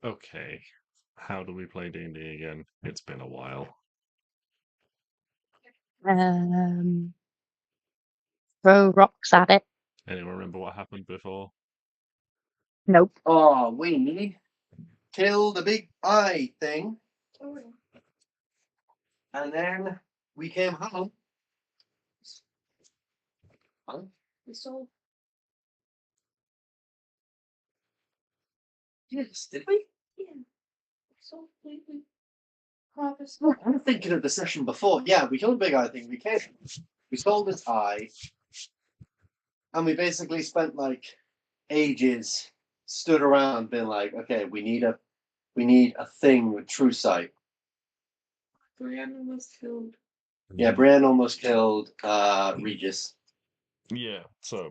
Okay. How do we play D&D again? It's been a while. Um, throw rocks at it. Anyone remember what happened before? Nope. Oh, we killed the big eye thing. And then we came home. Huh? We saw. Yes, did we? Yeah. So we harvest. I'm thinking of the session before. Yeah, we killed the big eye thing. We came. We sold his eye. And we basically spent like ages stood around being like, okay, we need a thing with true sight. Brianna was killed. Yeah, Bran almost killed Regis. Yeah, so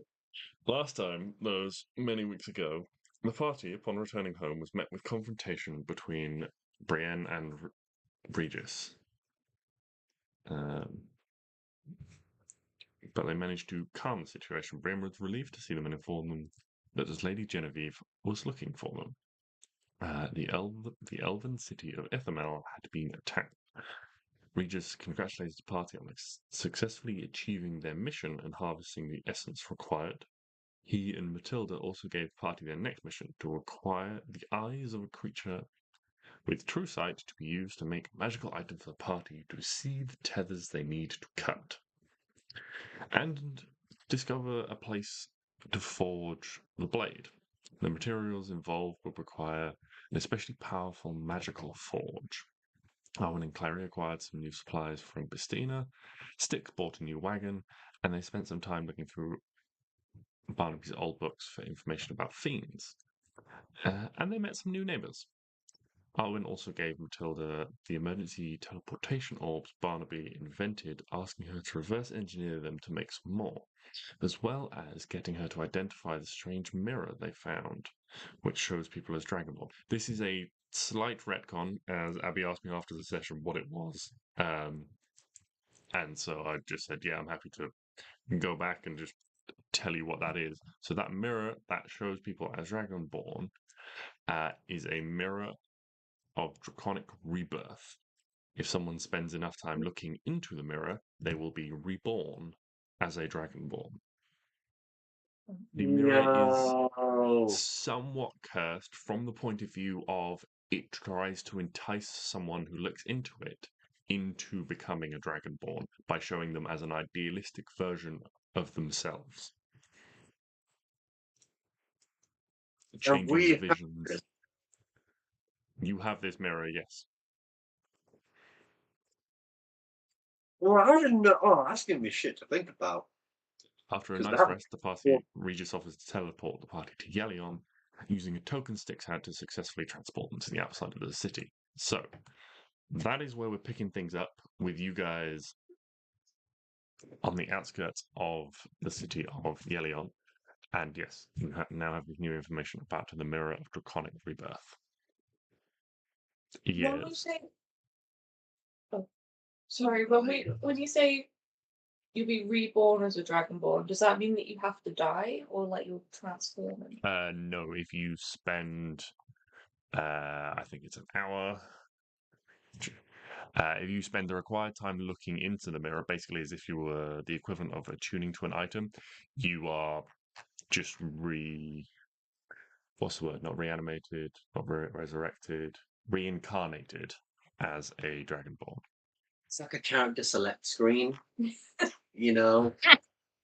last time, that was many weeks ago, the party, upon returning home, was met with confrontation between Brienne and Regis. But they managed to calm the situation. Brienne was relieved to see them and informed them that as Lady Genevieve was looking for them. The elven city of Ethermel had been attacked. Regis congratulated the party on successfully achieving their mission and harvesting the essence required. He and Matilda also gave the party their next mission to acquire the eyes of a creature with true sight to be used to make magical items for the party to see the tethers they need to cut. And discover a place to forge the blade. The materials involved would require an especially powerful magical forge. Arwen and Klari acquired some new supplies from Bistina. Stix bought a new wagon, and they spent some time looking through Barnaby's old books for information about fiends. And they met some new neighbors. Arwen also gave Matilda the emergency teleportation orbs Barnaby invented, asking her to reverse engineer them to make some more, as well as getting her to identify the strange mirror they found, which shows people as Dragonborn. This is a slight retcon, as Abby asked me after the session what it was. And so I just said, yeah, I'm happy to go back and just tell you what that is. So that mirror that shows people as Dragonborn is a mirror of draconic rebirth. If someone spends enough time looking into the mirror, they will be reborn as a Dragonborn. The mirror is somewhat cursed from the point of view of it tries to entice someone who looks into it into becoming a Dragonborn by showing them as an idealistic version of themselves. Changing the visions. You have this mirror, yes. Well, I didn't know. Oh, that's giving me shit to think about. After a nice rest, the party Regis offers to teleport the party to Yelion, using a token Stix had to successfully transport them to the outside of the city. So, that is where we're picking things up, with you guys on the outskirts of the city of Yelion. And yes, you now have new information about the Mirror of Draconic Rebirth. When you Yes. say, oh, sorry, when you say you'll be reborn as a Dragonborn, does that mean that you have to die or like you'll transform? No, if you spend, I think it's an hour. If you spend the required time looking into the mirror, basically as if you were the equivalent of attuning to an item, you are just what's the word? Not reanimated, not resurrected, reincarnated as a Dragonborn. It's like a character select screen, you know?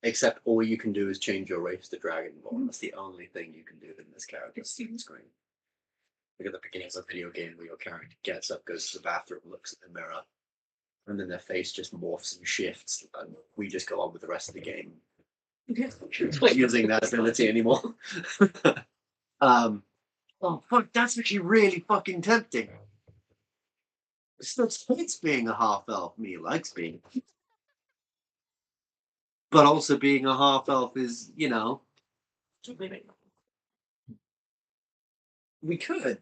Except all you can do is change your race to Dragonborn. That's the only thing you can do in this character select screen. Like at the beginning of a video game where your character gets up, goes to the bathroom, looks at the mirror, and then their face just morphs and shifts, and we just go on with the rest of the game. Not using that ability anymore. Oh fuck, that's actually really fucking tempting. It's being a half elf. Me likes being, but also being a half elf is, you know. We could.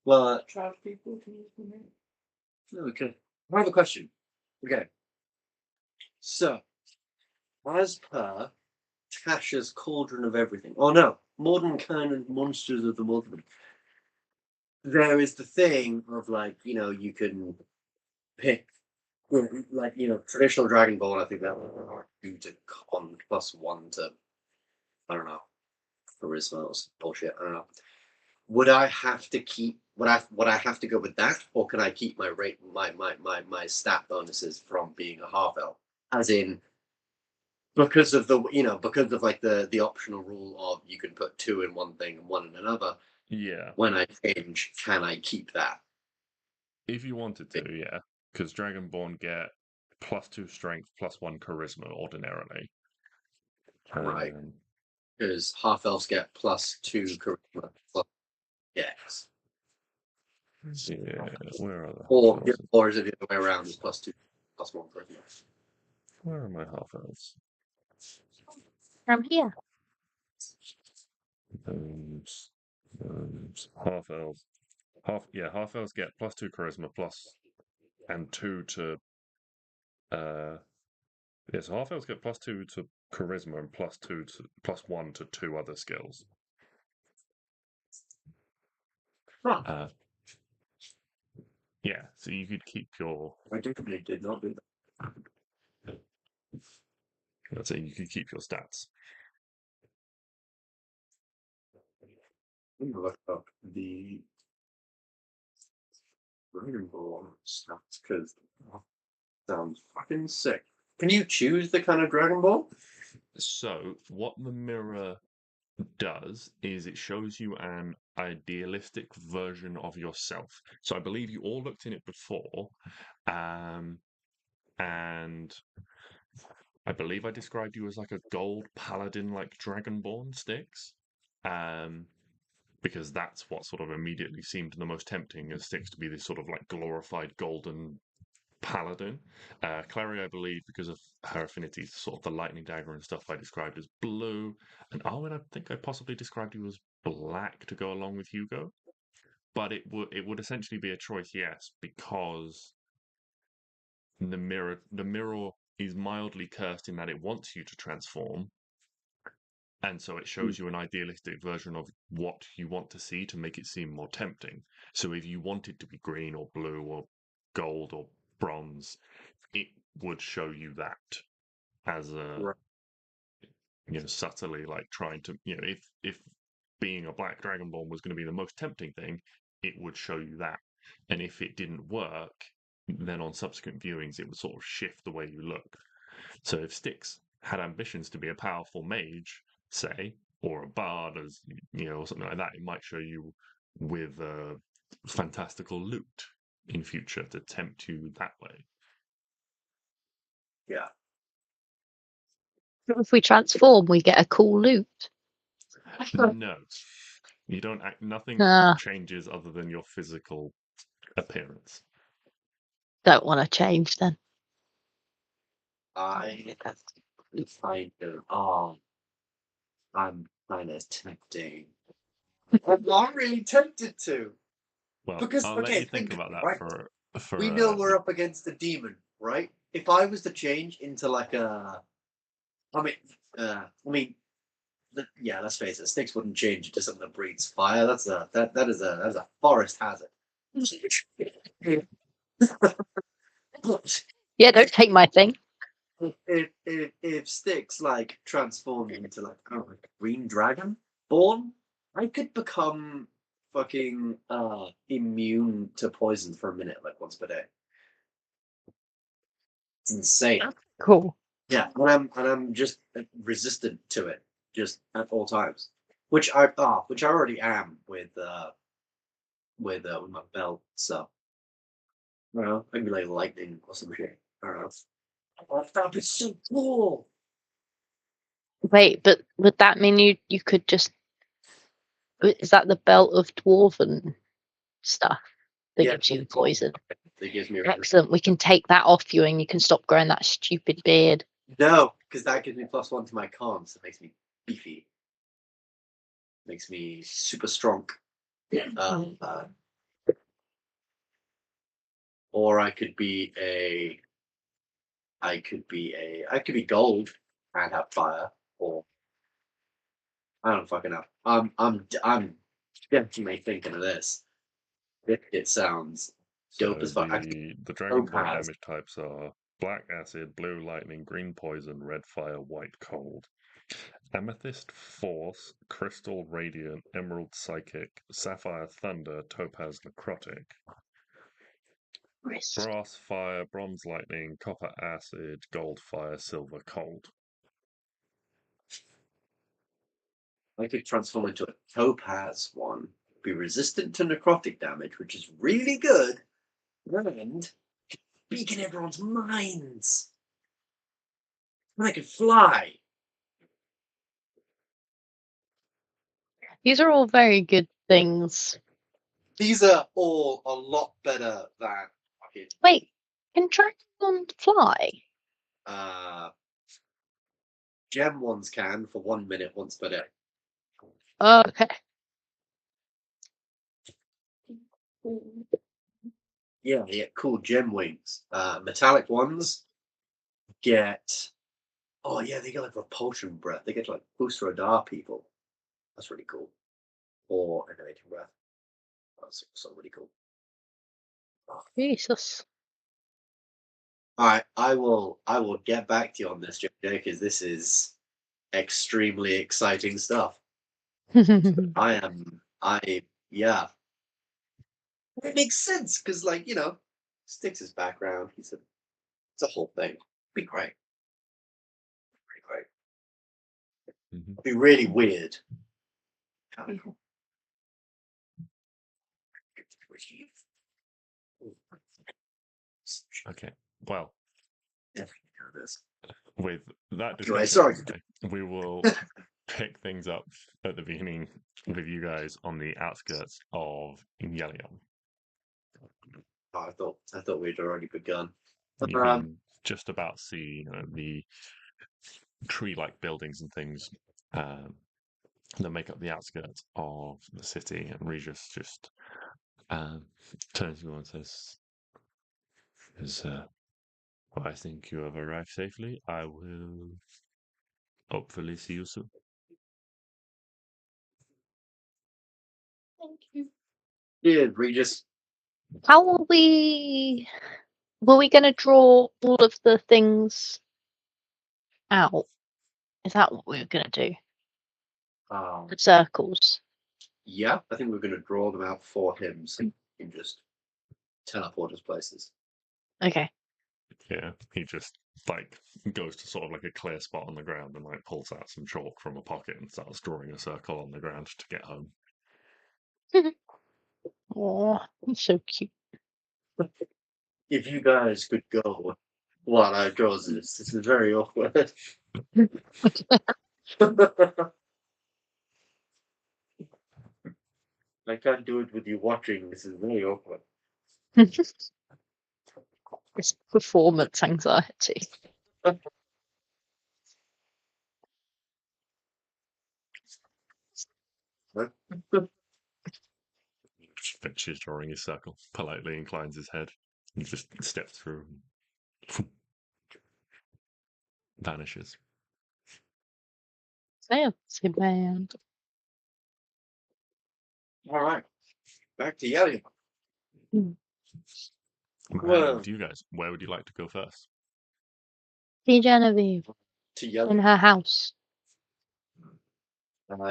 Well, Charge people to use the mirror. no, we could. I have a question. Okay. So, as per Tasha's Cauldron of Everything, oh no, Modern Canon Monsters of the Motherland, there is the thing of like, you can pick like, traditional Dragon Ball. I think that would do to con +1 to, I don't know, charisma or some bullshit. I don't know. Would I have to keep? Would I have to go with that, or can I keep my rate, my stat bonuses from being a half elf? As in, because of because of like the optional rule of you can put 2 in one thing and 1 in another. Yeah. When I change, can I keep that? If you wanted to, yeah. Because Dragonborn get +2 strength, +1 charisma ordinarily. Right. Because half elves get +2 charisma. Yes. Yeah. Where are the Or half elves? or is it the other way around? It's +2, +1 charisma. Where are my half elves? From here. Half elves. Half elves get +2 charisma and 2 to yes, half elves get +2 to charisma and +1 to 2 other skills. Huh. Yeah, so you could keep your. I definitely did not do that. Let's say you could keep your stats. I'm gonna look up the Dragon Ball stats because sounds fucking sick. Can you choose the kind of Dragon Ball? So what the mirror does is it shows you an idealistic version of yourself. So I believe you all looked in it before, and I believe I described you as like a gold paladin, like Dragonborn Stix, because that's what sort of immediately seemed the most tempting as Stix to be this sort of like glorified golden paladin. Klari, I believe, because of her affinity to sort of the lightning dagger and stuff, I described as blue. And Arwen, I think I possibly described you as black to go along with Hugo. But it would essentially be a choice, yes, because the mirror is mildly cursed in that it wants you to transform. And so it shows you an idealistic version of what you want to see to make it seem more tempting. So if you wanted to be green or blue or gold or bronze, it would show you that as a subtly like trying to if being a black dragonborn was going to be the most tempting thing, it would show you that. And if it didn't work, then on subsequent viewings it would sort of shift the way you look. So if Stix had ambitions to be a powerful mage, say, or a bard, as or something like that, it might show you with fantastical loot in future to tempt you that way. Yeah. If we transform, we get a cool loot. No, you don't act. Nothing Ah. changes other than your physical appearance. Don't want to change then. I'm kind of tempting. I'm not really tempted to. Well, Because I'll let you think about that right? for. We know we're up against a demon, right? If I was to change into like a, yeah, let's face it, Stix wouldn't change into something that breathes fire. That is a forest hazard. Yeah, don't take my thing. If Stix like transformed into like a green dragon born, I could become fucking immune to poison for a minute, like once per day. It's insane. Cool. Yeah, and I'm just resistant to it, just at all times. Which I already am with my belt. So I don't know, I can be like lightning or some shit. I don't know. Oh, that would be so cool. Wait, but would that mean you could just? Is that the belt of dwarven stuff that gives you poison? That gives me Excellent. We can take that off you, and you can stop growing that stupid beard. No, because that gives me +1 to my con, so it makes me beefy. Makes me super strong. Or I could be gold and have fire, or I don't fucking know. I'm definitely thinking of this. It sounds dope as fuck. The Dragonborn Topaz. damage types are black acid, blue lightning, green poison, red fire, white cold. Amethyst force, crystal radiant, emerald psychic, sapphire thunder, topaz necrotic. Wrist. Brass fire, bronze lightning, copper acid, gold fire, silver cold. I could transform into a topaz one, be resistant to necrotic damage, which is really good, and speak in everyone's minds. And I could fly. These are all very good things. These are all a lot better than fucking Wait, can Dragon fly? gem ones can for 1 minute once per day. Okay. Yeah, they get cool gem wings. Metallic ones get. Oh yeah, they get like repulsion breath. They get like boost radar people. That's really cool. Or animating breath. That's also really cool. Jesus. All right, I will get back to you on this, JJ, because this is extremely exciting stuff. Yeah. It makes sense because, like, Stix's background, it's a whole thing. Be great. Pretty great. It'd be really weird. Okay, well, with that Anyway, discussion, sorry. we will pick things up at the beginning with you guys on the outskirts of Yelion. Oh, I thought we'd already begun. You can just about see the tree-like buildings and things that make up the outskirts of the city, and Regis just turns to you and says, well, I think you have arrived safely. I will hopefully see you soon. Thank you. Yeah, Regis. How will we? Were we going to draw all of the things out? Is that what we were going to do? The circles. Yeah, I think we're going to draw them out for him so he can just teleport us places. Okay. Yeah, he just goes to sort of like a clear spot on the ground and pulls out some chalk from a pocket and starts drawing a circle on the ground to get home. Oh, he's so cute. If you guys could go while I draw this is very awkward. I can't do it with you watching. This is very awkward. It's performance anxiety. Finishes drawing his circle, politely inclines his head, and just steps through and vanishes. Fancy man. All right, back to Yelion. Well, to you guys, where would you like to go first? See Genevieve To in Yelion. her house.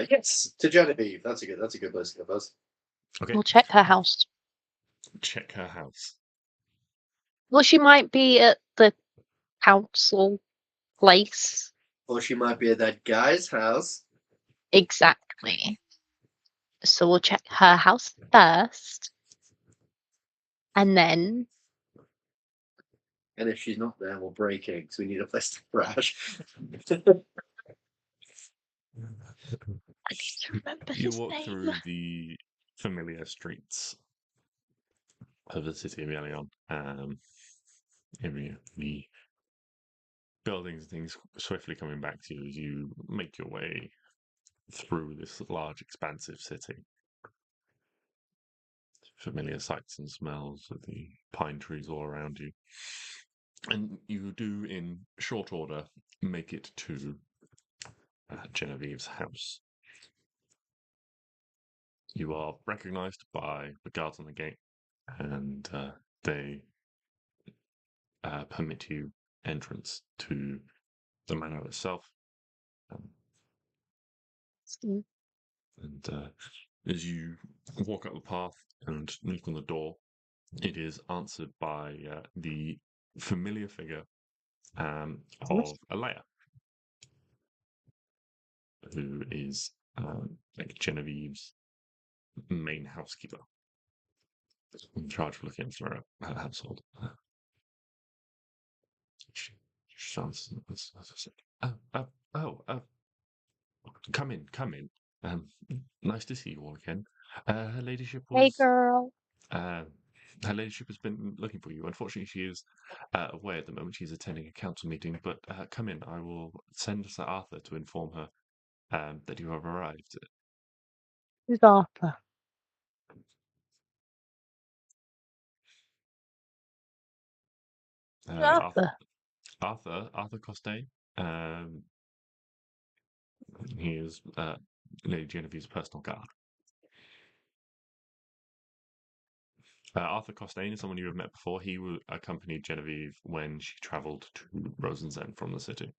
Yes, to Genevieve. That's a good place to go first. Okay. We'll check her house. Check her house. Well, she might be at the council place. Or she might be at that guy's house. Exactly. So we'll check her house first. And then. And if she's not there, we'll break in because we need a place to crash. I need to remember You his walk name. through the familiar streets of the city of Yelion. The buildings and things swiftly coming back to you as you make your way through this large, expansive city. Familiar sights and smells of the pine trees all around you. And you do, in short order, make it to Genevieve's house. You are recognized by the guards on the gate, and they permit you entrance to the manor itself. And as you walk up the path and knock on the door, it is answered by the familiar figure of Alea, who is like Genevieve's main housekeeper, in charge of looking after her household. She sounds. Come in, come in. Nice to see you all again. Her ladyship was. Hey, girl. Her ladyship has been looking for you. Unfortunately, she is away at the moment. She's attending a council meeting. But come in. I will send Sir Arthur to inform her that you have arrived. Who's Arthur? Arthur. Arthur Costain. He is Lady Genevieve's personal guard. Arthur Costain is someone you have met before. He accompanied Genevieve when she travelled to Rosenzen from the city.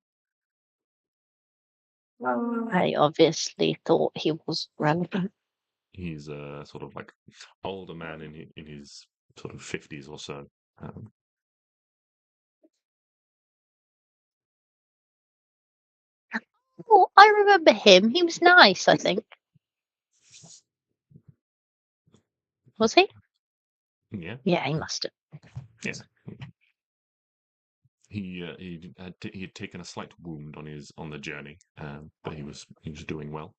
I obviously thought he was relevant. He's a sort of like older man in his sort of 50s or so. Oh, I remember him. He was nice, I think. Was he? Yeah. Yeah, he must have. Yeah. He had taken a slight wound on the journey, but he was doing well.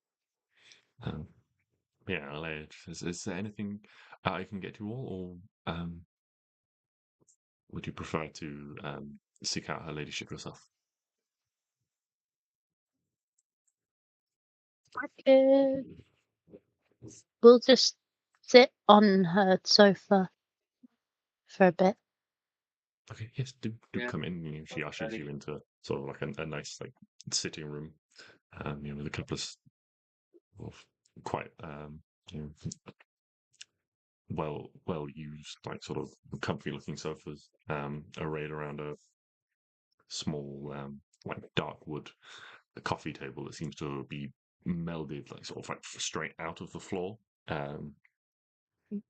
Yeah, is there anything I can get you all, or would you prefer to seek out her ladyship yourself? We'll just sit on her sofa for a bit. Okay, yes, do come in. She ushers you into sort of like a nice like sitting room, with a couple of quite well used, like sort of comfy looking sofas, arrayed around a small like dark wood coffee table that seems to be melded like sort of like straight out of the floor.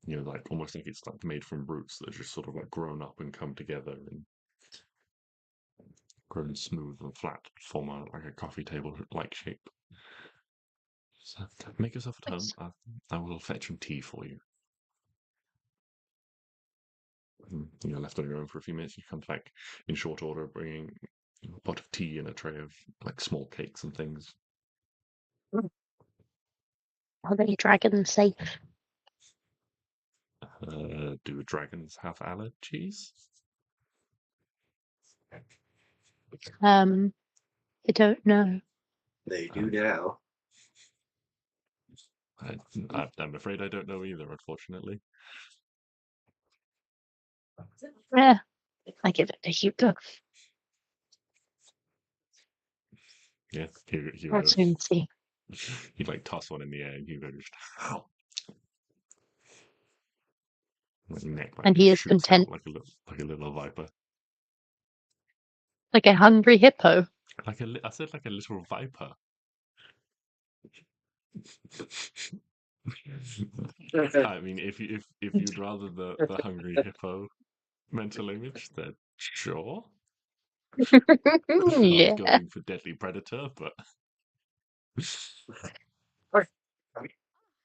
Like almost like it's like made from roots that are just sort of like grown up and come together and grown smooth and flat to form like a coffee table like shape. So make yourself at home. I will fetch some tea for you. You're left on your own for a few minutes. You come back in short order, bringing a pot of tea and a tray of like small cakes and things. Are they dragon safe? Do dragons have allergies? I don't know. They do now. I'm afraid I don't know either, unfortunately. Yeah, I give it to Hugo. Yeah, Hugo. We'll soon see. He'd like toss one in the air, and Hugo just neck, like, And he is shoots content. out like a little viper. Like a hungry hippo. I said like a little viper. I mean, if you'd rather the hungry hippo mental image, then sure. Yeah. Not going for deadly predator, but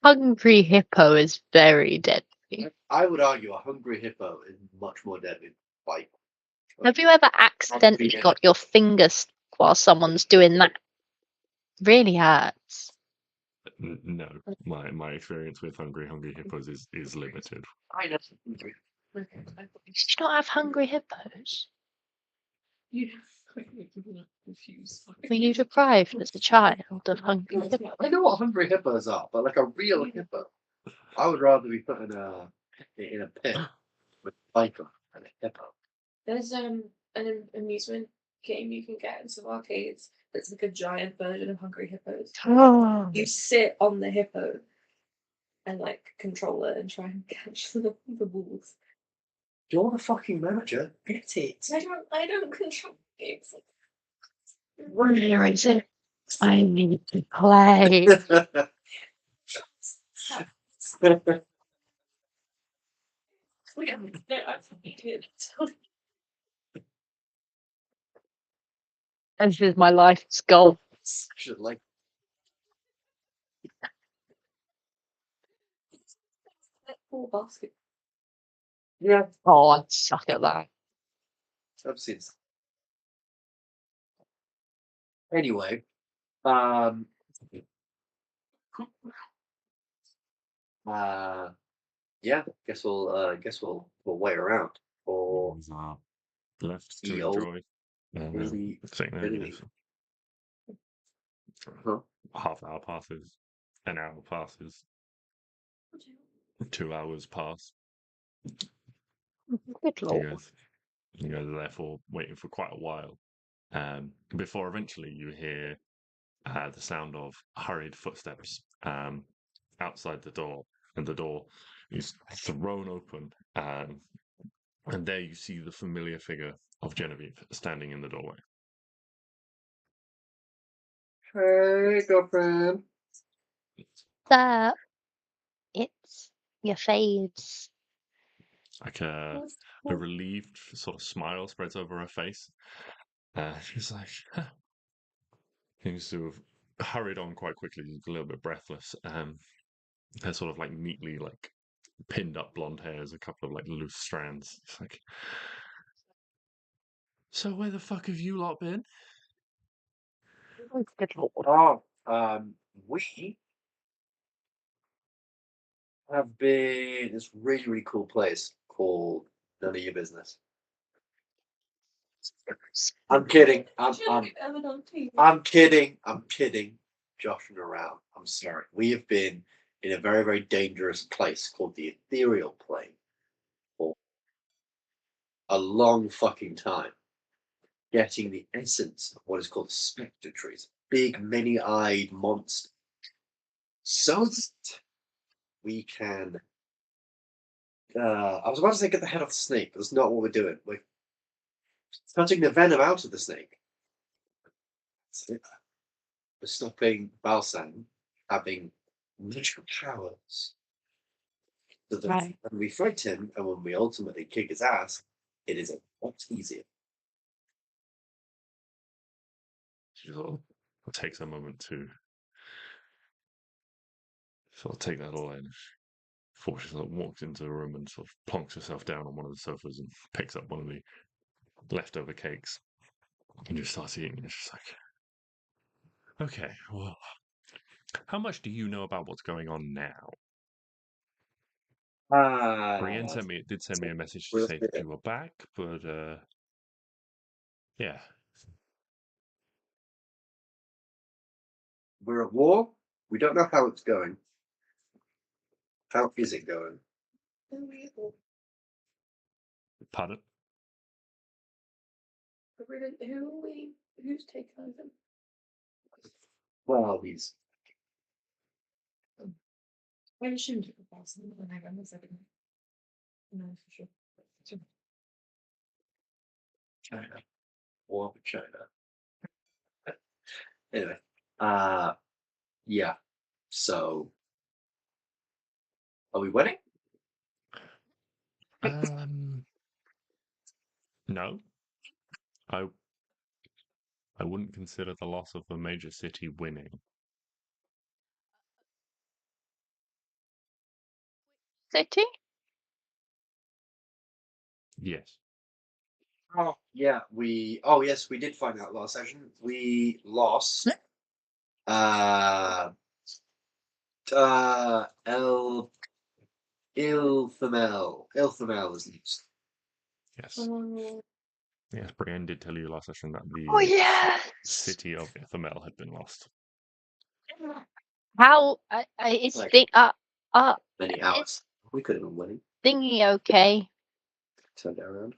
Hungry hippo is very deadly. I would argue a hungry hippo is much more deadly. Like, Have you ever accidentally got your finger stuck while someone's doing that? Really hurts. no. My experience with hungry hippos is limited. Did you not have hungry hippos? Were you deprived as a child of hungry hippos? I know what hungry hippos are, but like a real hippo, I would rather be put in a pit with a viper and a hippo. There's an amusement game you can get in some arcades that's like a giant version of Hungry Hippos. Oh. You sit on the hippo and like control it and try and catch the balls. You're the fucking manager. Get it. I don't control games. Where is it? I need to play. This is my life's goal. Should like Full basket. yeah. Oh, I'd suck at that. I've seen. Anyway, yeah. Guess we'll wait around for Left to the old enjoy. really Technology. Huh? Half hour passes, an hour passes, 2 hours pass. Good lord. You guys are therefore waiting for quite a while. Before eventually you hear the sound of hurried footsteps outside the door, and the door is thrown open, and there you see the familiar figure of Genevieve standing in the doorway. Hey, girlfriend. That it's your faves. Like a relieved sort of smile spreads over her face. She's like, She's sort of hurried on quite quickly, a little bit breathless. Her sort of like neatly like pinned up blonde hair is a couple of like loose strands. It's like, so where the fuck have you lot been? Good lord. Oh, we have been this really, really cool place called None of Your Business. I'm kidding. I'm kidding. I'm kidding. Joshing around. I'm sorry. We have been in a very, very dangerous place called the ethereal plane for a long fucking time, getting the essence of what is called spectre trees, big, many-eyed monster, so that we can. I was about to say get the head off the snake, but that's not what we're doing. We're cutting the venom out of the snake. We're stopping Balsam having magical powers. So that Right. when we fight him and when we ultimately kick his ass, it is a lot easier. She sort of takes a moment to sort of take that all in. Before she sort of walks into the room and sort of plonks herself down on one of the sofas and picks up one of the leftover cakes and just starts eating. It's just like, okay, well, how much do you know about what's going on now? Brienne did send me a message to say that you were back, but yeah. We're at war. We don't know how it's going. How is it going? Pardon? Who's taken over? Well, he's I assumed it was Boston when I remember second. No, for sure. China. War with China. Anyway, yeah. So, are we winning? No. I wouldn't consider the loss of a major city winning. City? Yes. Oh, yeah. Oh, yes, we did find out last session. We lost. Ilthamel. Ilthamel is lost. Yes. Yes, Brienne did tell you last session that the Oh yes. city of Ithamel had been lost. How it's Like- the Many hours. We could have been winning. thingy okay. Turned it around.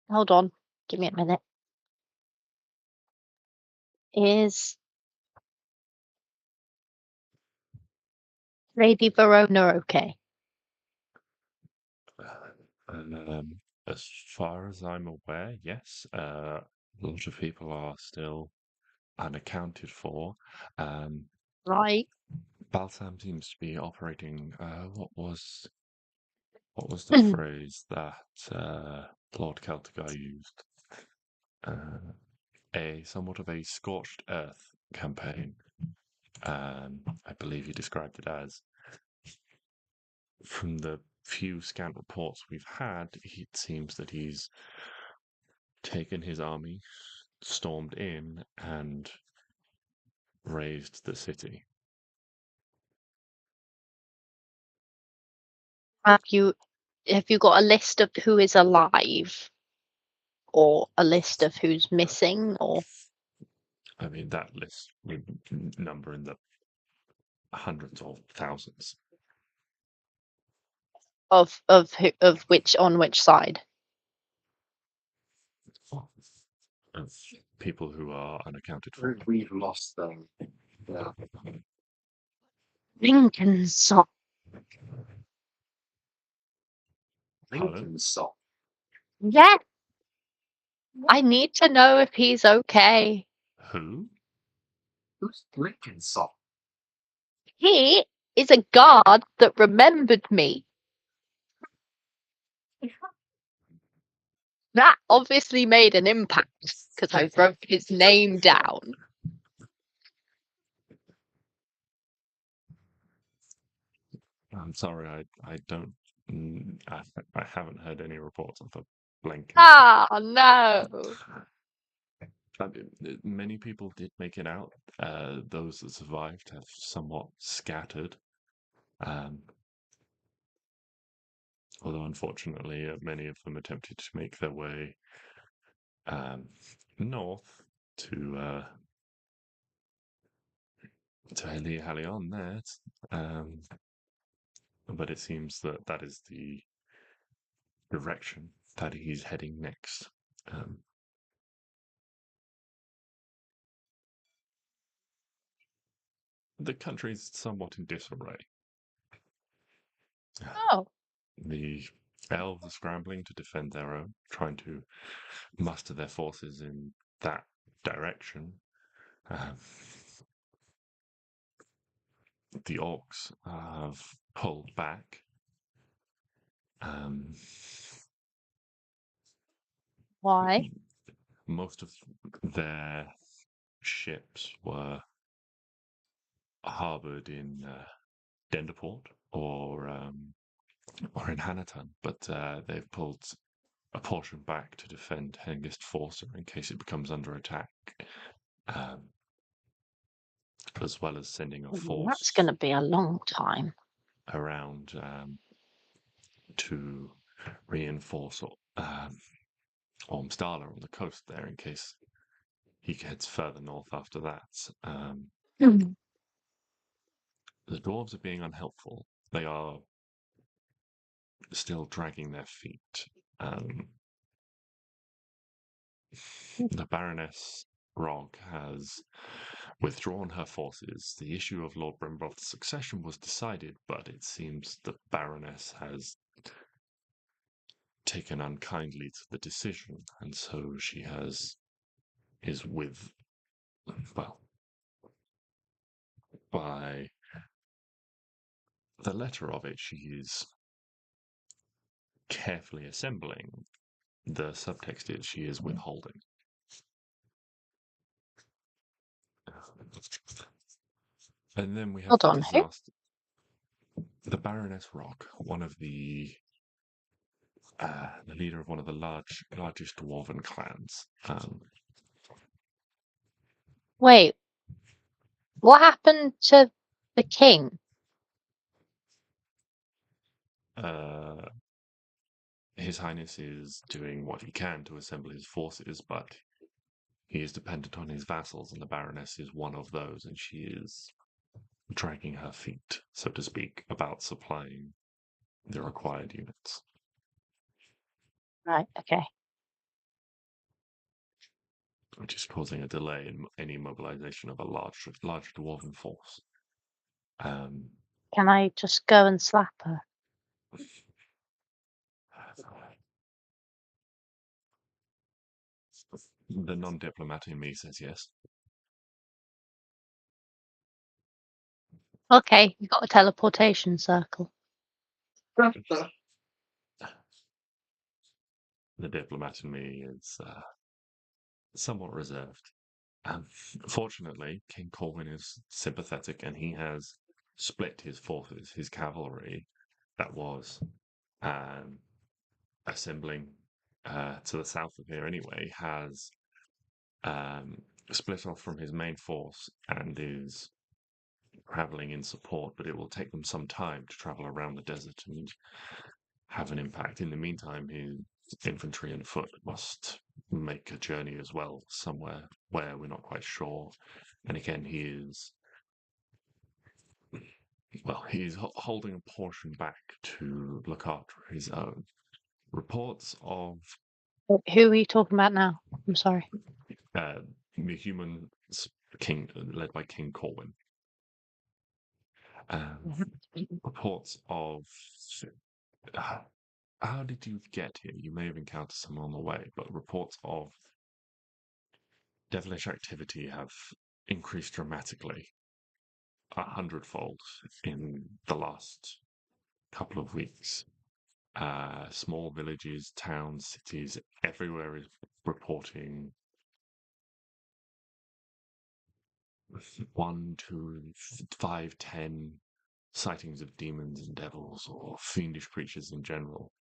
Hold on. Give me a minute. Is Lady Verona okay? As far as I'm aware, yes. A lot of people are still unaccounted for. Right. Balsam seems to be operating. What was the phrase that Lord Celtigar used? A somewhat of a scorched earth campaign. I believe he described it as. From the few scant reports we've had, it seems that he's taken his army, stormed in, and razed the city. Have you got a list of who is alive, or a list of who's missing, or I mean, that list would number in the hundreds of thousands. of which on which side? Of people who are unaccounted for. We've lost them. Yeah. Lincolnshire. Lincolnshire. Yeah. I need to know if he's okay. Who? Who's Lincolnshire? He is a guard that remembered me. That obviously made an impact because I wrote his name down. I'm sorry, I don't. I haven't heard any reports of the Blank. Ah, no. Many people did make it out. Those that survived have somewhat scattered. Although, unfortunately, many of them attempted to make their way north to Yelion there. But it seems that that is the direction that he's heading next. The country is somewhat in disarray. Oh. The elves are scrambling to defend their own, trying to muster their forces in that direction. The orcs have pulled back. Why? Most of their ships were harbored in Denderport or in Hanaton, but they've pulled a portion back to defend Hengist Forcer in case it becomes under attack, as well as sending a force. That's going to be a long time. Around to reinforce Ormstala on the coast there in case he heads further north after that. The dwarves are being unhelpful. They are still dragging their feet. The Baroness Rog has withdrawn her forces. The issue of Lord Brimbroth's succession was decided, but it seems the Baroness has taken unkindly to the decision, and so she is with, well, by the letter of it, she is carefully assembling. The subtext is she is withholding. And then we have Hold on, who? the Baroness Rock, one of the leader of one of the largest dwarven clans. Wait, what happened to the king? His Highness is doing what he can to assemble his forces, but he is dependent on his vassals, and the Baroness is one of those, and she is dragging her feet, so to speak, about supplying the required units. Right, okay. which is causing a delay in any mobilization of a large dwarven force. Can I just go and slap her? The non-diplomat in me says yes. Okay, you got a teleportation circle. The diplomat in me is somewhat reserved. Fortunately, King Corwin is sympathetic, and he has split his forces. His cavalry, that was assembling to the south of here anyway, has split off from his main force and is traveling in support, but it will take them some time to travel around the desert and have an impact. In the meantime, his infantry and foot must make a journey as well, somewhere where we're not quite sure. And again, he's holding a portion back to look after his own. Reports of Who are you talking about now? I'm sorry. the human king, led by King Corwin. Reports of how did you get here? You may have encountered someone on the way, but reports of devilish activity have increased dramatically, 100-fold in the last couple of weeks. Small villages, towns, cities, everywhere is reporting 1, 2, 5, 10 sightings of demons and devils or fiendish creatures in general.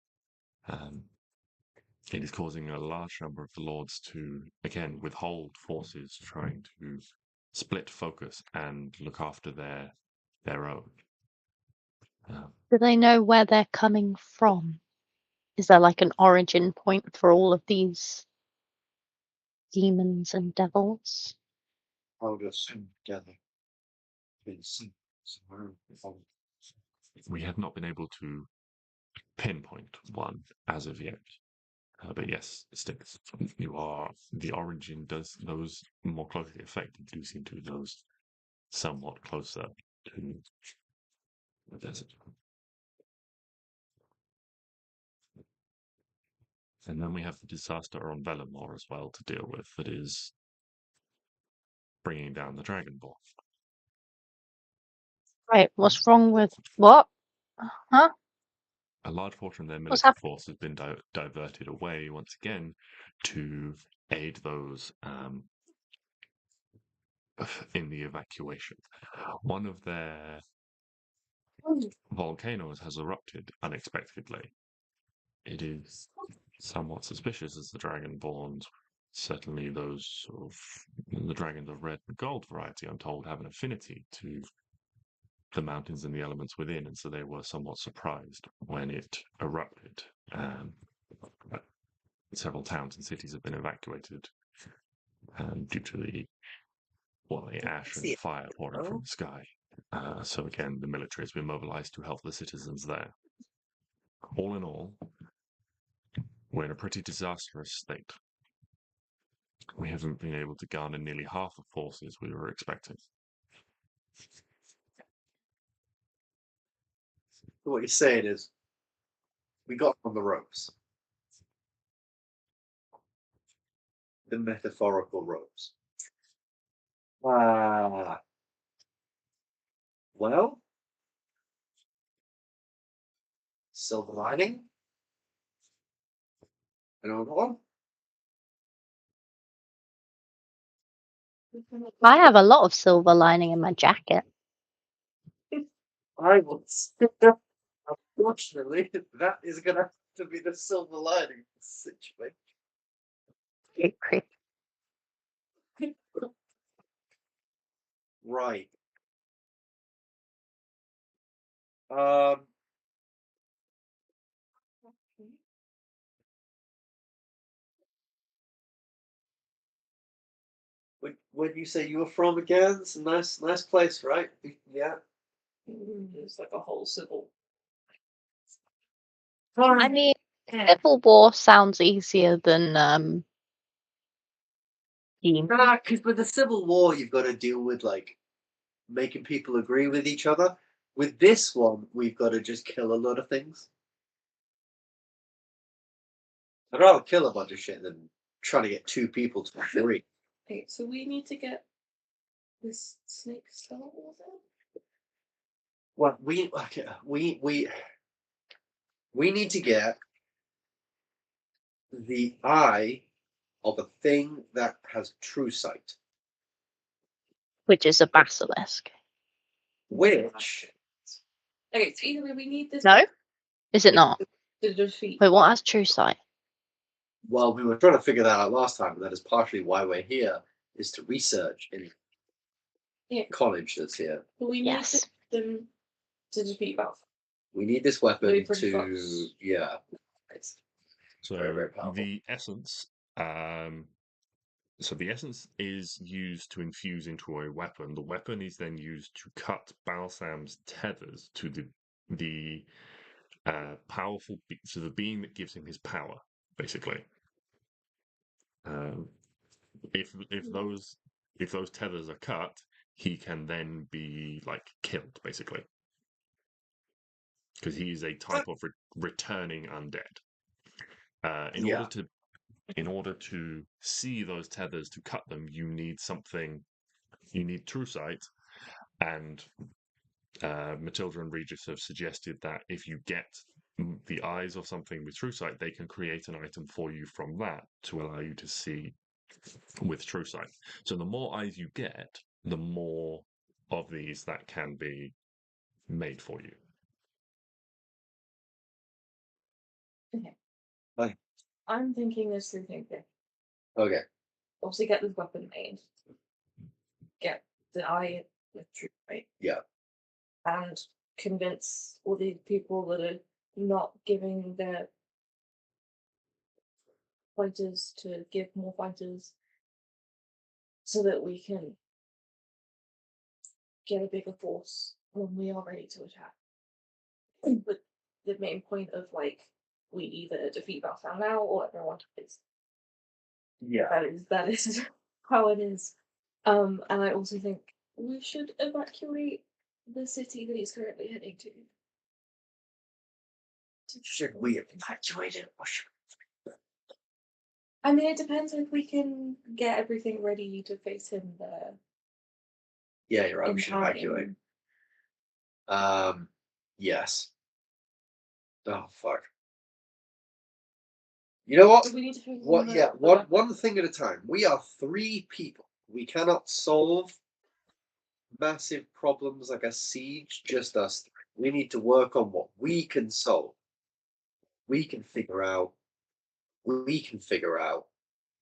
It is causing a large number of the lords to, again, withhold forces, trying to split focus and look after their own. Do they know where they're coming from? Is there like an origin point for all of these demons and devils? I would assume together. Somewhere. We have not been able to pinpoint one as of yet. But yes, Stix, the origin does, those more closely affected do seem to be those somewhat closer to the desert. And then we have the disaster on Velimor as well to deal with, that is bringing down the Dragonborn. Right, what's wrong with what? Huh? A large portion of their What's military happening? force has been diverted away once again to aid those in the evacuation. One of their volcanoes has erupted unexpectedly. It is somewhat suspicious as the Dragonborns, certainly those of the dragons of red and gold variety, I'm told, have an affinity to the mountains and the elements within, and so they were somewhat surprised when it erupted. Several towns and cities have been evacuated due to the ash and fire pouring from the sky. So again, the military has been mobilized to help the citizens there. All in all, we're in a pretty disastrous state. We haven't been able to garner nearly half the forces we were expecting. So what you're saying is, we got on the ropes. The metaphorical ropes. Well, silver lining. Another one. I have a lot of silver lining in my jacket. I will. Unfortunately, that is going to have to be the silver lining situation. Right. Where do you say you were from again? It's a nice place, right? Yeah. It's like a whole civil. I mean, Civil War sounds easier than team. Because with the Civil War, you've got to deal with like making people agree with each other. With this one, we've got to just kill a lot of things. I'd rather kill a bunch of shit than trying to get 2 people to agree. Okay, so we need to get this snake skull, was it? Well, we need to get the eye of a thing that has true sight. Which is a basilisk. Which Okay, so either way, we need this No? Is it not? to defeat. Wait, what has true sight? well, we were trying to figure that out last time, but that is partially why we're here, is to research in Yeah. college that's here. But we need Yes. them to defeat Valve. We need this weapon Really pretty to close. yeah. It's So very, very powerful. the essence, so the essence is used to infuse into a weapon. The weapon is then used to cut Balsam's tethers to the powerful, to the being that gives him his power, basically. If those tethers are cut, he can then be like killed, basically, because he is a type of returning undead. In order to see those tethers, to cut them, you need something. You need true sight, and Matilda and Regis have suggested that if you get the eyes of something with true sight, they can create an item for you from that to allow you to see with true sight. So the more eyes you get, the more of these that can be made for you. Okay. Fine. I'm thinking there's 3 things here. Okay. Obviously, get this weapon made. Get the eye with true sight. Yeah. And convince all the people that are not giving their fighters to give more fighters, so that we can get a bigger force when we are ready to attack. But the main point of like, we either defeat Balsam now or everyone dies. Yeah. That is how it is. And I also think we should evacuate the city that he's currently heading to. Should we evacuate it or should I mean, it depends if we can get everything ready to face him there. Yeah, you're right, in we should time. evacuate. Yes. Oh fuck. You know what? So we need to figure What? out Yeah, the weapon. one thing at a time. We are 3 people. We cannot solve massive problems like a siege, just us 3. We need to work on what we can solve. We can figure out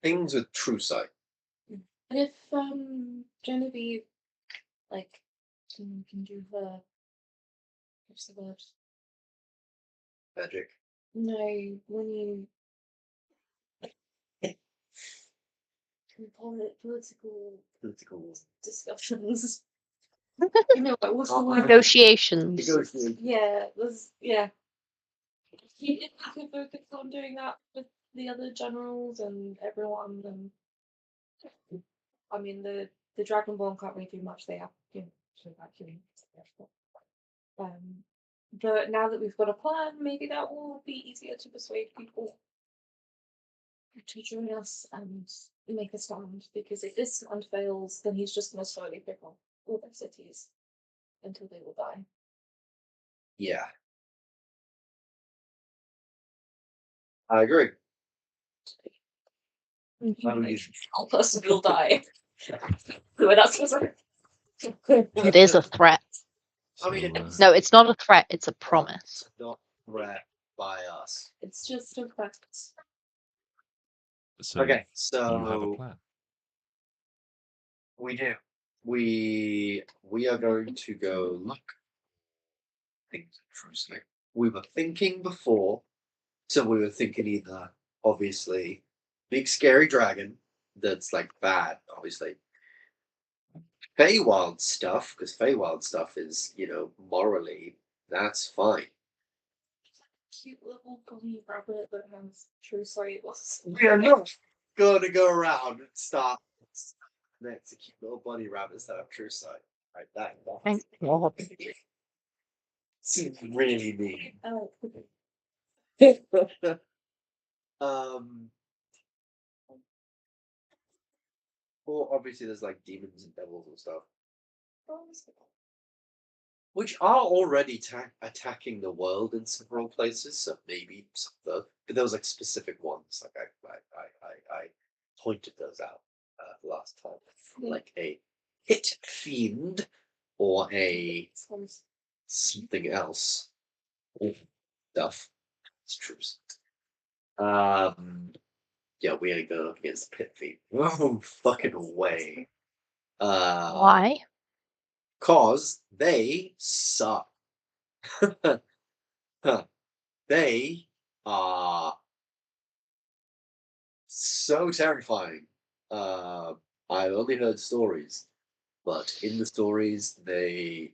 things with true sight. And if Genevieve like can do her, what's the word? Magic. No, when you can call it political discussions. You know, like what's the word? Negotiations. Yeah, yeah. If we could focus on doing that with the other generals and everyone, then I mean the Dragonborn can't really do much. They have to evacuate. But now that we've got a plan, maybe that will be easier to persuade people to join us and make a stand. Because if this stand fails, then he's just going to slowly pick on all their cities until they will die. Yeah. I agree. All person will die. So that's It is a threat. I mean, So, No, it's not a threat, it's a promise. not threat by us. It's just a fact. so Okay, you have a so plan. we do. We are going to go look. Things interesting. We were thinking before, so we were thinking either obviously big scary dragon that's like bad, obviously. Feywild stuff, because Feywild stuff is, morally, that's fine. Cute little bunny rabbit that has true sight. We are not going to go around and start Next, a cute little bunny rabbits that have true sight. Right, that. Thank God. Seems really mean. Oh, Or obviously there's like demons and devils and stuff, which are already attacking the world in several places. So maybe some of those, but there was like specific ones. Like I pointed those out last time, like a hit fiend or a something else stuff. It's true. Yeah, we ain't going up against the pit fiend. No fucking way. Why? Cause they suck. They are so terrifying. I've only heard stories, but in the stories they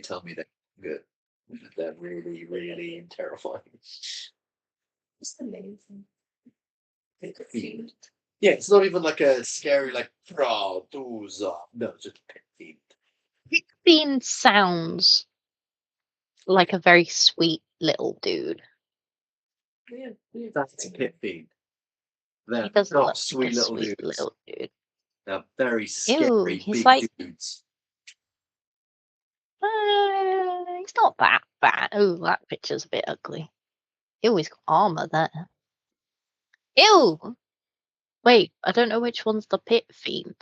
tell me they're good. They're really, really terrifying. just amazing. Pit fiend. Yeah, it's not even like a scary like producer. No, it's just pit fiend. Pit Fiend sounds like a very sweet little dude. That's a pit fiend. They're He doesn't not look sweet like a little sweet dudes. little dude. They're very scary Ew, he's big like dudes. he's not that bad. Oh, that picture's a bit ugly. Ew, he's got armor there. Ew! Wait, I don't know which one's the Pit Fiend.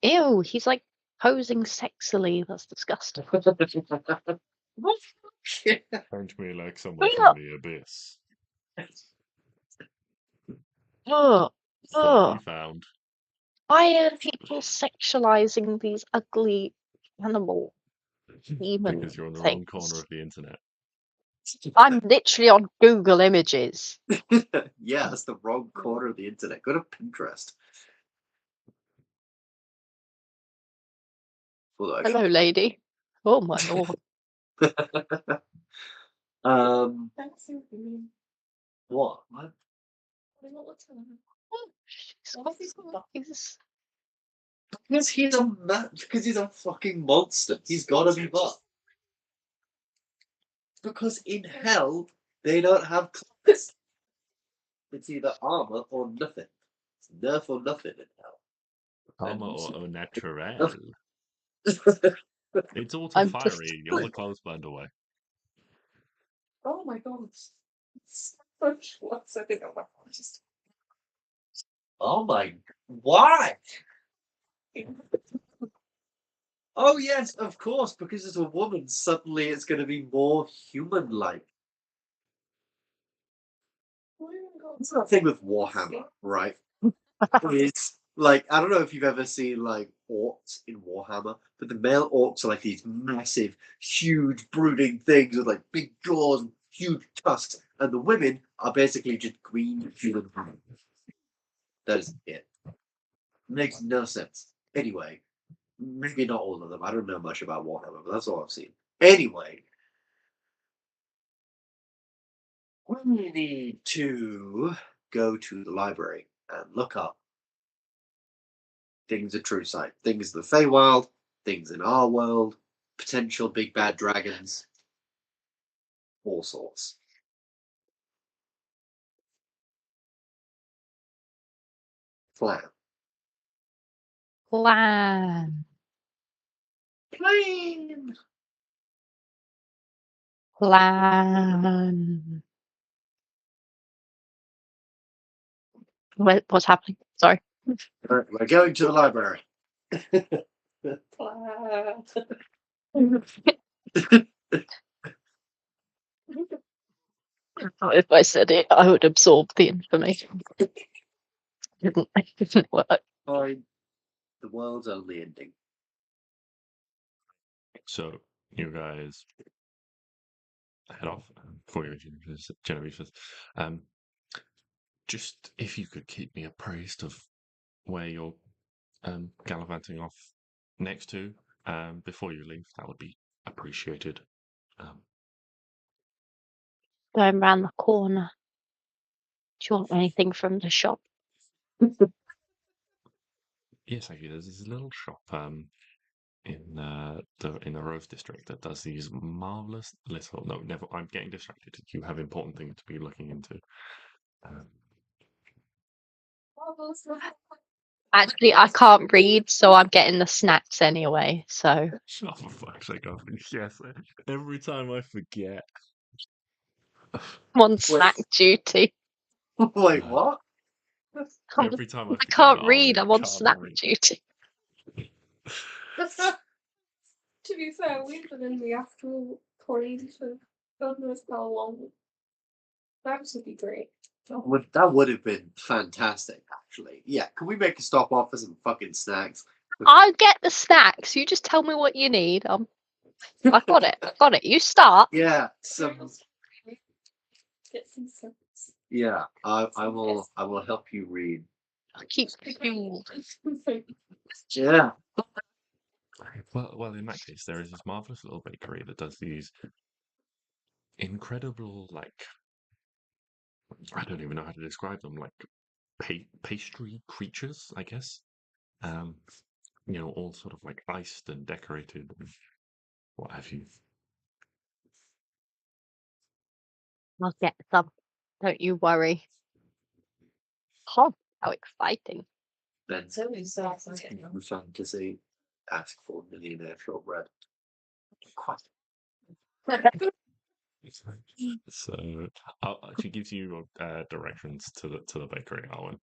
Ew, he's like posing sexily. That's disgusting. Sounds to me like someone Yeah. from the abyss. Ugh, Finally ugh. found. Why are people sexualizing these ugly animal demon Because you're on the things? wrong corner of the internet. I'm literally on Google Images. Yeah, that's the wrong corner of the internet. Go to Pinterest. Well, Hello, lady. Oh my lord. That's so weird. What? Because he's a man. Because he's a fucking monster. He's gotta be buff. Because in hell they don't have clothes. It's either armor or nothing. It's nerf or nothing in hell. Armor or au naturel. It's all too I'm fiery. All the clothes burned away. Oh my god. It's so short. I think I'm just. Oh my! Why? Oh yes, of course. Because as a woman, suddenly it's going to be more human-like. That's the thing with Warhammer, right? It's like I don't know if you've ever seen like orcs in Warhammer, but the male orcs are like these massive, huge, brooding things with like big jaws and huge tusks, and the women are basically just green human women. That is it. Makes no sense. Anyway, maybe not all of them. I don't know much about Warhammer, but that's all I've seen. Anyway, we need to go to the library and look up things at True Sight, things in the Feywild, things in our world, potential big bad dragons, all sorts. Plan. Plan. Plan. Plan. What's happening? Sorry. Right, we're going to the library. If I said it, I would absorb the information. It didn't work. Fine. The world's only ending. So, you guys head off before you Genevieve says, just if you could keep me appraised of where you're gallivanting off next to before you leave, that would be appreciated. Going round the corner. Do you want anything from the shop? Yes, actually, there's this little shop in the Rose District that does these marvelous little. No, never. I'm getting distracted. You have important things to be looking into. Actually, I can't read, so I'm getting the snacks anyway. So Oh, for fuck's sake! Yes, every time I forget. I'm on snack duty. Wait, what? Every time I I forget can't that read. Arwen I'm on can't snack read. duty. To be fair, we've been in the astral plane for God knows how long. That would be great. That would have been fantastic, actually. Yeah, can we make a stop off for some fucking snacks? I'll get the snacks. You just tell me what you need. I got it. I got it. You start. Yeah, Get some snacks. yeah. I will help you read. I'll keep fueled. Yeah. Well, in that case, there is this marvelous little bakery that does these incredible, like, I don't even know how to describe them, like pastry creatures, I guess. All sort of like iced and decorated, and what have you. I'll get some. Don't you worry. Oh, how exciting. Then It's always so exciting. fantasy. Ask for millionaire shortbread. Quite. So she gives you directions to the bakery, Arwen,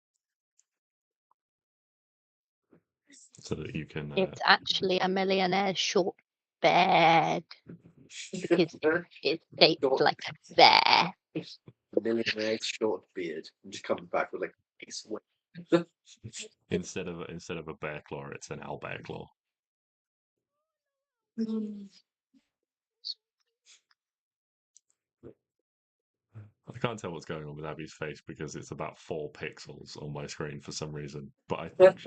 so that you can. It's actually a millionaire's short bed because it's shaped like a bear. Millionaire short beard. I'm just coming back with like a sweat. instead of a bear claw, it's an owlbear claw. I can't tell what's going on with Abby's face because it's about 4 pixels on my screen for some reason. But I think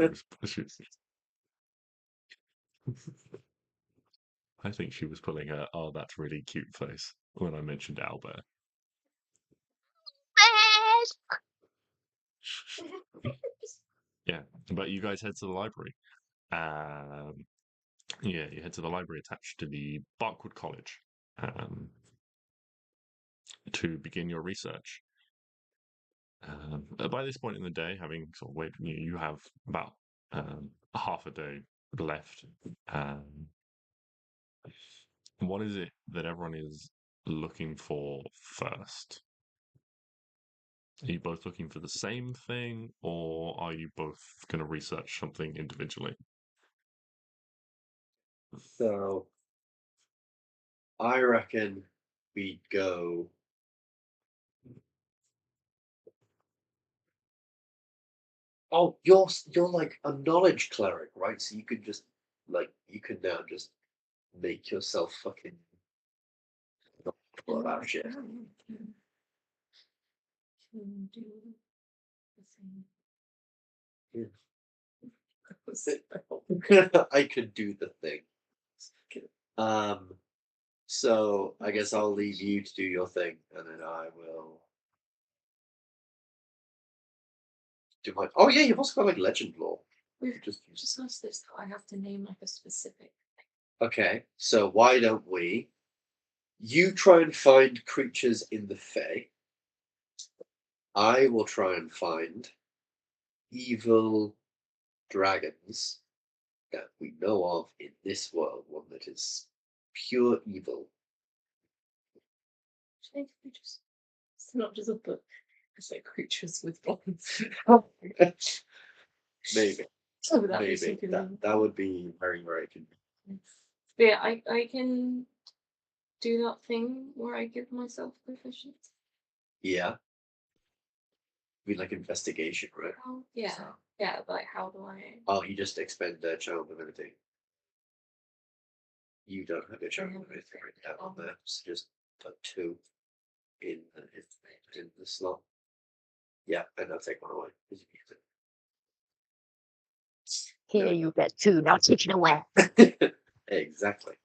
I think she was pulling her "oh, that's really cute" face when I mentioned owlbear. Yeah, but you guys head to the library. Yeah, you head to the library attached to the Barkwood College to begin your research. By this point in the day, having sort of waited, you have about half a day left. What is it that everyone is looking for first? Are you both looking for the same thing, or are you both going to research something individually? So I reckon we'd go. Oh, you're like a knowledge cleric, right? So you could just you can now just make yourself fucking knowledgeable about shit. I could do the thing. So I guess I'll leave you to do your thing, and then I will do my. Oh yeah, you've also got like legend lore. We've just asked this that I have to name like a specific thing. Okay, so why don't we? You try and find creatures in the Fae. I will try and find evil dragons that we know of in this world, one that is pure evil. It's not just a book. It's like creatures with bones. Maybe. So that Maybe. That would be very, very convenient. But yeah, I can do that thing where I give myself proficiency. Yeah. Be like investigation, right? Oh, yeah. Yeah, but like, how do I? Oh, you just expend the charm ability. You don't have your charm ability right now on there, so just put 2 in the slot. Yeah, and I'll take 1 away. Here you get 2. Now take it away. Exactly.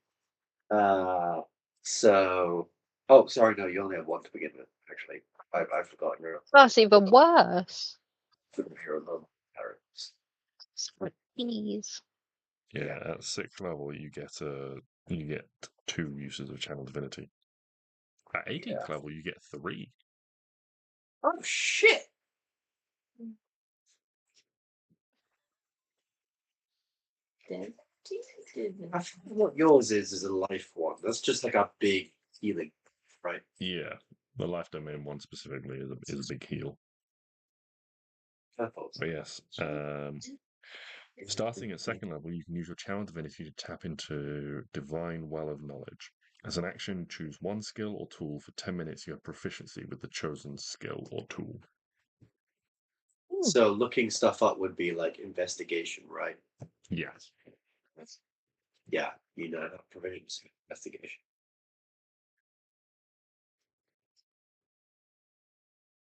So. Oh, sorry. No, you only have 1 to begin with. Actually, I've forgotten. That's even worse. Please. Yeah, at 6th level you get 2 uses of channel divinity. At 18th level you get 3. Oh shit! I forget what yours is a life one. That's just like a big healing, right? Yeah, the life domain one specifically is a big heal. I thought so. But yes, starting at 2nd level, you can use your channel divinity to tap into Divine Well of Knowledge. As an action, choose one skill or tool. For 10 minutes, you have proficiency with the chosen skill or tool. So looking stuff up would be like investigation, right? Yeah. Yeah, you know, proficiency investigation.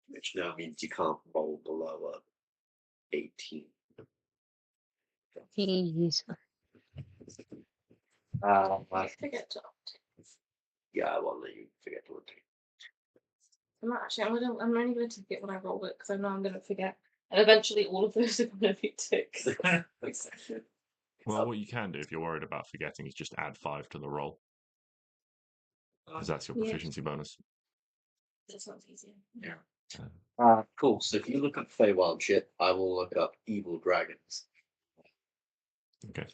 Which now means you can't roll below a 18. Please. I forget to Yeah, I won't let you forget to update. I'm not actually. I'm only going to take it when I roll it because I know I'm going to forget, and eventually all of those are going to be ticks. Well, what you can do if you're worried about forgetting is just add 5 to the roll, because that's your proficiency bonus. That sounds easier. Yeah. Cool. So if you look up Feywild shit, I will look up evil dragons. Okay.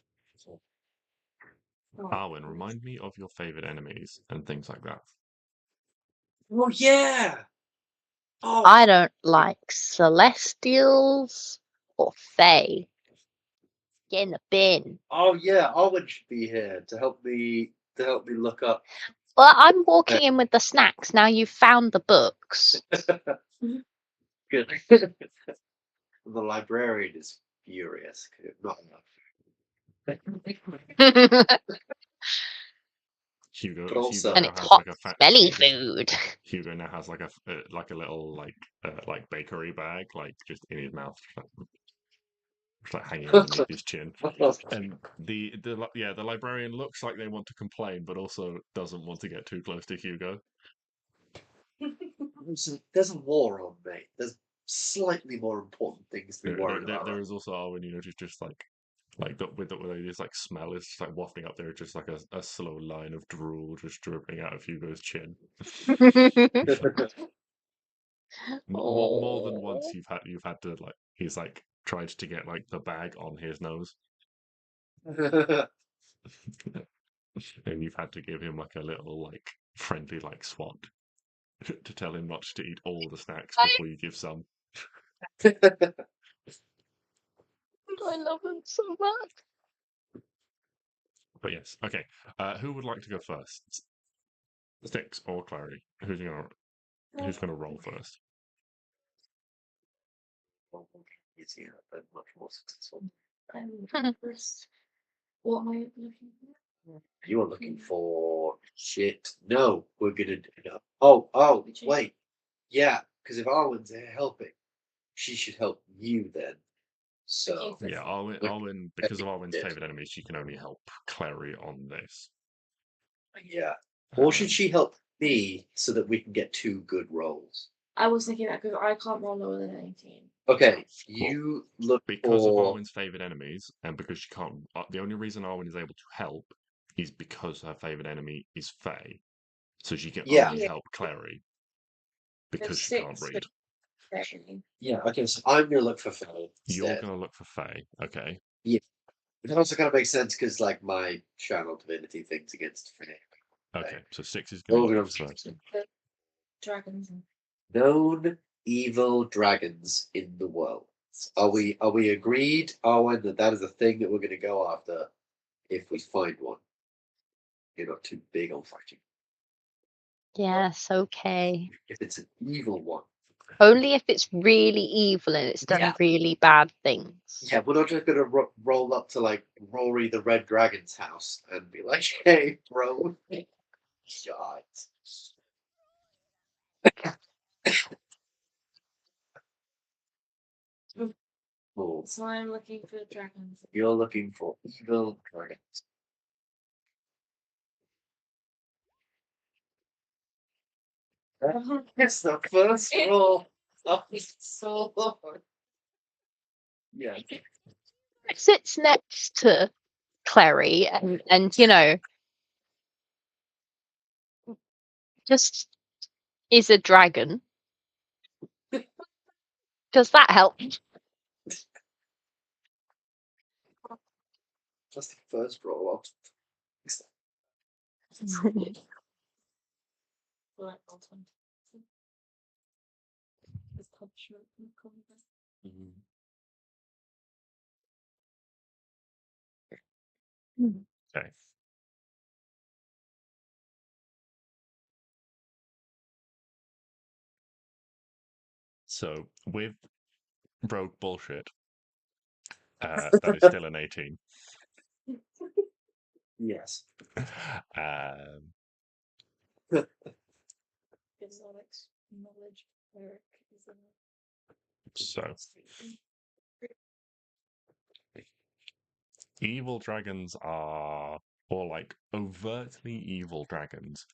Oh. Arwen, remind me of your favorite enemies and things like that. Oh yeah. Oh, I don't like celestials or fae. Get in the bin. oh yeah. Arwen should be here to help me look up. Well, I'm walking in with the snacks. Now you've found the books. Good. The librarian is furious. Not enough. Hugo, But also- Hugo And now it's has hot, like a fat smelly Hugo, food. Hugo now has like a little like bakery bag like just in his mouth, just like hanging underneath his chin. And the librarian looks like they want to complain, but also doesn't want to get too close to Hugo. There's a war on, mate. There's slightly more important things to be worried about. There is also Arwen, just like with this like smell is just like wafting up there, just like a slow line of drool just dripping out of Hugo's chin. More than once you've had to like he's like tried to get like the bag on his nose. And you've had to give him like a little like friendly like swat to tell him not to eat all the snacks before you give some. I love them so much. But yes, okay. Who would like to go first? Stix or Klari? Who's gonna roll first? Easier, but much more successful. First, what am I looking for? You are looking for shit. No, we're gonna do no. Oh, wait. Yeah, because if Arwen's there helping, she should help you then. So Yeah, Arwen, because of Arwen's favorite enemies, she can only help Klari on this. yeah. Or should she help me so that we can get 2 good rolls? I was thinking that because I can't roll lower than 18. Okay, you look Because of for Arwen's favorite enemies, and because she can't. The only reason Arwen is able to help is because her favorite enemy is Fae, so she can only help Klari because she can't read. Yeah, okay, so I'm gonna look for Fae. You're gonna look for Fae, okay? Yeah. It also kind of makes sense because like my channel divinity thing's against Fae. Okay, so Stix is gonna go first. Dragons. Known evil dragons in the world. Are we agreed, Arwen, that is a thing that we're gonna go after if we find one? You're not too big on fighting. Yes, okay. If it's an evil one. Only if it's really evil and it's done really bad things. Yeah, we're not just gonna roll up to like Rory the Red Dragon's house and be like, "Hey, bro, shot." Cool. So I'm looking for dragons. You're looking for evil dragons. It's the first roll of the sword. Yeah. It sits next to Klari and just is a dragon. Does that help? That's the first roll off. Right, roll 20. There's punishment in the combat. Okay. So with rogue bullshit, that is still an 18. Yes. Exotics, knowledge, cleric is in So evil dragons are, or like overtly evil dragons,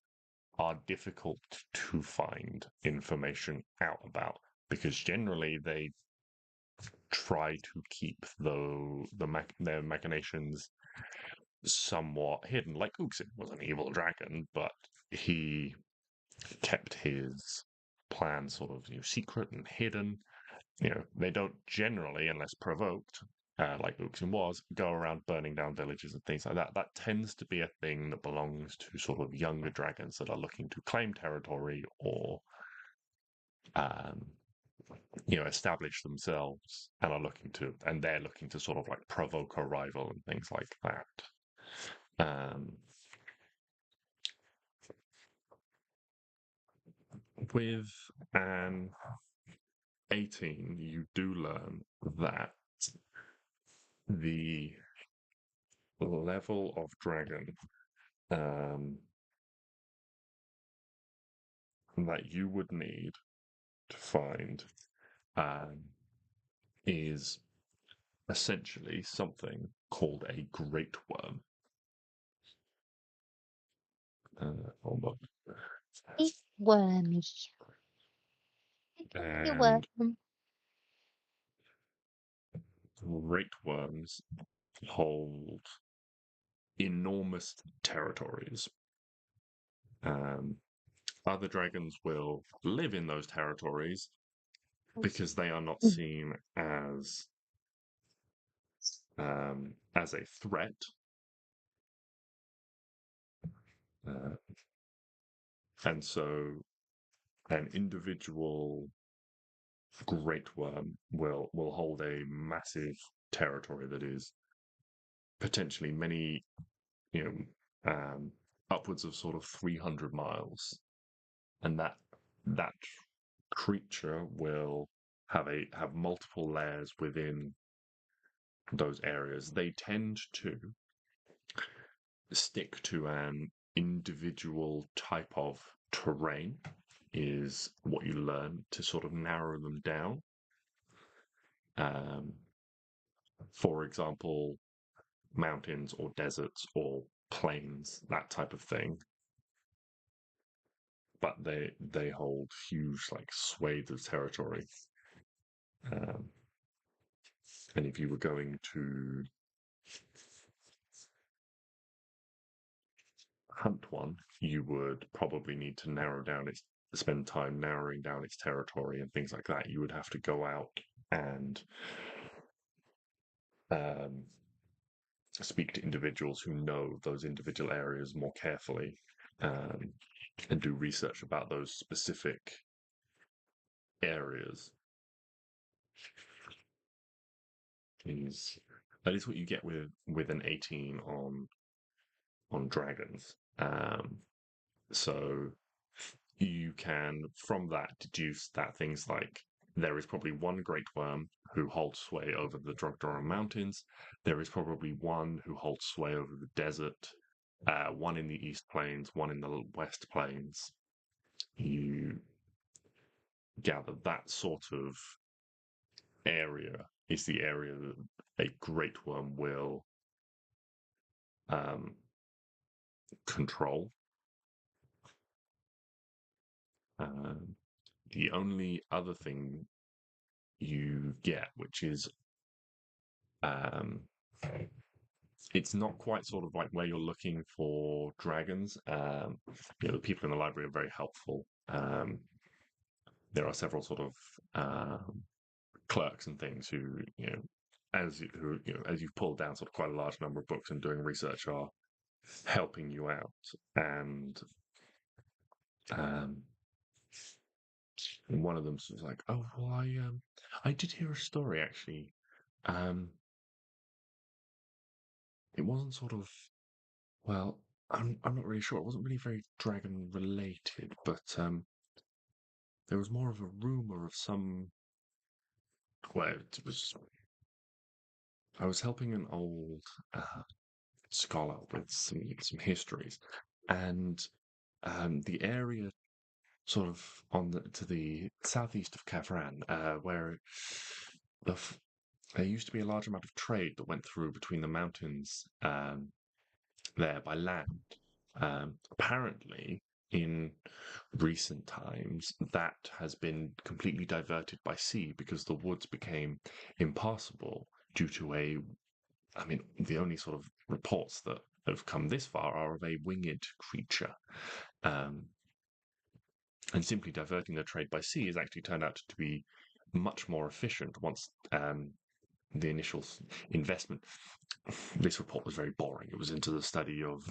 are difficult to find information out about because generally they try to keep their machinations somewhat hidden. Like Coucil was an evil dragon, but he kept his plan sort of secret and hidden. They don't generally, unless provoked, like Uxin was, go around burning down villages and things like that. That tends to be a thing that belongs to sort of younger dragons that are looking to claim territory or, establish themselves and they're looking to sort of like provoke a rival and things like that. With an 18, you do learn that the level of dragon that you would need to find is essentially something called a great worm. Hold on. Wormy. And great worms hold enormous territories. Other dragons will live in those territories because they are not seen as a threat. And so an individual great worm will hold a massive territory that is potentially many, upwards of sort of 300 miles, and that creature will have multiple layers within those areas. They tend to stick to an individual type of terrain, is what you learn to sort of narrow them down. For example, mountains or deserts or plains, that type of thing. But they hold huge like swathes of territory. And if you were going to hunt one, you would probably need to spend time narrowing down its territory and things like that. You would have to go out and speak to individuals who know those individual areas more carefully, and do research about those specific areas. That is what you get with an 18 on dragons. So you can from that deduce that things like there is probably one great worm who holds sway over the Drogdoran Mountains. There is probably one who holds sway over the desert. One in the East Plains, one in the West Plains. You gather that sort of area is the area that a great worm will control. The only other thing you get, which is It's not quite sort of like where you're looking for dragons. The people in the library are very helpful. There are several sort of clerks and things who, as you've pulled down sort of quite a large number of books and doing research, are helping you out. And one of them was like, "Oh, well, I did hear a story actually. It wasn't sort of, well, I'm not really sure. It wasn't really very dragon related, but there was more of a rumor of some. Well, it was. I was helping an old scholar with some histories, and the area sort of to the southeast of Kavran, where there used to be a large amount of trade that went through between the mountains there by land. Apparently, in recent times, that has been completely diverted by sea because the woods became impassable due to the only sort of reports that have come this far are of a winged creature. And simply diverting the trade by sea has actually turned out to be much more efficient once the initial investment. This report was very boring. It was into the study of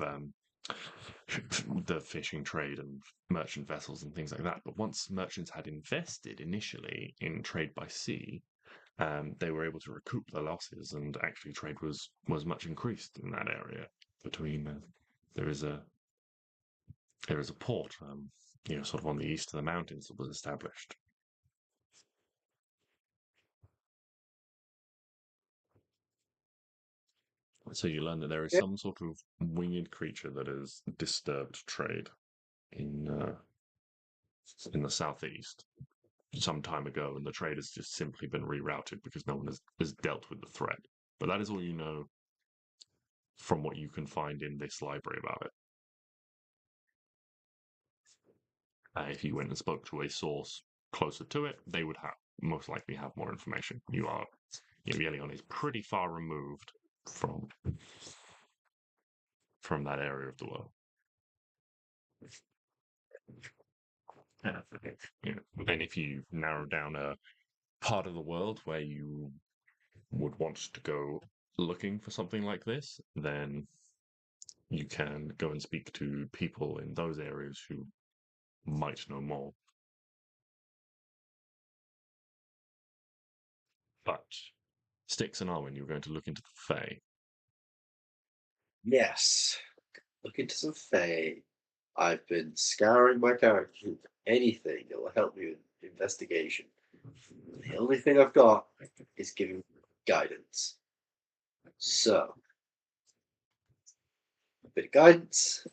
the fishing trade and merchant vessels and things like that. But once merchants had invested initially in trade by sea, they were able to recoup the losses, and actually trade was much increased in that area. Between there is a port, sort of on the east of the mountains that was established. So you learn that there is Yeah. some sort of winged creature that has disturbed trade in the southeast some time ago, and the trade has just simply been rerouted because no one has dealt with the threat. But that is all you know from what you can find in this library about it. If you went and spoke to a source closer to it, they would most likely have more information. Yelion is pretty far removed from that area of the world. And if you narrow down a part of the world where you would want to go looking for something like this, then you can go and speak to people in those areas who might know more. But Stix and Arwen, you're going to look into the Fae. Yes. Look into some Fae. I've been scouring my character for anything that will help me with investigation. The only thing I've got is giving guidance. So, a bit of guidance.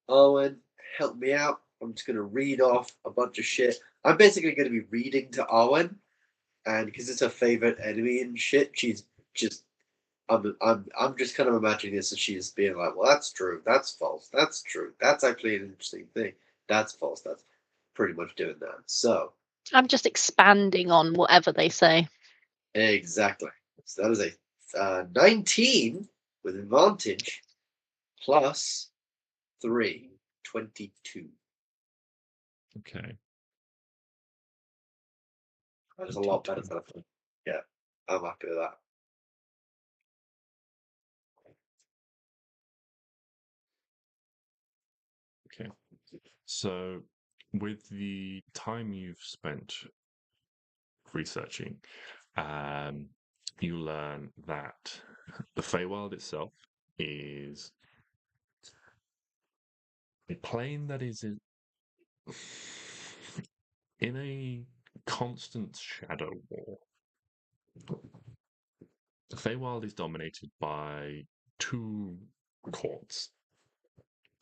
Arwen, help me out. I'm just going to read off a bunch of shit. I'm basically going to be reading to Arwen, and because it's her favorite enemy and shit, she's just. I'm just kind of imagining this as she's being like, well, that's true, that's false, that's true, that's actually an interesting thing, that's false, that's pretty much doing that. So I'm just expanding on whatever they say. exactly. So that is a 19 with advantage plus 3, 22. Okay. That's a lot better than I thought. Yeah, I'm happy with that. Okay. So, with the time you've spent researching, you learn that the Feywild itself is a plane that is in a constant shadow war. The Feywild is dominated by two courts,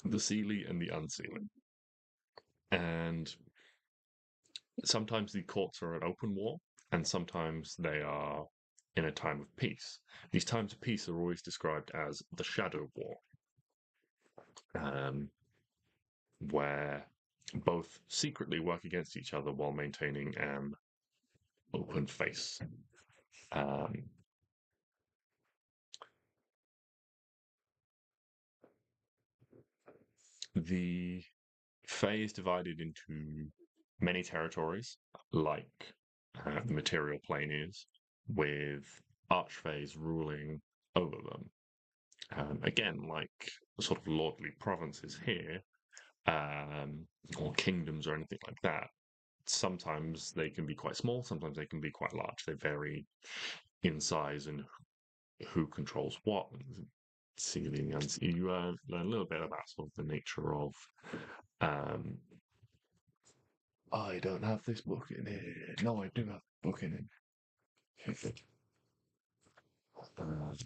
the Seelie and the Unseelie. And sometimes the courts are at open war, and sometimes they are in a time of peace. These times of peace are always described as the Shadow War, where both secretly work against each other while maintaining an open face. The Fae is divided into many territories, like the material plane is, with archfaes ruling over them. Again, like sort of lordly provinces here, or kingdoms or anything like that. Sometimes they can be quite small, sometimes they can be quite large. They vary in size and who controls what. Sealing and you learn a little bit about sort of the nature of. I don't have this book in here. No, I do have the book in it.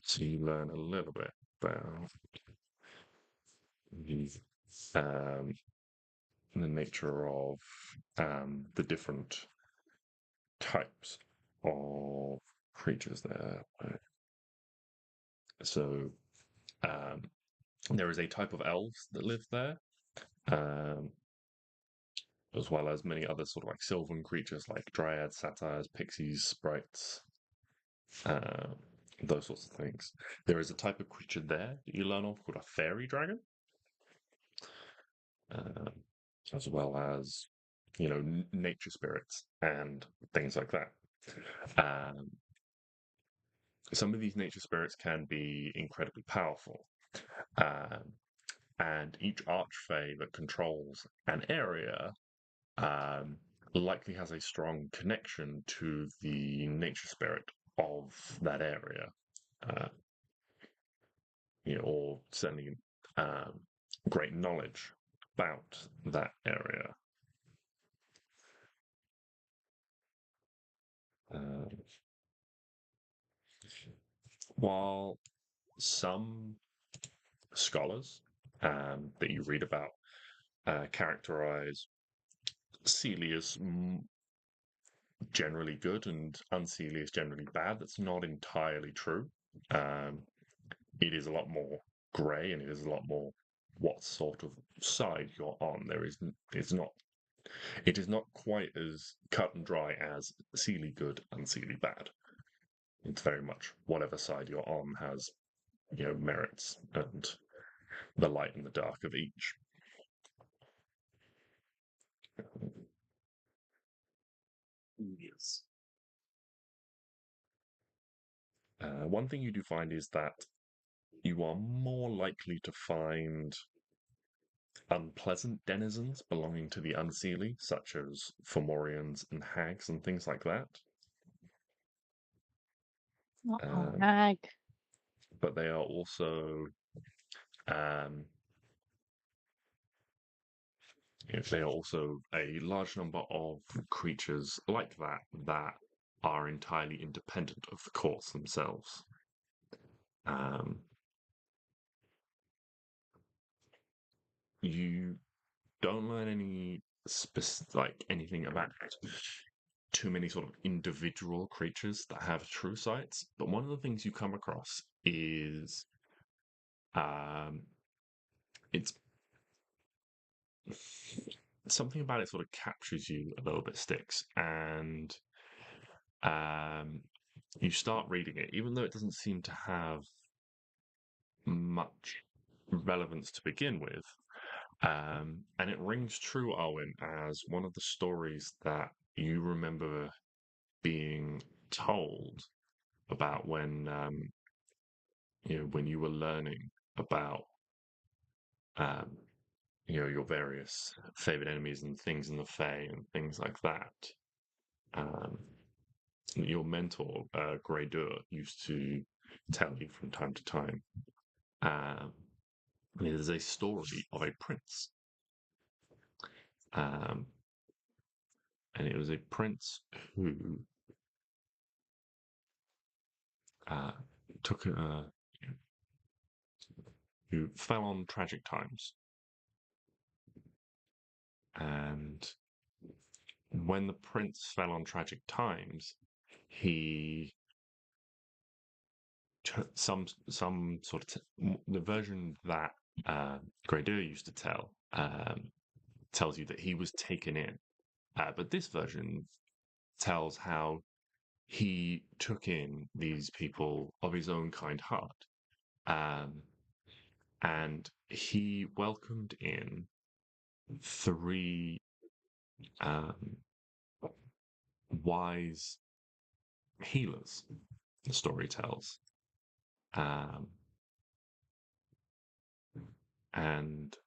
So you learn a little bit about um, the nature of the different types of creatures there. So there is a type of elves that live there, um, as well as many other sort of like sylvan creatures like dryads, satyrs, pixies, sprites, those sorts of things. There is a type of creature there that you learn of called a fairy dragon, as well as nature spirits and things like that. Some of these nature spirits can be incredibly powerful, and each archfey that controls an area likely has a strong connection to the nature spirit of that area, or certainly great knowledge about that area. While some scholars that you read about characterize Seelie as generally good and Unseelie as generally bad, that's not entirely true. It is a lot more grey, and it is a lot more what sort of side you're on. It is not quite as cut and dry as Seelie good, Unseelie bad. It's very much whatever side you're on has, merits and the light and the dark of each. Yes. One thing you do find is that you are more likely to find unpleasant denizens belonging to the Unseelie, such as Fomorians and hags and things like that. Hag. But they are also there are also a large number of creatures like that are entirely independent of the courts themselves. You don't learn anything about too many sort of individual creatures that have true sights, but one of the things you come across is it's something about it sort of captures you a little bit, Stix, and you start reading it, even though it doesn't seem to have much relevance to begin with. And it rings true, Arwen, as one of the stories that you remember being told about when when you were learning about your various favorite enemies and things in the Fae and things like that. Your mentor, Greydur, used to tell you from time to time. There's a story of a prince. And it was a prince who took who fell on tragic times. And when the prince fell on tragic times, he some sort of the version that Greydur used to tell tells you that he was taken in, but this version tells how he took in these people of his own kind heart, and he welcomed in 3 wise healers, the story tells. And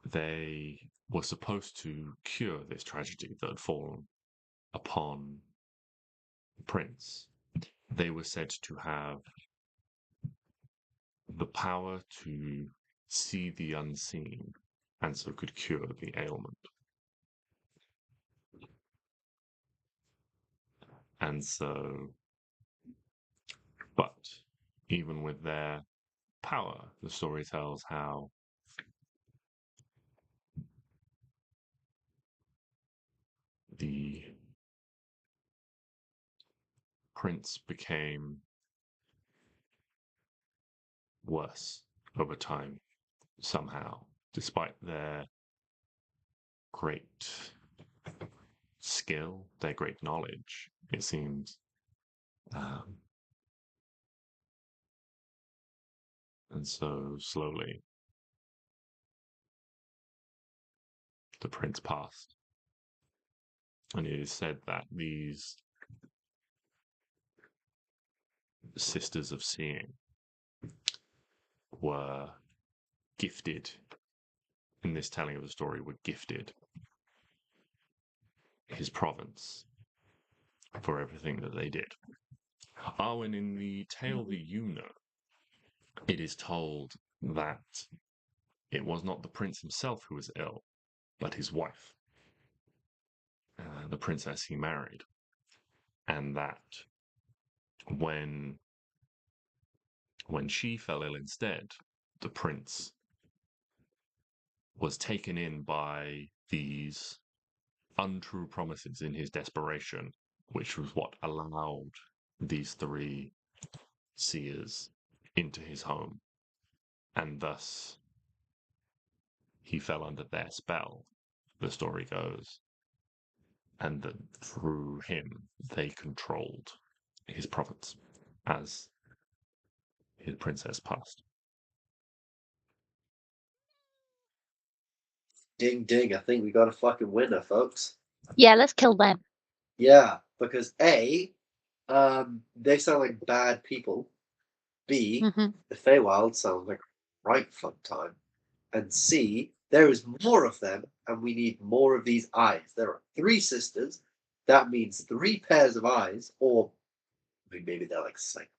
they were supposed to cure this tragedy that had fallen upon the prince. They were said to have the power to see the unseen, and so could cure the ailment. And so, but even with their power, the story tells how the prince became worse over time, somehow, despite their great skill, their great knowledge, it seems. And so slowly, the prince passed. And it is said that these sisters of seeing were gifted, in this telling of the story, were gifted his province for everything that they did. Arwen, in the tale that you know, it is told that it was not the prince himself who was ill, but his wife, the princess he married. And that when she fell ill instead, the prince was taken in by these untrue promises in his desperation, which was what allowed these 3 seers into his home. And thus he fell under their spell, the story goes. And that through him they controlled his province as his princess passed. Ding ding, I think we got a fucking winner, folks. Yeah, let's kill them. Yeah, because A, they sound like bad people. B, the Feywild sounds like a right fun time. And C, there is more of them, and we need more of these eyes. There are 3 sisters. That means 3 pairs of eyes, or maybe they're like cyclops.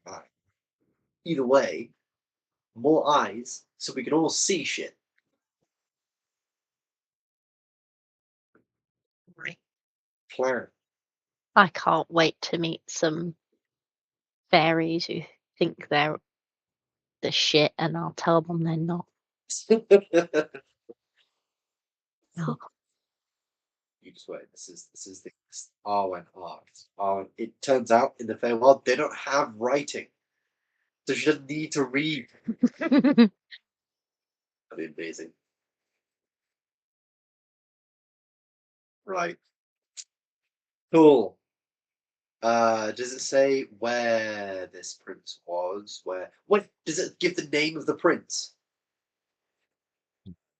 Right. Either way, more eyes, so we can all see shit. Right. Plan. I can't wait to meet some fairies who think they're the shit, and I'll tell them they're not. You just wait. This is the Arwen arc. Arwen. It turns out in the Feywild they don't have writing, so she doesn't need to read. That'd be amazing. Right. Cool. Does it say where this prince was? What does it give the name of the prince?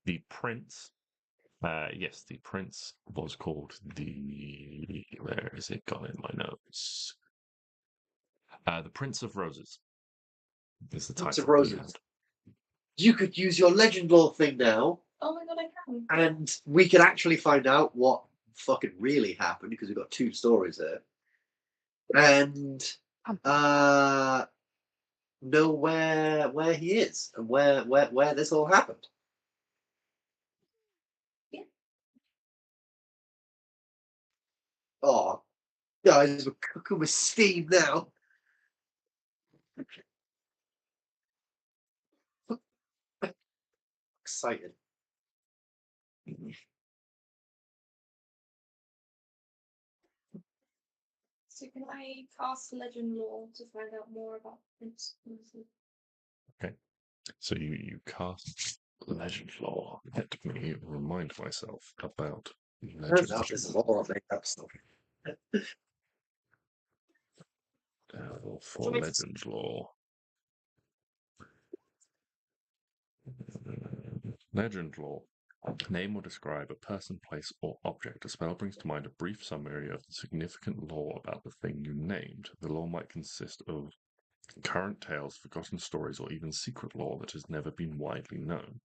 The prince, yes, the prince was called the. Where is it gone in my notes? The Prince of Roses is the Prince title. of Roses. You could use your legend lore thing now. Oh my god, I can. And we could actually find out what fucking really happened because we've got 2 stories there. And know where he is and where this all happened. Yeah. Oh, guys, we're cooking with steam now. Excited. So can I cast legend lore to find out more about Prince? Okay, so you cast legend lore. Let me remind myself about legend. Turns out this is all a made up story. For legends lore. Legend lore. Name or describe a person, place, or object. A spell brings to mind a brief summary of the significant lore about the thing you named. The lore might consist of current tales, forgotten stories, or even secret lore that has never been widely known.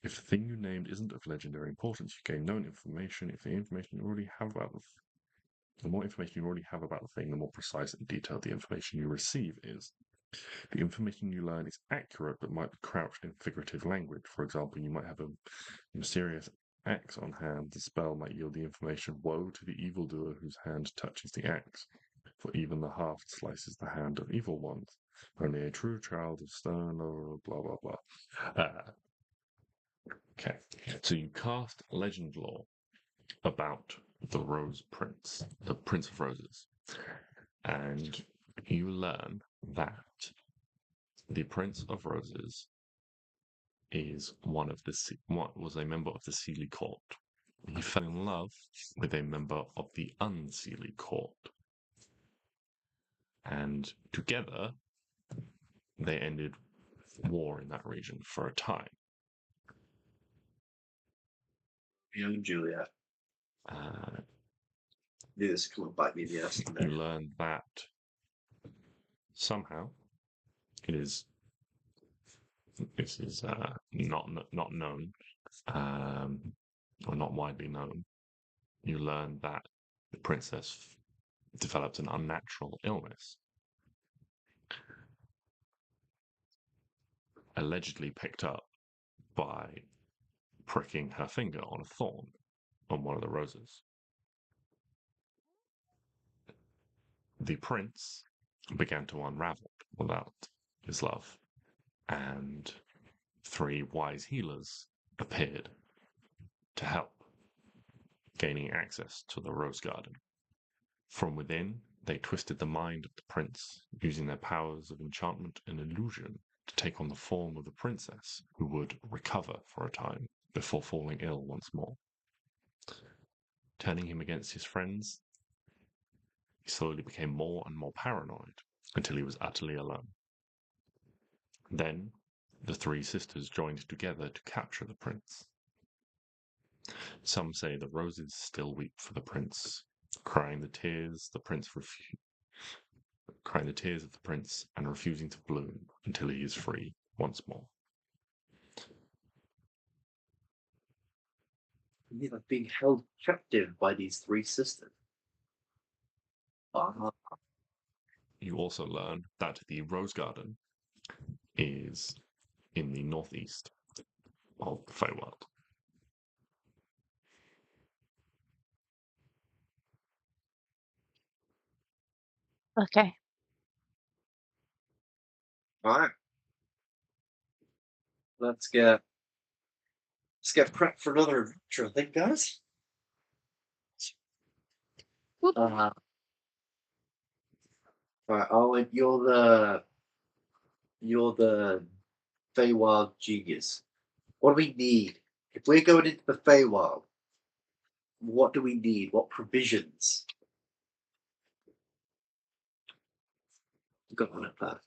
If the thing you named isn't of legendary importance, you gain known information. If the information you already have about the more information you already have about the thing, the more precise and detailed the information you receive is. The information you learn is accurate, but might be crouched in figurative language. For example, you might have a mysterious axe on hand. The spell might yield the information, "Woe to the evildoer whose hand touches the axe, for even the haft slices the hand of evil ones. Only a true child of stone," or blah, blah, blah. Okay, so you cast legend lore about the Rose Prince, the Prince of Roses, and you learn that the Prince of Roses is was a member of the Seelie Court. He fell in love with a member of the Unseelie Court, and together they ended war in that region for a time. Romeo and Juliet. Knew this would come and bite me in the ass You today. learn that somehow this is not known, or not widely known. You learn that the princess developed an unnatural illness, allegedly picked up by pricking her finger on a thorn on one of the roses. The prince began to unravel without his love, and 3 wise healers appeared to help, gaining access to the rose garden. From within, they twisted the mind of the prince, using their powers of enchantment and illusion to take on the form of the princess, who would recover for a time before falling ill once more. Turning him against his friends, he slowly became more and more paranoid until he was utterly alone. Then, the 3 sisters joined together to capture the prince. Some say the roses still weep for the prince, crying the tears of the prince and refusing to bloom until he is free once more. You're like being held captive by these 3 sisters. You also learn that the rose garden is in the northeast of the Feywild. Okay. Alright. Let's get prepped for another adventure, I think, guys. Alright, Arwen, you're the Feywild genius. What do we need? If we're going into the Feywild, what do we need? What provisions? Got on it, plan.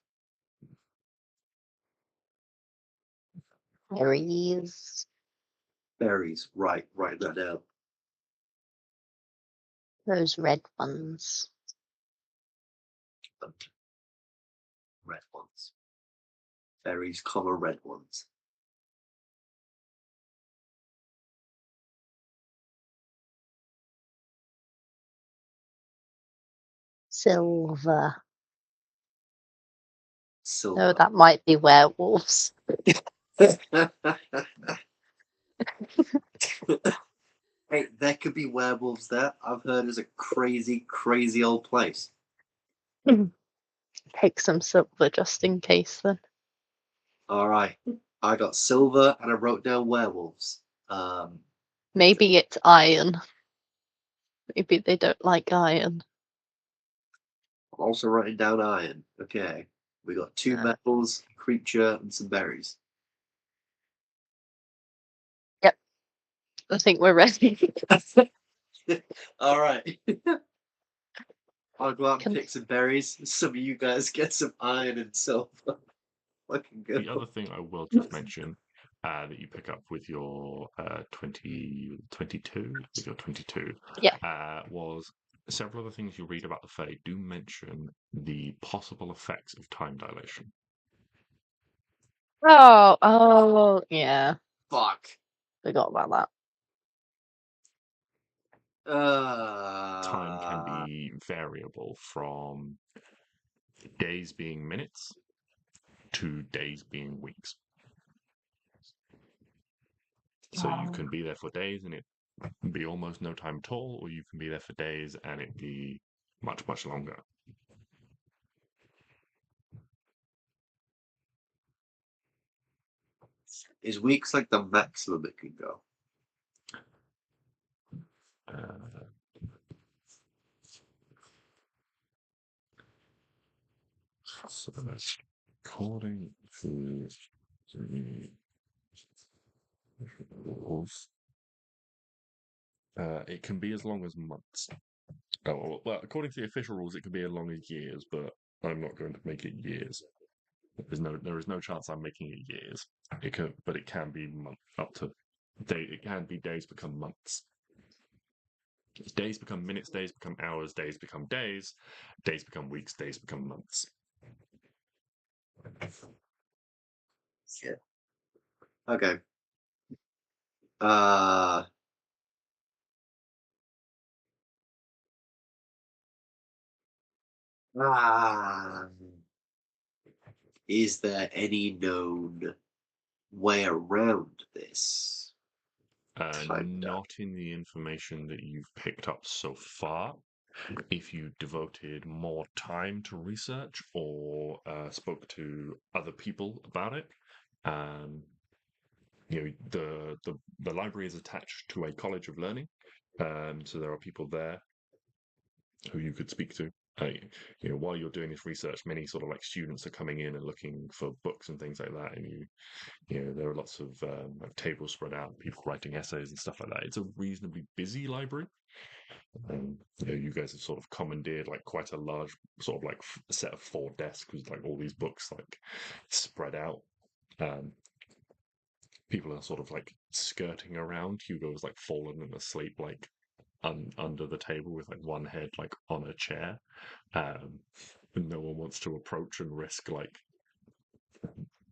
Berries. Berries, right that down. Those red ones. Red ones. Berries, red ones. Silver. Silver. Oh, that might be werewolves. Hey, there could be werewolves there. I've heard it's a crazy, crazy old place. Take some silver just in case then. Alright. I got silver and I wrote down werewolves. Maybe it's iron. Maybe they don't like iron. I'm also writing down iron. Okay. We got 2 metals, creature, and some berries. Yep. I think we're ready. Alright. I'll go out Can- and pick some berries. Some of you guys get some iron and silver. Fucking good. The other thing I will just mention that you pick up with your 22, with your 22, was several of the things you read about the Fae do mention the possible effects of time dilation. Oh, yeah. Fuck. Forgot about that. Time can be variable from days being minutes to days being weeks. So you can be there for days and it be almost no time at all, or you can be there for days and it be much, much longer. Is weeks like the maximum it can go? So that's according to the rules. It can be as long as months. Oh, well, according to the official rules, it can be as long as years, but I'm not going to make it years. There is no chance I'm making it years. But it can be up to day. It can be days become months. Days become minutes. Days become hours. Days become days. Days become weeks. Days become months. Yeah. Okay. Is there any known way around this? Not in the information that you've picked up so far. If you devoted more time to research or spoke to other people about it, the library is attached to a college of learning, so there are people there who you could speak to. While you're doing this research, many sort of like students are coming in and looking for books and things like that, and there are lots of tables spread out, people writing essays and stuff like that. It's a reasonably busy library. You guys have sort of commandeered like quite a large sort of like set of 4 desks with like all these books like spread out. People are sort of like skirting around. Hugo's like fallen and asleep like under the table with like one head like on a chair. And no one wants to approach and risk like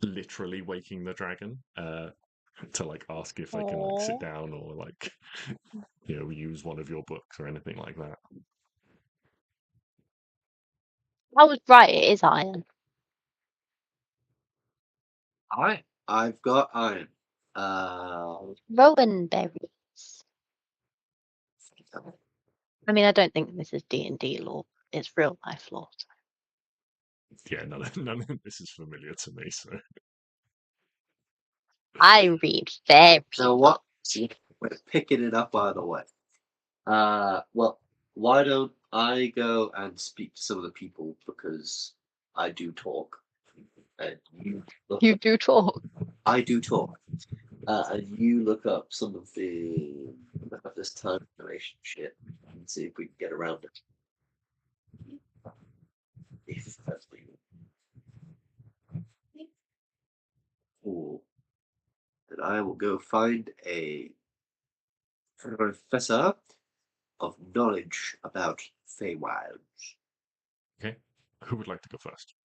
literally waking the dragon to like ask if they can like sit down or like use one of your books or anything like that. I was right, it is iron. I've got iron. Rowan berries. I mean, I don't think this is D&D lore. It's real life lore. Yeah, none of this is familiar to me, so. I read fairy. So what? We're picking it up either way. Well, why don't I go and speak to some of the people, because I do talk. And You do talk. I do talk. And you look up some of this time generation shit and see if we can get around it. If that's legal. Cool. Then I will go find a professor of knowledge about Feywilds. Okay. Who would like to go first?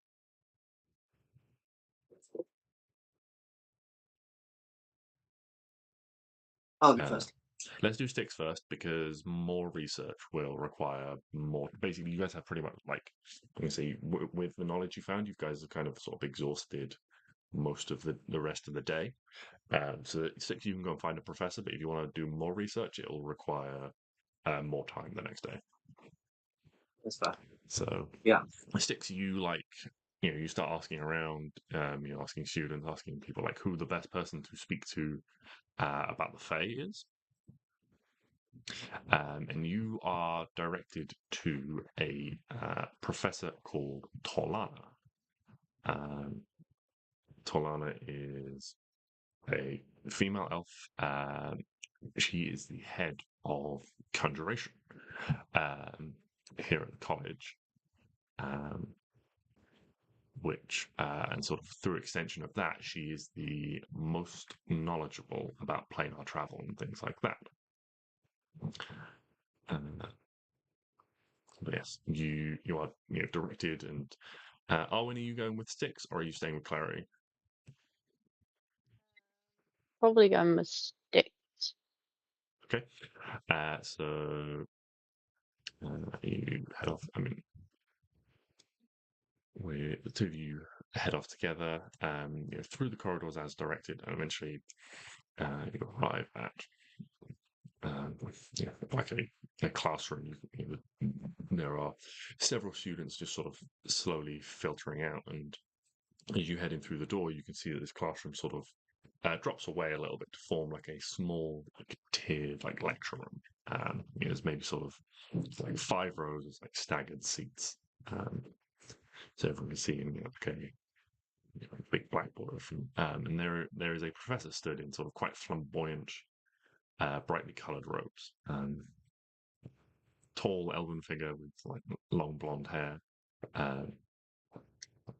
I'll go first. Let's do Stix first because more research will require more. Basically, you guys have pretty much like I'm gonna say with the knowledge you found, you guys have kind of sort of exhausted most of the rest of the day. So Stix, you can go and find a professor, but if you want to do more research, it will require more time the next day. That's fine. So yeah, Stix, you start asking around, asking students, asking people like who the best person to speak to about the Fae is. And you are directed to a professor called Torlana. Torlana is a female elf. She is the head of conjuration. here at the college, which, and sort of through extension of that, she is the most knowledgeable about planar travel and things like that. But yes, you are directed, and Arwen, are you going with Stix or are you staying with Klari? Probably going with Stix. Okay, so you head off. I mean, the two of you head off together, through the corridors as directed, and eventually you arrive at like a classroom. There are several students just sort of slowly filtering out, and as you head in through the door, you can see that this classroom sort of drops away a little bit to form like a small, tiered, lecture room. There's maybe sort of like 5 rows of staggered seats, so everyone can see in a big blackboard. And there is a professor stood in sort of quite flamboyant, brightly coloured robes. Tall elven figure with long blonde hair,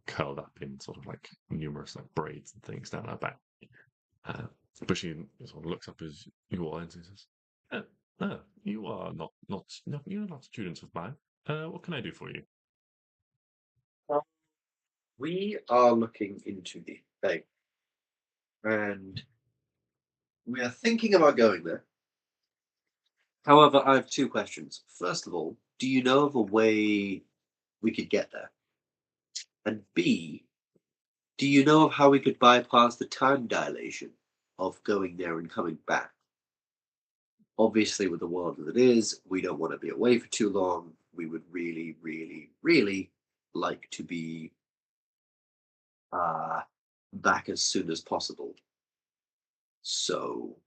curled up in sort of numerous braids and things down her back. But she sort of looks up as you all enter and says, "No, you are you're not students of mine. What can I do for you?" We are looking into the thing, and we are thinking about going there. However, I have 2 questions. First of all, do you know of a way we could get there? And B, do you know of how we could bypass the time dilation of going there and coming back? Obviously, with the world as it is, we don't want to be away for too long. We would really, really, really like to be back as soon as possible. So,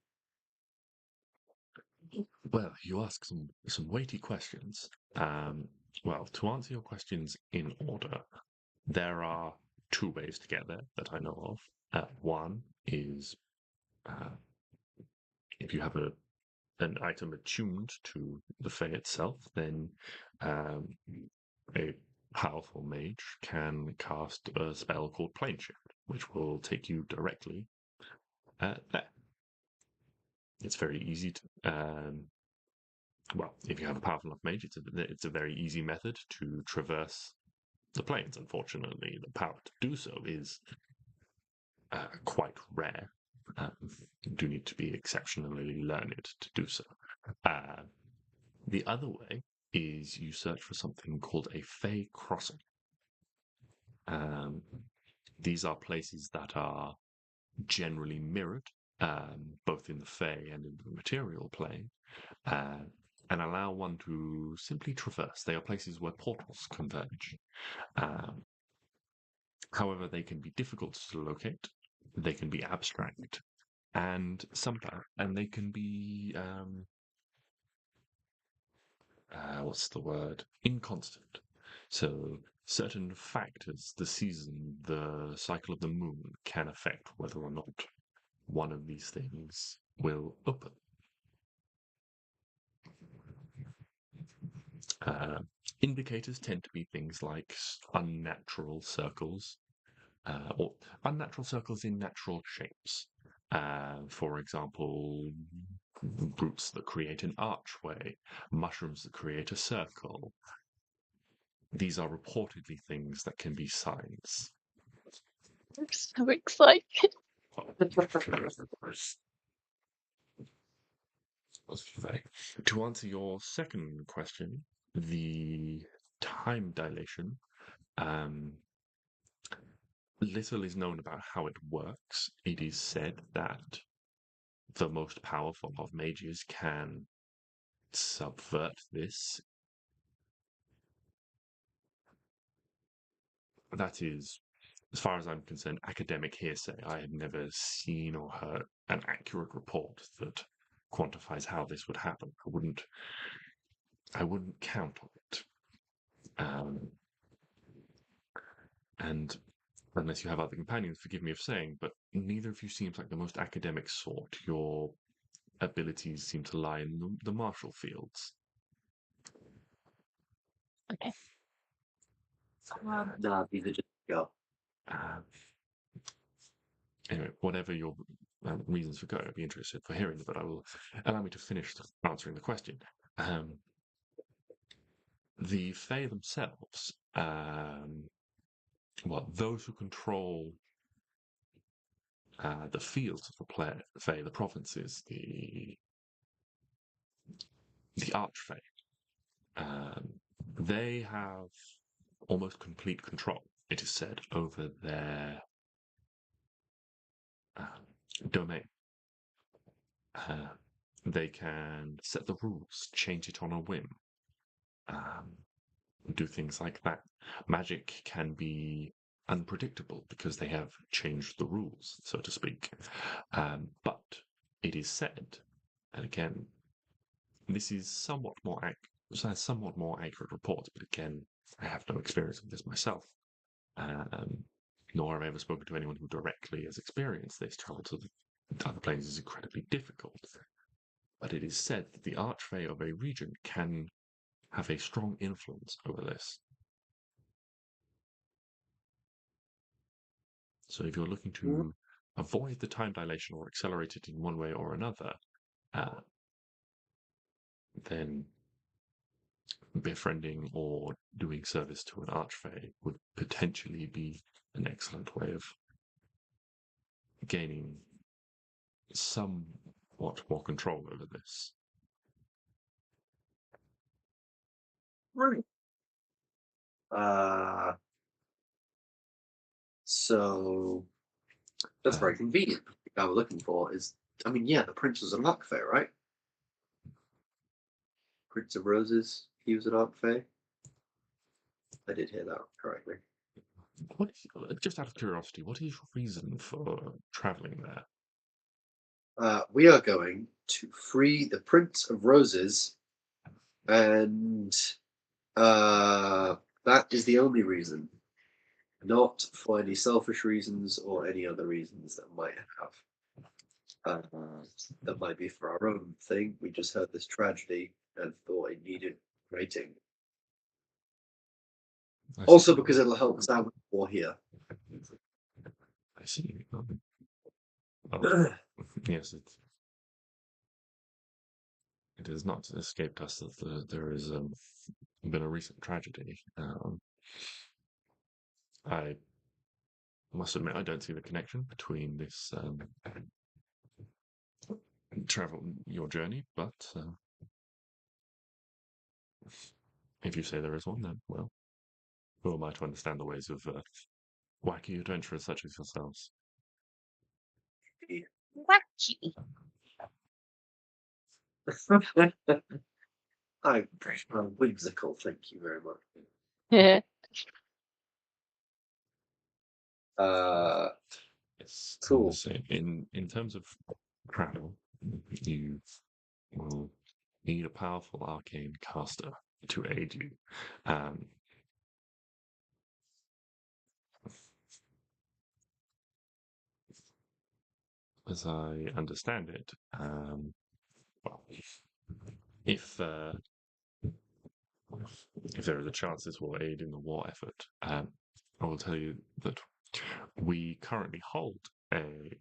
Well, you ask some weighty questions. Well, to answer your questions in order, there are 2 ways to get there that I know of. One is if you have an item attuned to the Fae itself, then a powerful mage can cast a spell called Plane Shift, which will take you directly there. It's very easy to. Well, if you have a powerful enough mage, it's a very easy method to traverse the planes. Unfortunately, the power to do so is quite rare. You do need to be exceptionally learned to do so. The other way is you search for something called a Fae crossing. These are places that are generally mirrored, both in the Fae and in the material plane, and allow one to simply traverse. They are places where portals converge. However, they can be difficult to locate. They can be abstract, and they can be what's the word? Inconstant. So certain factors, the season, the cycle of the moon, can affect whether or not one of these things will open. Indicators tend to be things like unnatural circles, or unnatural circles in natural shapes. For example, roots that create an archway, mushrooms that create a circle. These are reportedly things that can be signs. I'm so excited. To answer your second question, the time dilation, little is known about how it works. It is said that the most powerful of mages can subvert this. That is, as far as I'm concerned, academic hearsay. I have never seen or heard an accurate report that quantifies how this would happen. I wouldn't count on it. And unless you have other companions, forgive me for saying, but neither of you seems like the most academic sort. Your abilities seem to lie in the martial fields. Okay. Nah, these are just go. Anyway, whatever your reasons for going, I'd be interested for hearing, but I will allow me to finish answering the question. The Fae themselves, well, those who control the fields of the Fae, the provinces, the Archfey, they have almost complete control, it is said, over their domain. They can set the rules, change it on a whim, do things like that. Magic can be unpredictable because they have changed the rules, so to speak. But it is said, and again, this is somewhat more accurate reports, but again, I have no experience with this myself. Nor have I ever spoken to anyone who directly has experienced this. Travel to the other planes is incredibly difficult. But it is said that the Archfey of a region can have a strong influence over this. So if you're looking to avoid the time dilation or accelerate it in one way or another, then befriending or doing service to an Archfey would potentially be an excellent way of gaining somewhat more control over this. Right. So that's very convenient. The guy we're looking for is, I mean, yeah, the Prince was an Archfey, right? Prince of Roses, he was an Archfey. I did hear that correctly. Just out of curiosity, what is your reason for traveling there? We are going to free the Prince of Roses, and that is the only reason. Not for any selfish reasons or any other reasons that might have. That might be for our own thing. We just heard this tragedy and thought it needed rating. Also because it'll help us out with the war here. I see. Yes, it has not escaped us that there has been a recent tragedy. I must admit, I don't see the connection between this your journey, but if you say there is one, then, well, who am I to understand the ways of wacky adventurers such as yourselves? Wacky. I'm whimsical, thank you very much. Yeah. Yes, Cool. In terms of travel, you will need a powerful arcane caster to aid you. As I understand it, well, if there is a chance this will aid in the war effort, I will tell you that we currently hold a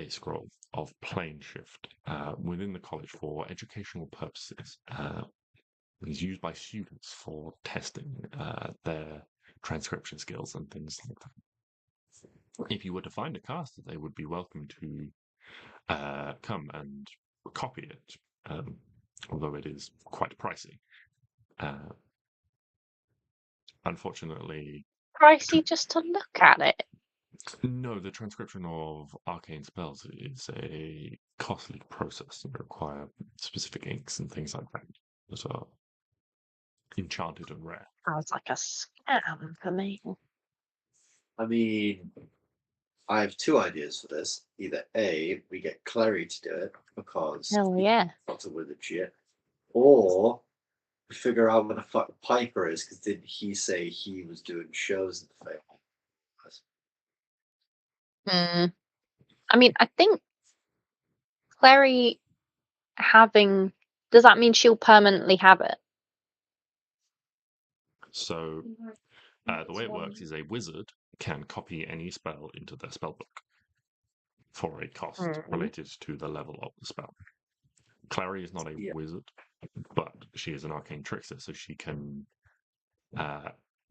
scroll of plane shift within the college for educational purposes. It is used by students for testing their transcription skills and things like that. If you were to find a caster, they would be welcome to come and copy it, although it is quite pricey. Unfortunately, Pricey just to look at it. no, the transcription of arcane spells is a costly process and require specific inks and things like that that are enchanted and rare. Sounds like a scam for me. I mean, I have two ideas for this. Either A, we get Klari to do it because Oh yeah. not with the shit, or we figure out where the fuck Piper is because didn't he say he was doing shows in the film? I mean, I think Clary does that mean she'll permanently have it? So Right. the way it works is a wizard can copy any spell into their spellbook for a cost related to the level of the spell. Klari is not a wizard, but she is an arcane trickster, so she can.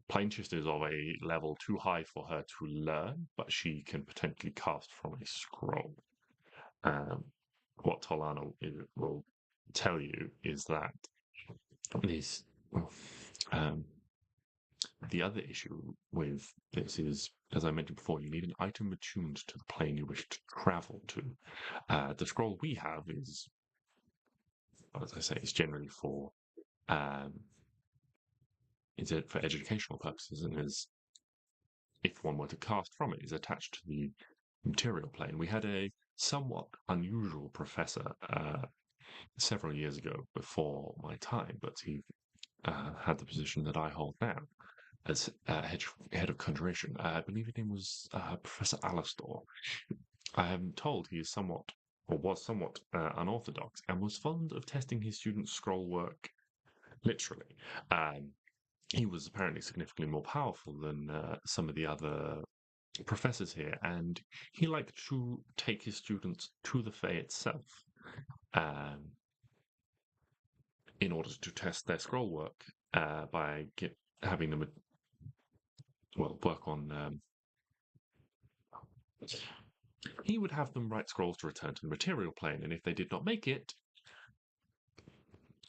Planeshift is of a level too high for her to learn, but she can potentially cast from a scroll. What Tolana will tell you is that this. The other issue with this is, as I mentioned before, you need an item attuned to the plane you wish to travel to. The scroll we have is, as I say, it's generally for educational purposes, and is, if one were to cast from it, is attached to the material plane. We had a somewhat unusual professor several years ago before my time, but he had the position that I hold now as head of conjuration. I believe his name was Professor Alastor. I am told he is somewhat, or was somewhat, unorthodox, and was fond of testing his students' scroll work literally. He was apparently significantly more powerful than some of the other professors here, and he liked to take his students to the Fae itself in order to test their scroll work by having them work on. He would have them write scrolls to return to the material plane, and if they did not make it,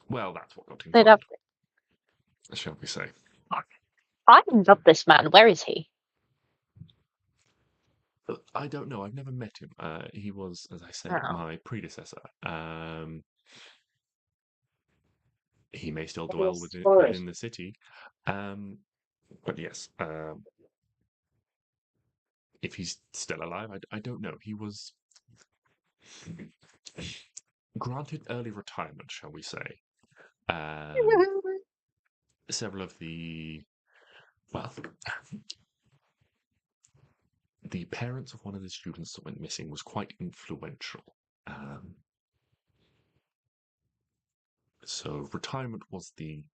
well, that's what got him They'd fired, have- shall we say. I love this man. Where is he? I don't know. I've never met him. He was, as I said, Oh. my predecessor. He may still dwell within the city. But yes, if he's still alive, I don't know. He was granted early retirement, shall we say. Several of the parents of one of the students that went missing was quite influential. So retirement was the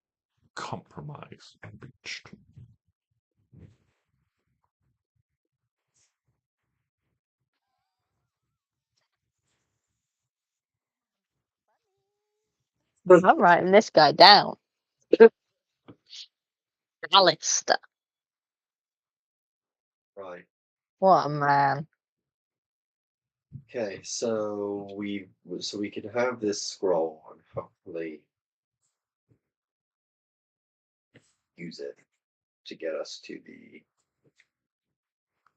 compromise reached. I'm writing this guy down. Alistair. Right. What a man. Okay, so we could have this scroll and hopefully use it to get us to the.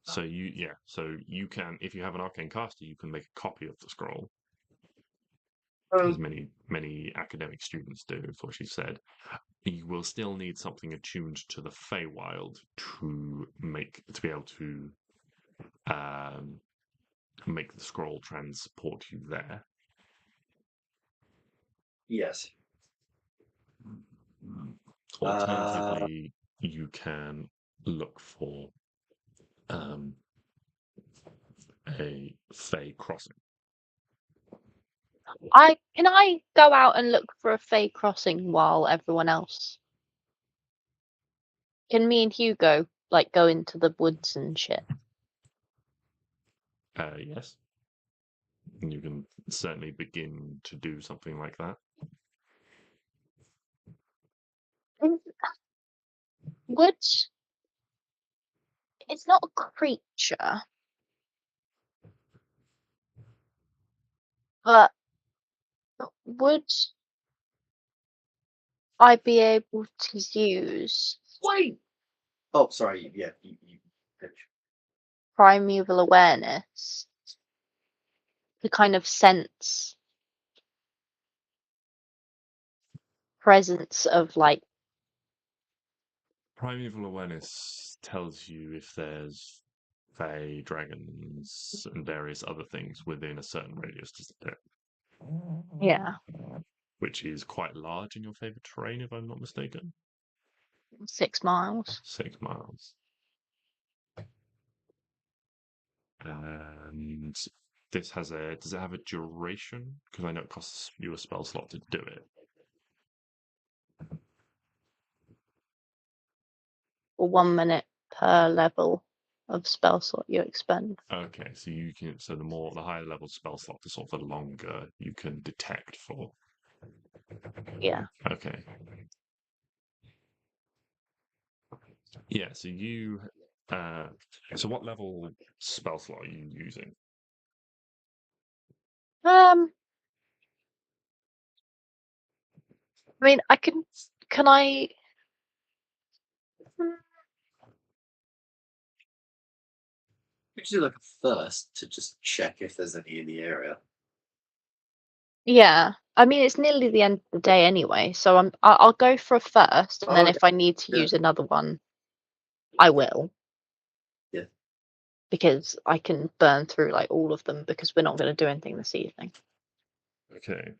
So you can, if you have an arcane caster, you can make a copy of the scroll, as many academic students do. Is what she said. You will still need something attuned to the Feywild to be able to make the scroll transport you there. Yes. Alternatively, you can look for a Fey crossing. Can I go out and look for a Fey crossing while everyone else? Can me and Hugo go into the woods and shit? Yes. You can certainly begin to do something like that. Woods. It's not a creature, but would I be able to use Wait. Oh, sorry. Yeah, you finish. primeval awareness to kind of sense presence of Primeval awareness tells you if there's Fey, dragons, and various other things within a certain radius, doesn't it? yeah, Which is quite large in your favorite terrain, if I'm not mistaken. 6 miles. 6 miles. And this does it have a duration? Because I know it costs you a spell slot to do it. or 1 minute per level of spell slot you expend. Okay, so you can. So the higher level spell slot, the sort of the longer you can detect for. Yeah. Okay. Yeah. So you. So what level spell slot are you using? I mean, can I? You should do like a first to just check if there's any in the area. Yeah. I mean, it's nearly the end of the day anyway, so I'll go for a first, and then Okay. if I need to Yeah. use another one, I will. Yeah. Because I can burn through like all of them because we're not going to do anything this evening. Okay.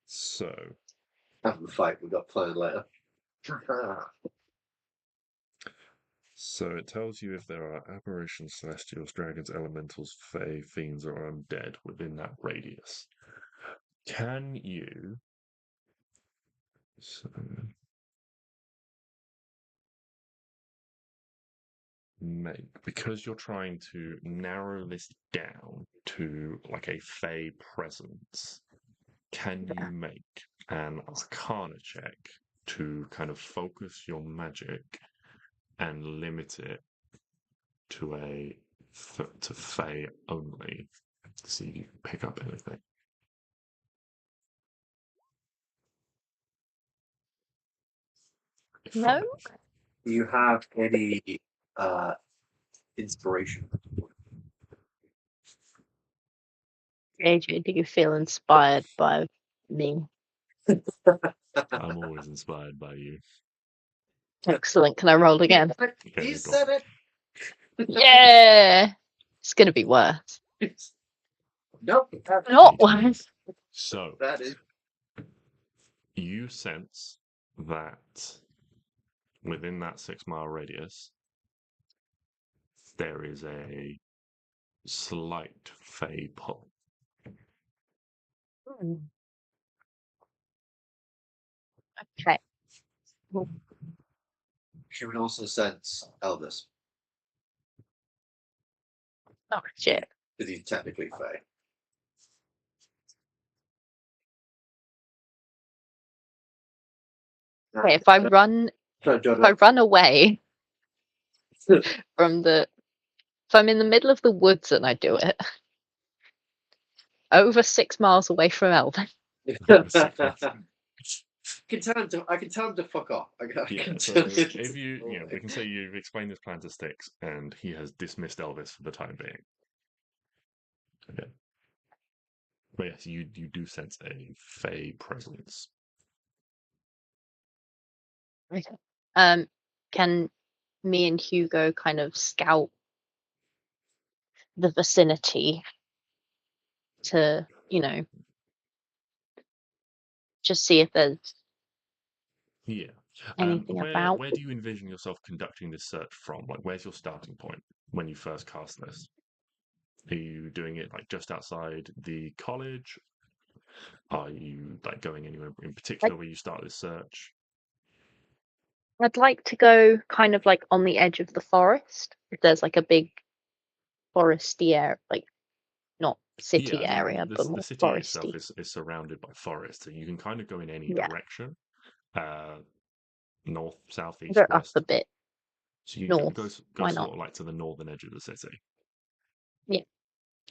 So After the fight we got planned later. So it tells you if there are aberrations, celestials, dragons, elementals, fae, fiends, or undead within that radius. Can you? So, because you're trying to narrow this down to like a fae presence, can you make an arcana check to kind of focus your magic and limit it to to fae only, to see if you can pick up anything? No? Do you have any inspiration? AJ, do you feel inspired by me? I'm always inspired by you. Excellent. Can I roll again? Yeah, You go said it. Yeah. It's going to be worse. Nope. Not worse. So That is. you sense that within that 6 mile radius, there is a slight fey pull. Okay. She would also sense Elvis, Oh, shit. because he's technically Fae. Okay, if I run away from the, if I'm in the middle of the woods and I do it, over 6 miles away from Elven. I can tell him to fuck off. Yeah, so if we can say you've explained this plan to Stix, and he has dismissed Elvis for the time being. Okay. But yes, you do sense a fey presence. Okay. Can me and Hugo kind of scout the vicinity to, just see if there's Yeah. anything about? Where do you envision yourself conducting this search from? Like, where's your starting point when you first cast this? Are you doing it like just outside the college? Are you like going anywhere in particular where you start this search? I'd like to go kind of like on the edge of the forest. If there's like a big foresty area, like not city Yeah, I mean, area, but the more city foresty. itself is surrounded by forest, so you can kind of go in any Yeah. direction. North, south, east, Go up west. a bit. So you North. go Why sort not? of like to the northern edge of the city. Yeah.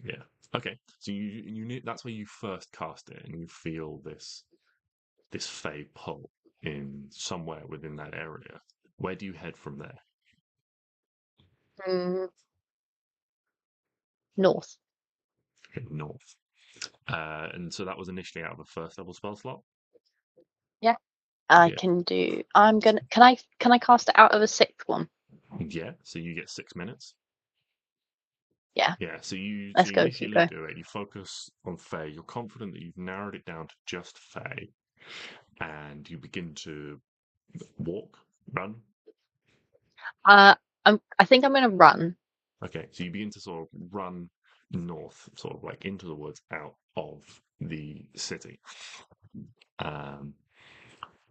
Yeah. Okay. So you knew that's where you first cast it, and you feel this fey pull in somewhere within that area. Where do you head from there? North. Okay, north. And so that was initially out of a first level spell slot. Yeah. I Yeah. can do. Can I cast it out of a 6th one? Yeah. So you get 6 minutes. Yeah. Yeah. So you Let's go, initially Hugo. do it. You focus on Fey. You're confident that you've narrowed it down to just Fey, and you begin to walk, run. I think I'm gonna run. Okay. So you begin to sort of run north, sort of like into the woods, out of the city.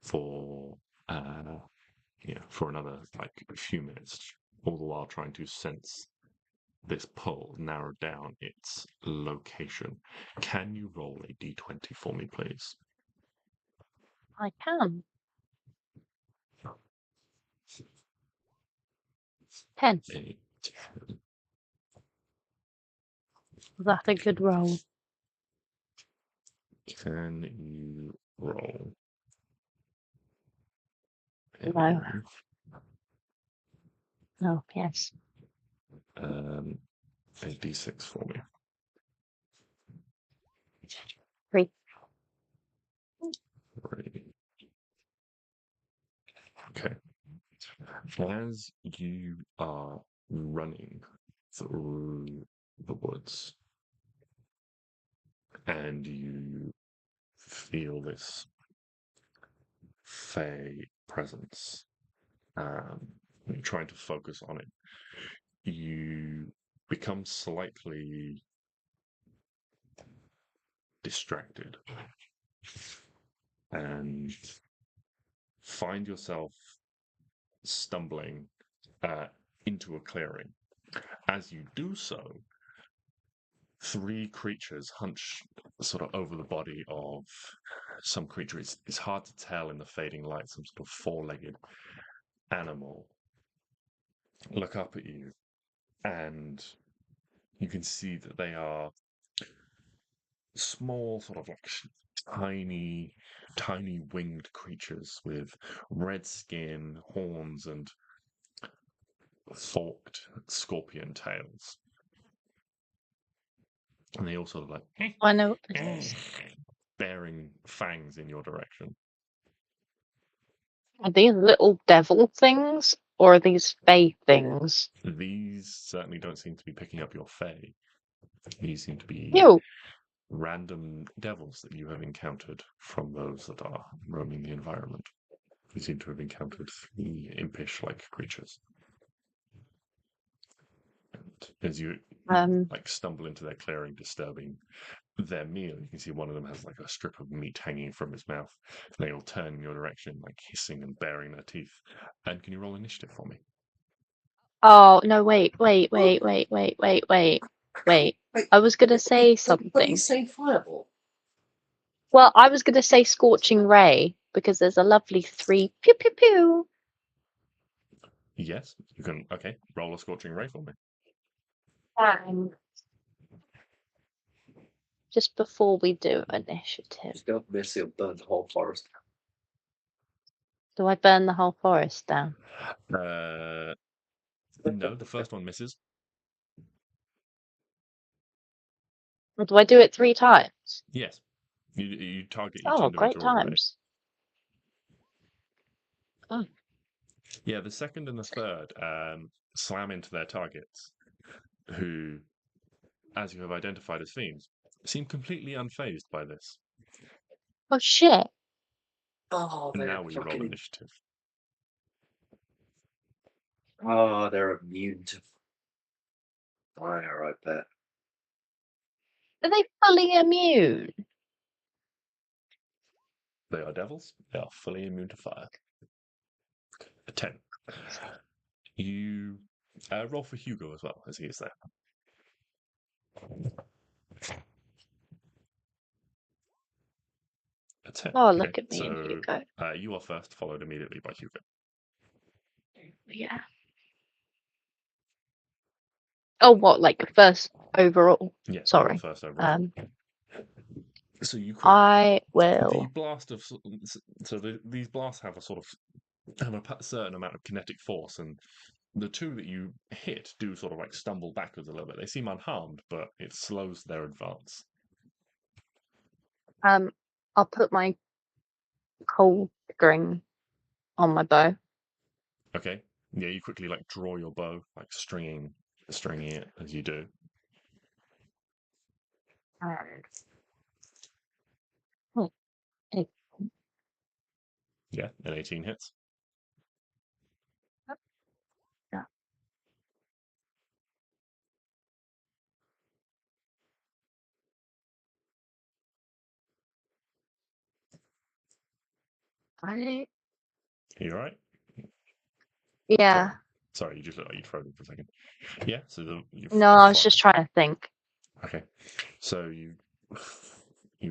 For for another like few minutes, all the while trying to sense this pull, narrow down its location. Can you roll a d20 for me, please? I can. 10. A That's a good roll. Can you roll? No. Oh, yes. A d6 for me. 3. 3. Okay. As you are running through the woods and you feel this fey presence, you're trying to focus on it, you become slightly distracted and find yourself stumbling into a clearing. As you do so, 3 creatures hunch sort of over the body of some creature. It's hard to tell in the fading light, some sort of 4-legged animal. Look up at you, and you can see that they are small, sort of like tiny winged creatures with red skin, horns, and forked scorpion tails. And they all sort of like I know what this is. bearing fangs in your direction. Are these little devil things or are these fae things? These certainly don't seem to be picking up your fae. These seem to be Ew. random devils that you have encountered from those that are roaming the environment. You seem to have encountered 3 impish-like creatures. And as you like stumble into their clearing, disturbing their meal, you can see one of them has like a strip of meat hanging from his mouth. And they all turn in your direction, like hissing and baring their teeth. And can you roll initiative for me? Oh, no, wait. I was going to say But something. he's saying fireball. Well, I was going to say Scorching Ray because there's a lovely 3 pew pew pew. Yes, you can. Okay, roll a scorching ray for me. Just before we do initiative. Just go miss, you'll burn the whole forest. Do I burn the whole forest down? No, the first one misses. Or do I do it 3 times? Yes, you target each Oh, great individual ray. times. Oh. Yeah, the second and the third slam into their targets, who, as you have identified as fiends, seem completely unfazed by this. Oh, shit. Oh, And now we roll initiative. Oh, they're immune to fire, I bet. Are they fully immune? They are devils. They are fully immune to fire. A 10. You roll for Hugo as well, as he is there. A 10. Oh, Okay, look at me so, and Hugo. You are first, followed immediately by Hugo. Yeah. Oh, what? Like first overall? Yeah, Sorry. first overall. So you I the will. blast of these blasts have a certain amount of kinetic force, and the 2 that you hit do sort of like stumble backwards a little bit. They seem unharmed, but it slows their advance. I'll put my cold string on my bow. Okay. Yeah, you quickly like draw your bow, like stringing it as you do. Oh, Yeah, an 18 hits. yeah. You all right? Yeah. Sorry, you just looked like you'd frozen for a second. Yeah, so No, I was just trying to think. Okay, so you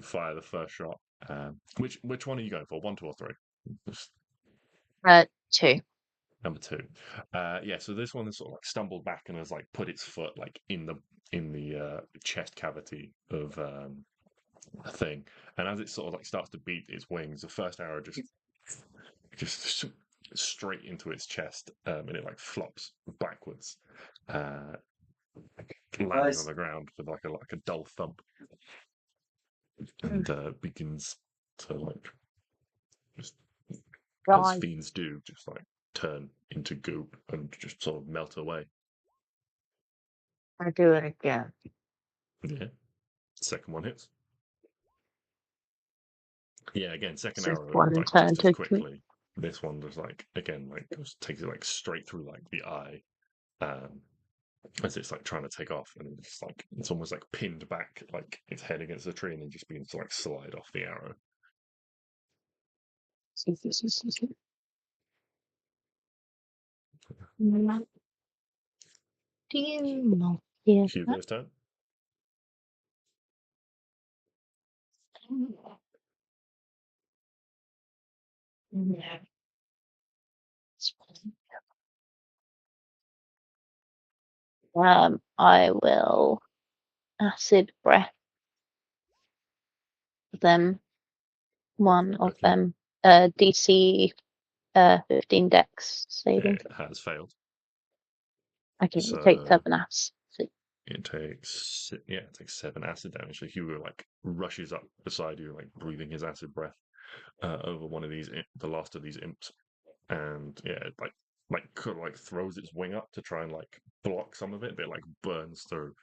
fire the first shot. Which one are you going for? 1, 2, or 3? Just 2. number 2. Yeah, so this one has sort of like stumbled back and has like put its foot like in the chest cavity of a thing, and as it sort of like starts to beat its wings, the first arrow just straight into its chest, and it like flops backwards, landing on the ground with like a dull thump, and begins to like just as fiends do, just like turn into goo and just sort of melt away. I do it again. Yeah. Second one hits. Yeah, again, second So arrow, one like turn just as to quickly. This one just like again, like takes it like straight through like the eye, as it's like trying to take off, and it's like it's almost like pinned back, like its head against the tree, and then just begins to like slide off the arrow. Do you not hear that? Hugo's turn. I will acid breath them. One of Okay. them. DC 15 dex saving. It has failed. Okay, So we'll take 7 acid. it takes 7 acid damage. So Hugo like rushes up beside you, like breathing his acid breath over one of these, the last of these imps, and yeah, it like throws its wing up to try and like block some of it, but it like burns through.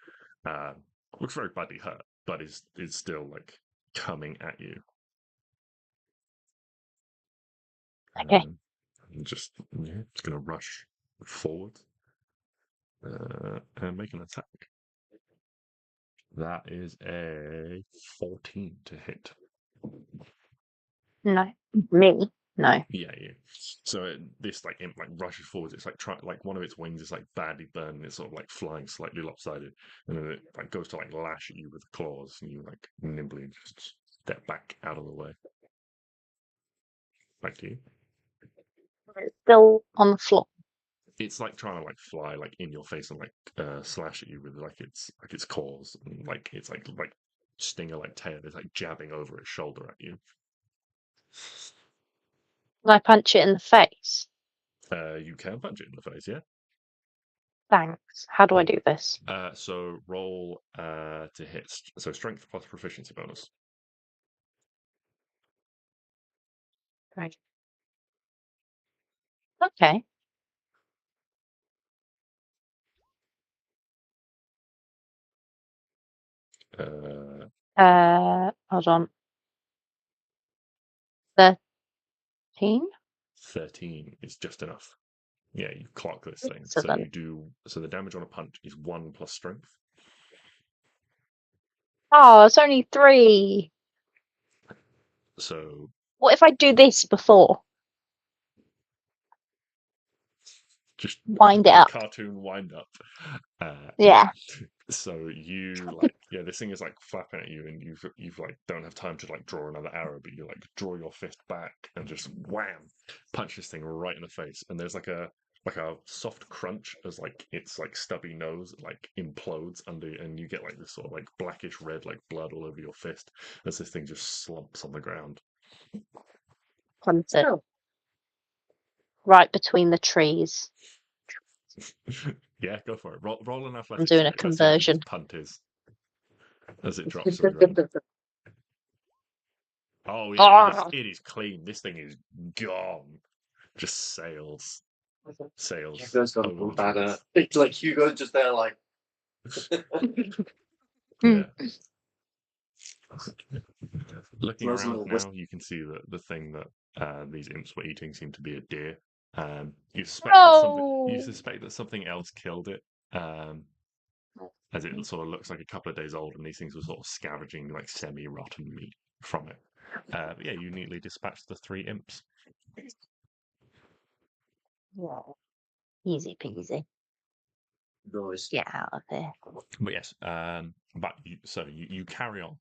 Looks very badly hurt, but is still like coming at you. Okay. It's gonna rush forward and make an attack. That is a 14 to hit. No. Me? No. Yeah. So this like imp like rushes forward. It's like one of its wings is like badly burned. And it's sort of like flying slightly lopsided, and then it like goes to like lash at you with claws, and you like nimbly just step back out of the way. Back to you. It's still on the floor. It's like trying to like fly like in your face and like slash at you with like its claws, and like it's like stinger like tail is like jabbing over its shoulder at you. Can I punch it in the face? You can punch it in the face, yeah. Thanks. How do I do this? So roll to hit. So strength plus proficiency bonus. Right. Okay. Hold on. 13? 13 is just enough. Yeah, you clock this thing. Excellent. So you do. So the damage on a punch is 1 plus strength. Oh, it's only 3. So What if I do this before? just Wind it up. Cartoon wind up. Yeah. So you this thing is like flapping at you, and you've like don't have time to like draw another arrow, but you like draw your fist back and just wham, punch this thing right in the face, and there's like a soft crunch as like its like stubby nose like implodes under, and you get like this sort of like blackish red like blood all over your fist as this thing just slumps on the ground. Punch it. Right between the trees. Yeah, go for it. Roll an athletics. I'm doing a check. Let's see how good conversion. this punt is as it drops to the ground. Oh yeah, it is clean. This thing is gone. Just sails. Hugo's got a over the banner. trees. It's like Hugo's just there, like. Yeah. Looking Throws a around little now, you can see that the thing that these imps were eating seemed to be a deer. You suspect that something else killed it. As it sort of looks like a couple of days old, and these things were sort of scavenging like semi-rotten meat from it. But yeah, you neatly dispatched the 3 imps. Wow. Easy peasy. Noise. Get out of here. But yes, but you carry on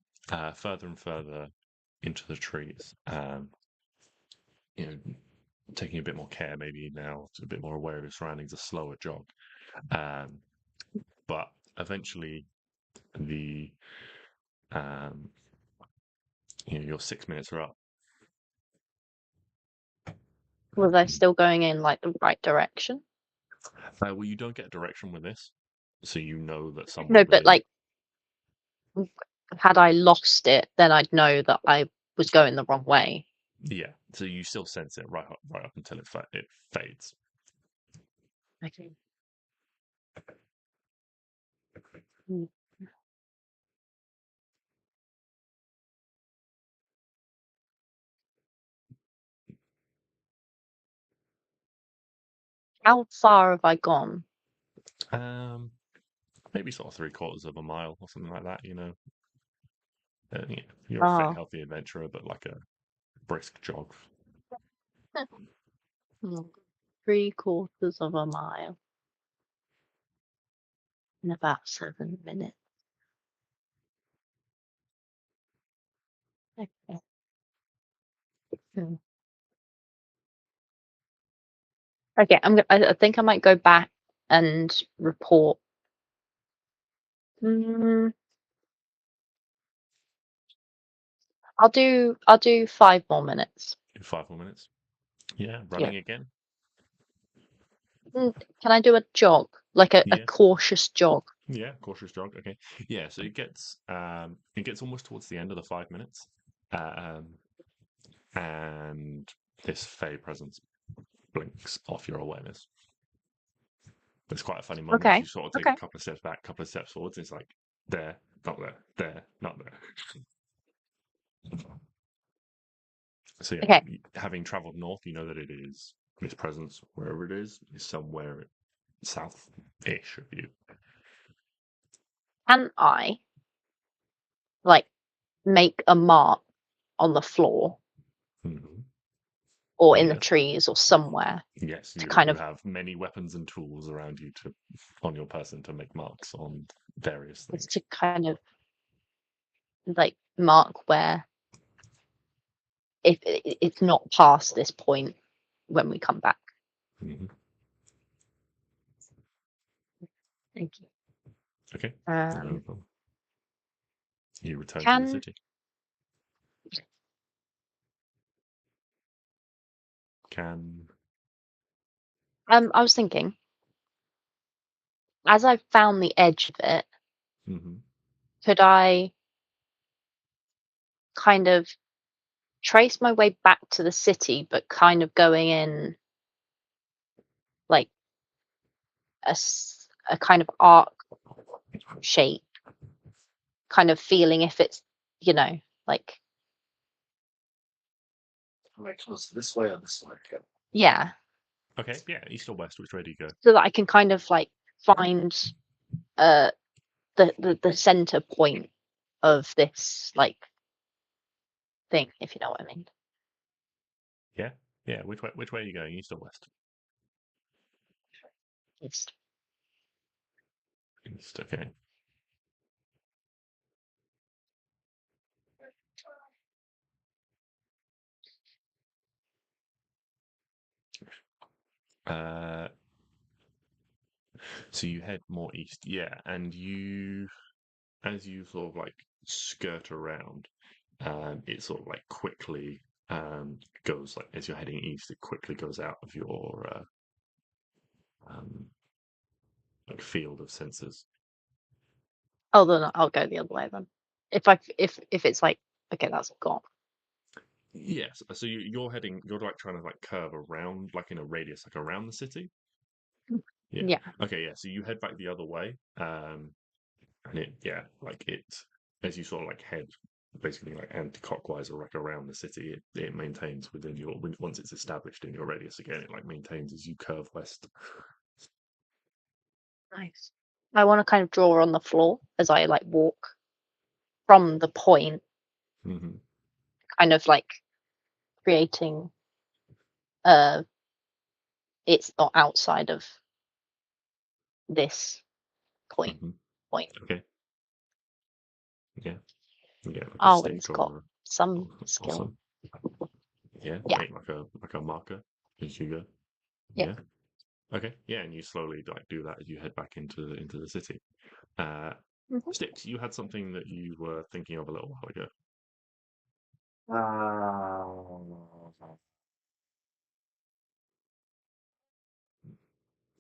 further and further into the trees. Taking a bit more care, maybe now, a bit more aware of your surroundings, a slower jog. But eventually, your 6 minutes are up. Was I still going in like the right direction? Well, you don't get direction with this, so you know that someone. No, but like, had I lost it, then I'd know that I was going the wrong way. Yeah, so you still sense it right up until it fades. Okay. How far have I gone? Maybe sort of 3/4 of a mile or something like that. You're a fit, healthy adventurer, but like a brisk jog. 3/4 of a mile in about 7 minutes. Okay. Okay, I think I might go back and report. I'll do 5 more minutes. 5 more minutes. Yeah, running again. Can I do a jog, like a cautious jog? Yeah, cautious jog. Okay. Yeah, so it gets almost towards the end of the 5 minutes, and this Fey presence blinks off your awareness. It's quite a funny moment. Okay. You sort of take a couple of steps back, couple of steps forwards. It's like there, not there, there, not there. So yeah, having travelled north, you know that it is this presence, wherever it is somewhere south-ish of you. Can I, like, make a mark on the floor or in the trees or somewhere? Yes, you kind of have many weapons and tools around you on your person to make marks on various things. To kind of like mark where if it's not past this point when we come back. Thank you. Okay. You return to the city. I was thinking, as I've found the edge of it, could I kind of trace my way back to the city, but kind of going in like a kind of arc shape, kind of feeling if it's, like. Right, close this way or this way? Yeah. Okay, yeah, east or west, which way do you go? So that I can kind of like find the center point of this like thing, if you know what I mean. Yeah. Which way are you going, east or west? East. East, okay. So you head more east, yeah, and as you sort of like skirt around, it sort of like quickly goes, like as you're heading east, it quickly goes out of your like field of senses. Oh, then I'll go the other way then. If it's like, okay, that's gone. Yes, so you're like trying to like curve around, like in a radius, like around the city. Yeah. Okay, yeah. So you head back the other way, and as you sort of like head basically like anti-clockwise or like around the city, it maintains within your, once it's established in your radius again, it like maintains as you curve west. Nice. I want to kind of draw on the floor as I like walk from the point, kind of like creating it's not outside of this point. Okay. Yeah. Yeah. Like a Arwen's stick got or some or skill. some. Yeah. Yeah. Make like a marker as you go. Yeah. Okay. Yeah, and you slowly like do that as you head back into the city. Mhm. Stix, you had something that you were thinking of a little while ago.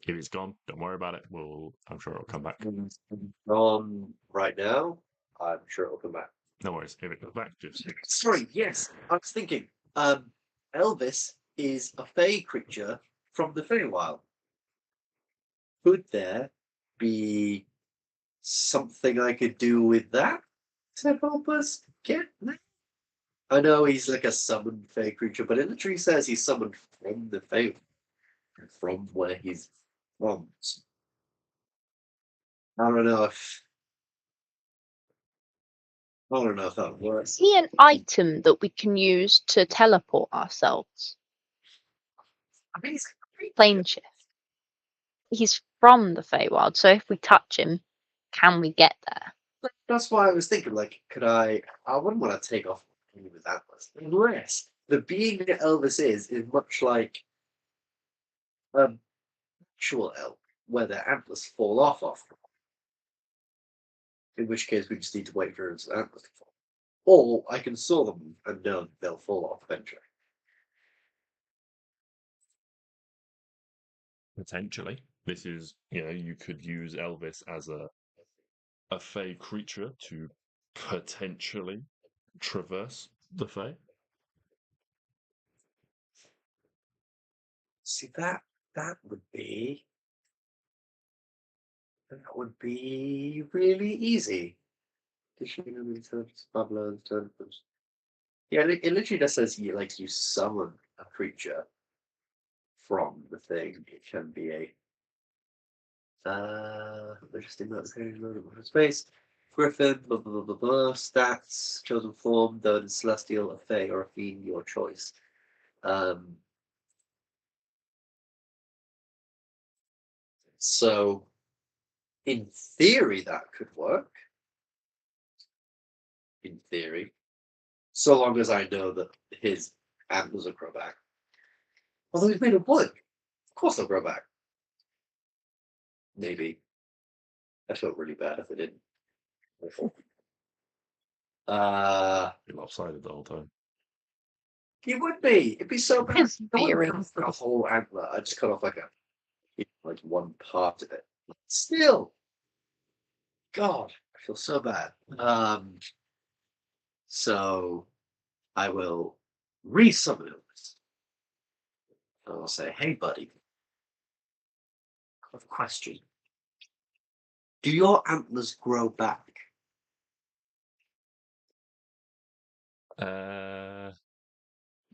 If it's gone, don't worry about it. I'm sure it'll come back. Right now, I'm sure it'll come back. No worries. If it comes back, just Sorry, yes, I was thinking. Elvis is a fey creature from the Feywild. Could there be something I could do with that to help us get there? I know he's like a summoned fey creature, but it literally says he's summoned from the Fey, from where he's from. I don't know if that works. Is he an item that we can use to teleport ourselves? I mean, he's a creature. Plane shift. He's from the Feywild, so if we touch him, can we get there? That's why I was thinking, like, could I wouldn't want to take off with Atlas. Unless the being that Elvis is much like actual elk, where their antlers fall off often. In which case we just need to wait for his antlers to fall. Or I can saw them and know they'll fall off eventually. potentially. This is, you could use Elvis as a fey creature to potentially traverse the fey. See that would be really easy. Yeah, it literally just says you summon a creature from the thing. It can be a interesting space. Griffin, blah blah blah blah blah. Stats, chosen form, though the celestial, a fey, or a fiend, your choice. So in theory that could work. In theory. So long as I know that his antlers will grow back. Although he's made of wood. Of course they'll grow back. Maybe. I felt really bad if it didn't. Be lopsided the whole time. It would be. It'd be so bad. His I wouldn't theory. cut off a whole antler. I just cut off like one part of it. Still, God, I feel so bad. So I will resummon this. And I'll say, hey, buddy, I have a question. Do your antlers grow back?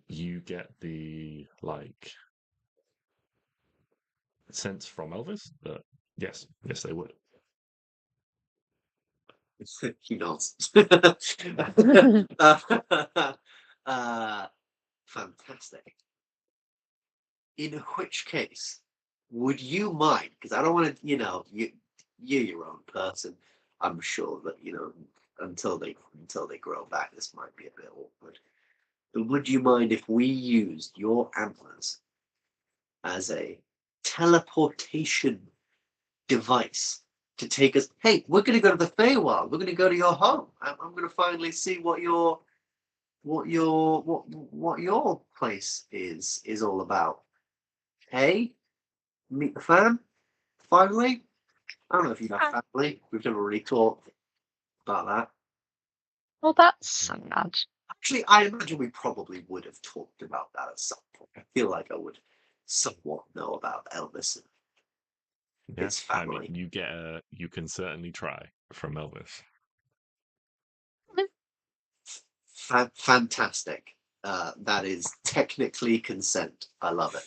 You get the sense from Elvis that yes, they would. He nods. Fantastic. In which case, would you mind? Because I don't want to, you're your own person. I'm sure that until they grow back, this might be a bit awkward. But would you mind if we used your antlers as a teleportation device to take us? Hey, we're going to go to the Feywild. We're going to go to your home. I'm going to finally see what your place is all about. Hey, meet the fam. Finally, I don't know if you have family. We've never really talked about that. Well, that's sad. Actually, I imagine we probably would have talked about that at some point. I feel like I would somewhat know about Elvis and his family. I mean, you can certainly try from Elvis. Fantastic. That is technically consent. I love it.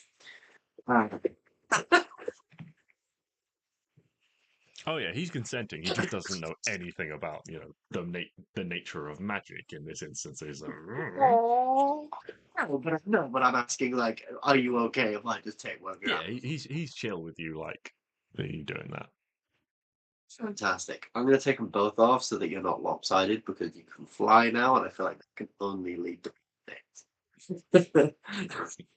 Oh yeah, he's consenting. He just doesn't know anything about the nature of magic in this instance. He's like, Aww. No, but I'm asking, are you okay if I just take one? yeah, he's chill with you, you doing that. Fantastic. I'm going to take them both off so that you're not lopsided because you can fly now, and I feel like that can only lead to things.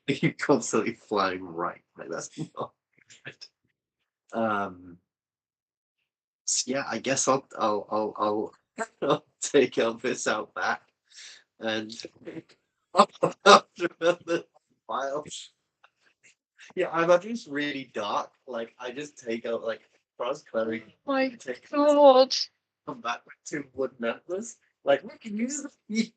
You're constantly flying right. Like, that's not good. So yeah, I guess I'll take Elvis out back and after the files. Yeah, I'm just really dark. Like I just take out like Frost Klari, My take God. come back with 2 wood necklace. Like we can use the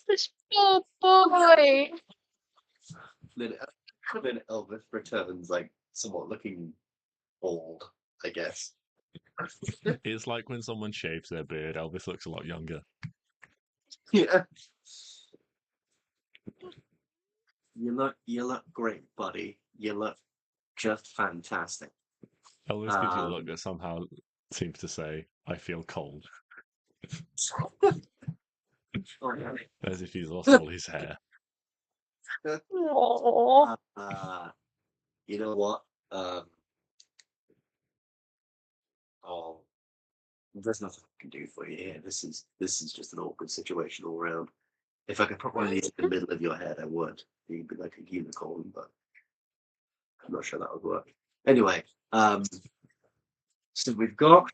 This poor boy. then, then Elvis returns like somewhat looking old, I guess. It's like when someone shaves their beard, Elvis looks a lot younger. Yeah. You look great, buddy. You look just fantastic. Elvis gives you a look that somehow seems to say, I feel cold. As if he's lost all his hair. Aww. You know what? Oh, there's nothing I can do for you here. This is just an awkward situation all around. If I could put one of these in the middle of your head, I would. You'd be like a unicorn, but I'm not sure that would work. Anyway, so we've got.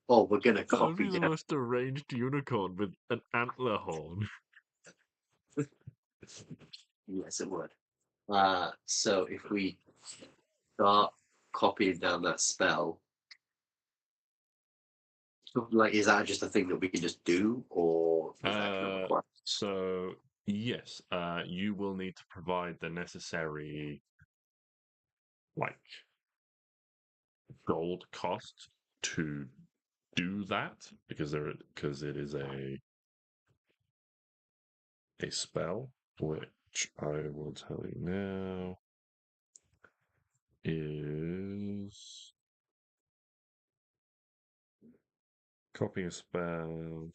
Oh, we're gonna That would copy be the down. most deranged unicorn with an antler horn. Yes, it would. So if we start copying down that spell, like, is that just a thing that we can just do, or is that kind of required? So, yes, you will need to provide the necessary, like, gold cost to do that because it is a spell, which I will tell you now is copy a spell.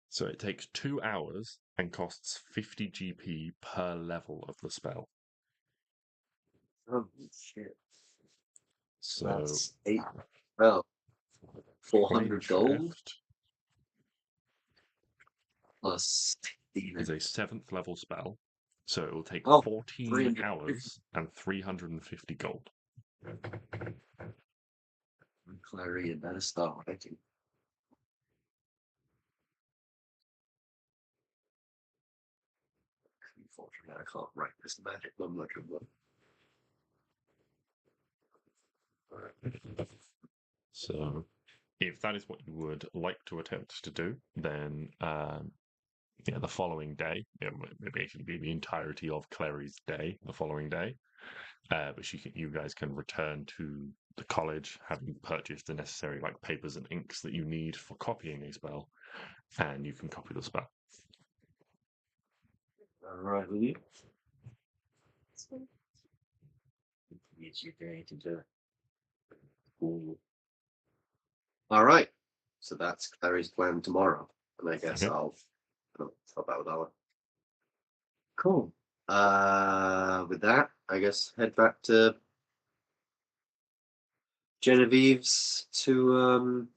So it takes 2 hours and costs 50 GP per level of the spell. Oh shit! So That's 8. Well, 400 gold Drift plus is 15. a 7th level spell, so it will take Oh, 14 350. hours and 350 gold. Klari, you better start writing. Unfortunately, I can't write this magic number. So, if that is what you would like to attempt to do, then yeah, the following day, it would basically be the entirety of Clary's day, the following day. But you guys can return to the college, having purchased the necessary like papers and inks that you need for copying a spell, and you can copy the spell. All right, will you? It's your day to do it. Cool. All right. So that's Clary's plan tomorrow, and I guess Okay. I'll help out with that one. Cool. With that, I guess head back to Genevieve's to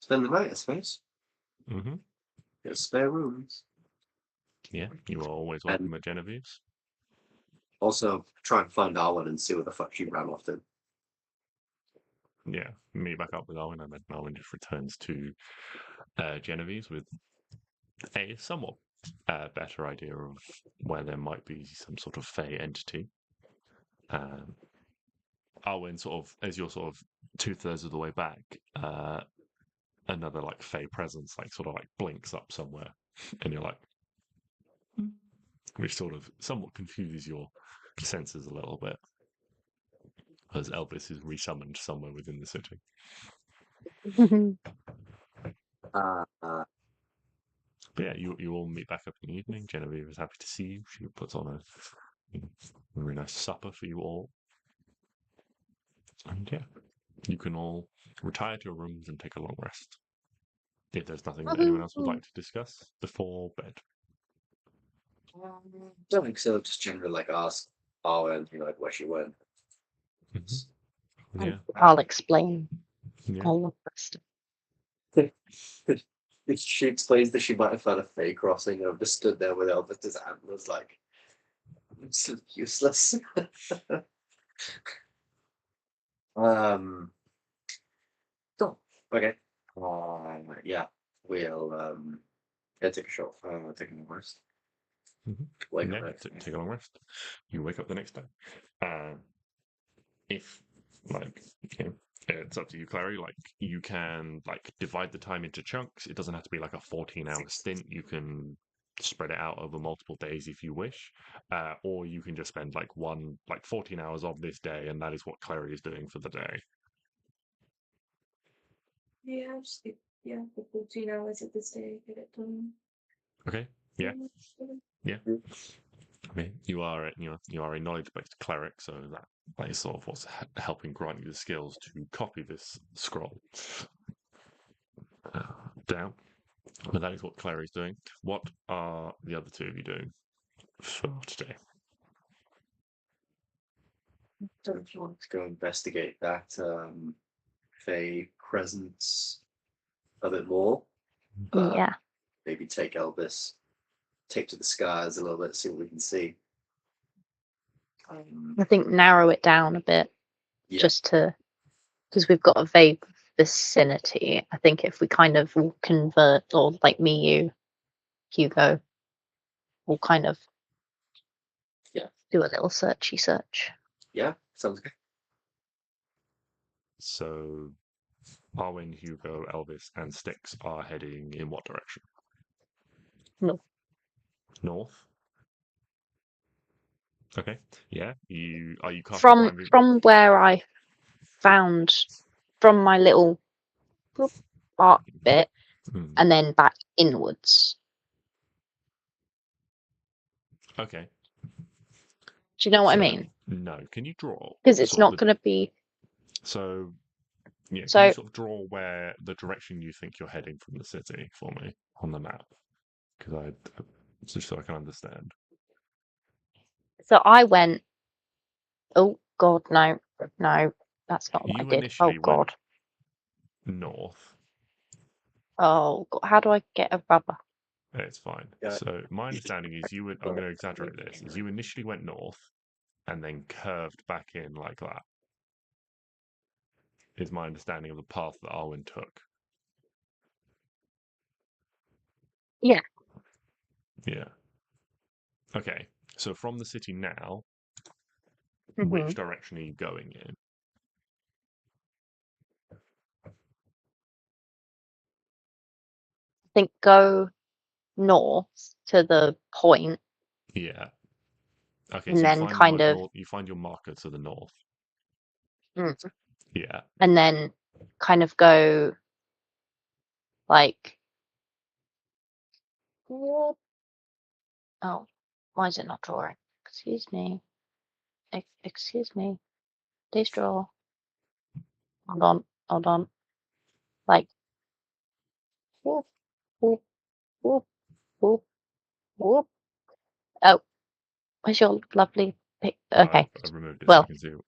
spend the night, I suppose. Mm-hmm. Get spare rooms. Yeah, you are always And welcome at Genevieve's. also try and find Arwen and see where the fuck she ran off to. Yeah, meet back up with Owen, and then Owen just returns to Genevieve's with a somewhat better idea of where there might be some sort of fey entity. Owen, sort of, as you're sort of 2/3 of the way back, another like fey presence, like sort of like blinks up somewhere, and you're like, which sort of somewhat confuses your senses a little bit, as Elvis is resummoned somewhere within the city. But yeah, you all meet back up in the evening. Genevieve is happy to see you. She puts on a very nice supper for you all. And yeah, you can all retire to your rooms and take a long rest. if there's nothing that anyone else would like to discuss before bed. Don't think so. Just generally like ask Arwen, like where she went. Yeah. I'll explain Yeah. all of this. She explains that she might have found a fake crossing and just stood there with Elvis's antlers, like it's useless. Cool. Okay. Yeah, we'll take a short, take a rest. Wake up Yeah, next day. take a long rest. You wake up the next day. If it's up to you, Klari. Like you can divide the time into chunks. It doesn't have to be like a 14-hour stint. You can spread it out over multiple days if you wish, or you can just spend 14 hours of this day, and that is what Klari is doing for the day. Yeah, just for 14 hours of this day, get it done. Okay. Yeah. Yeah. I mean, you are a knowledge-based cleric, so that is sort of what's helping grant you the skills to copy this scroll down. But that is what Klari is doing. What are the other two of you doing for today? So if you want to go investigate that Fey presence a bit more, Yeah. maybe take Elvis, take to the skies a little bit, see what we can see. I think narrow it down a bit, just to, because we've got a vague vicinity. I think if we kind of all convert, or like me, you, Hugo, we'll kind of do a little searchy search. Yeah, sounds good. So, Arwen, Hugo, Elvis, and Stix are heading in what direction? North. North. Okay. Yeah. Are you casting From where I found, from my little arc bit, and then back inwards. Okay. Do you know what I mean? No. Can you draw? Because it's not going to be. So, yeah. So, can you sort of draw where the direction you think you're heading from the city for me on the map? Because just so I can understand. So I went. Oh God, no, that's not what You I did. initially Oh God. North. Oh God, how do I get a rubber? It's fine. Yeah. So my understanding is I'm going to exaggerate this. Is you initially went north, and then curved back in like that. Is my understanding of the path that Arwen took. Yeah. Yeah. Okay. So from the city now, Mm-hmm. which direction are you going in? I think go north to the point. Yeah. Okay. And so then kind of you find your marker to the north. Yeah. And then kind of go like. Oh, why is it not drawing? Excuse me. Excuse me. Please draw. Hold on. Like. Whoop, whoop, whoop, whoop, whoop. Oh, where's your lovely pic? Okay. I've removed it well, so you can see it.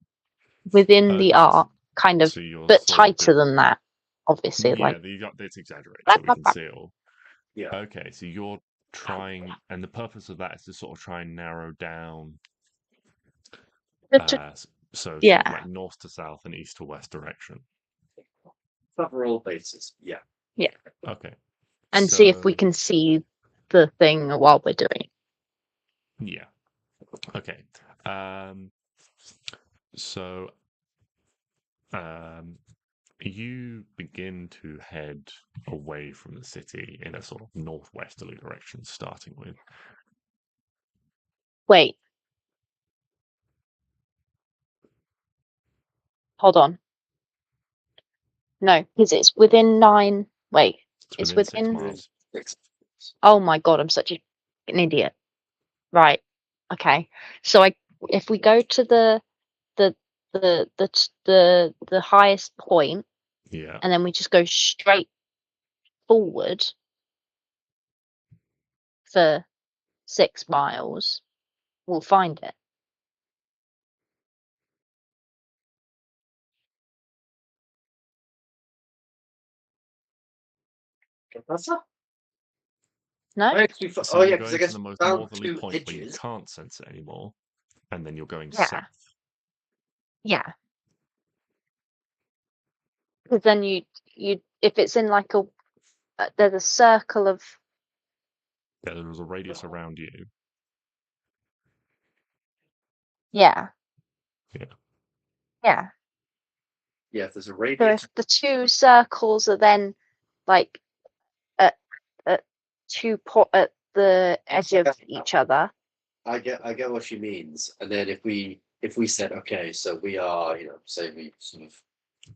Within the art, kind of, So you're but sort of tighter than that, obviously. Yeah, like. it's exaggerated so we can see it all. Yeah. Okay, so you're trying, and the purpose of that is to sort of try and narrow down. So yeah. sort of like north to south and east to west direction. Cover all bases. Yeah. Yeah. Okay. And see if we can see the thing while we're doing it. Yeah. Okay. So you begin to head away from the city in a sort of northwesterly direction, starting with. Wait. Hold on. No, because it's within 9. Wait. It's within 6 miles. Oh my God, I'm such an idiot. Right. Okay. So if we go to the highest point, Yeah. and then we just go straight forward for 6 miles, we'll find it. No? I actually So oh you're yeah, because I going to guess the most found northerly 2 point where you edges. can't sense it anymore, and then you're going Yeah. south. Yeah. Because then you if it's in like there's a circle of Yeah, there was a radius around you. yeah. Yeah. Yeah. Yeah, if there's a So radius. if the 2 circles are then like at 2 at the edge of each other. I get what she means. And then if we said, okay, so we are, say we sort of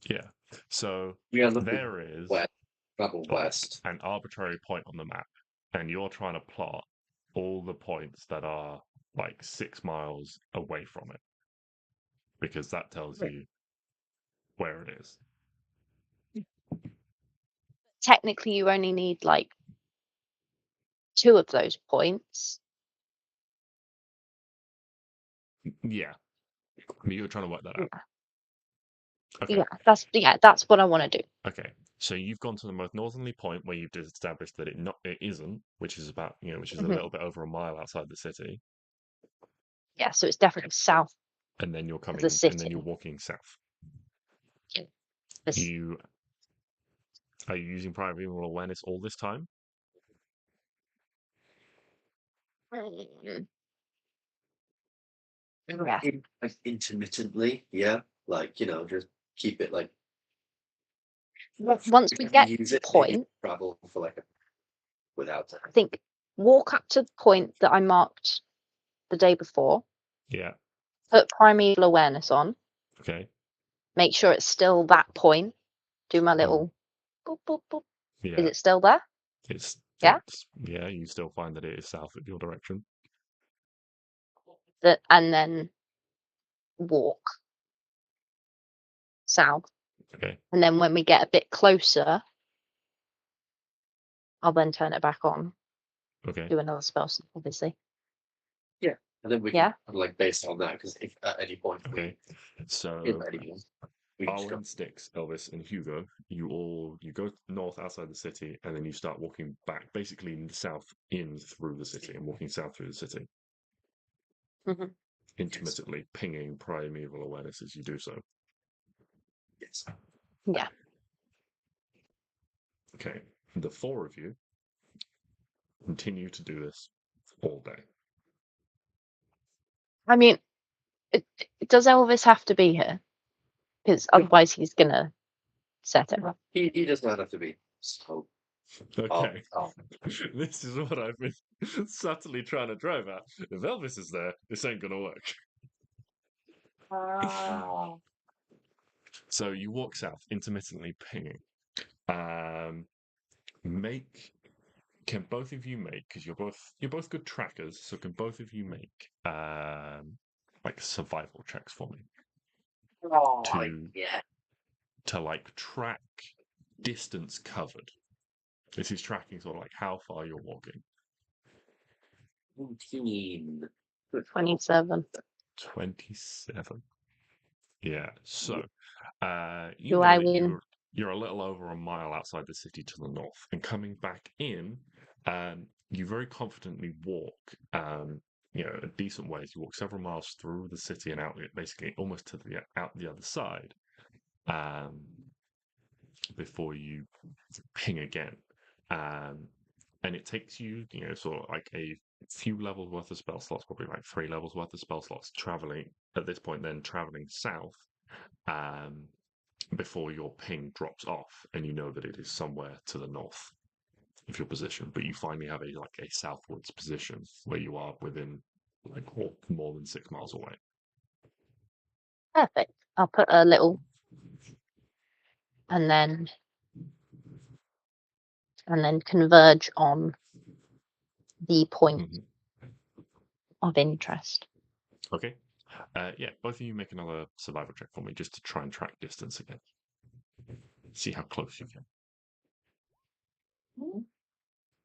Yeah. So we are looking there is west, travel like west. an arbitrary point on the map, and you're trying to plot all the points that are like 6 miles away from it, because that tells Right. you where it is. Technically, you only need like 2 of those points. Yeah. I mean, you're trying to work that out. Okay. Yeah, that's what I want to do. Okay. So you've gone to the most northerly point where you've established that it isn't, which is about which is a little bit over a mile outside the city, Yeah, so it's definitely south and then you're of the and then city. you're walking south. This- Are you using prior visual awareness all this time? Mm, Yeah. Like intermittently, yeah. Like, just keep it like Once we if get use to the it, maybe point, travel for like without I think walk up to the point that I marked the day before, Yeah. put primeval awareness on, Okay. make sure it's still that point, do my little boop, boop, boop. Yeah. Is it still there? Yeah? You still find that it is south of your direction. And then walk south. Okay. And then when we get a bit closer, I'll then turn it back on. Okay. Do another spell, obviously. Yeah. And then we can like based on that, because if at any point Okay. So we can just go. Arwen, Stix, Elvis, and Hugo, you go north outside the city, and then you start walking back, basically in the south in through the city, and walking south through the city, Mhm. intermittently pinging primeval awareness as you do so. Yes. Yeah. Okay. The 4 of you continue to do this all day. I mean, does Elvis have to be here? Because otherwise he's going to set it up. He does not have to be so. Okay. Oh. This is what I've been subtly trying to drive at. If Elvis is there, this ain't gonna work. So you walk south, intermittently pinging. Can both of you make, because you're both good trackers, so can both of you make like survival checks for me? To like track distance covered. This is tracking sort of like how far you're walking. 27. 27. Yeah. So you Do know I that win? you're a little over a mile outside the city to the north, and coming back in, you very confidently walk, a decent ways. You walk several miles through the city and out, basically almost to out the other side, before you ping again. And it takes you, sort of like a few levels worth of spell slots, probably like 3 levels worth of spell slots, traveling at this point, then traveling south. Before your ping drops off, and you know that it is somewhere to the north of your position, but you finally have a southwards position where you are within like more than 6 miles away. Perfect. I'll put a little and then converge on the point of interest. Okay. Yeah, both of you make another survival check for me just to try and track distance again. See how close you can.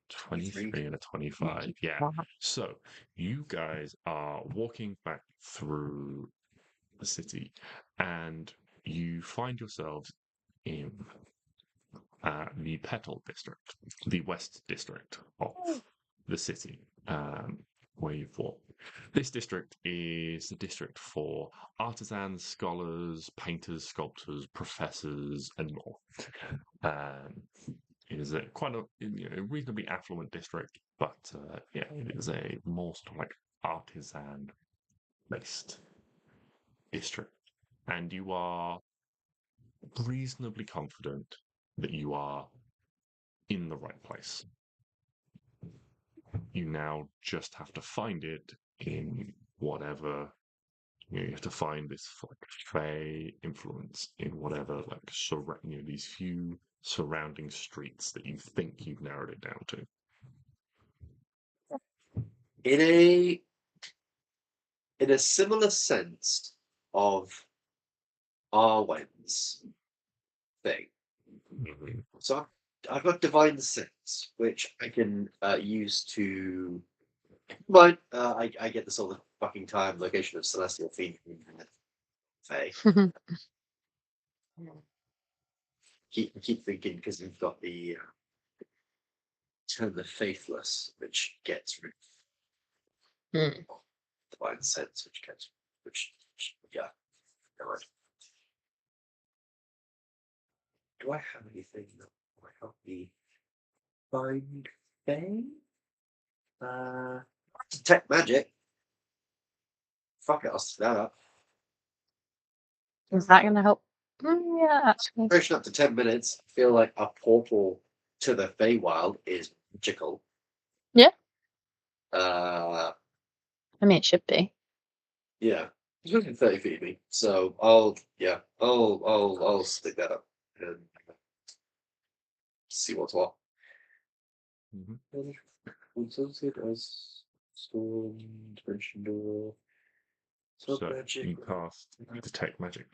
23 and a 25. Yeah. So you guys are walking back through the city and you find yourselves in the Petal district, the west district of the city, where you've walked. This district is the district for artisans, scholars, painters, sculptors, professors, and more. It is quite a reasonably affluent district, but yeah, it is a more sort of like artisan-based district, and you are reasonably confident that you are in the right place. You now just have to find it in whatever you have to find this like fey influence in whatever like these few surrounding streets that you think you've narrowed it down to. In a similar sense of Arwen's thing. Mm-hmm. So I've got divine sense, which I can use to. But I get this all the fucking time. Location of celestial fiend. Fae. Keep thinking because we've got the turn the faithless, which gets rid of divine sense, which yeah. Never mind. Do I have anything that will help me find Fae? Detect magic. Fuck it, I'll set that up. Is that going to help? Yeah, actually. Duration up to 10 minutes. I feel like a portal to the Feywild is magical. Yeah. I mean, it should be. Yeah. It's within 30 feet of me. So I'll stick that up and see what's what. Associate as storm, dimension door. So you cast detect magic.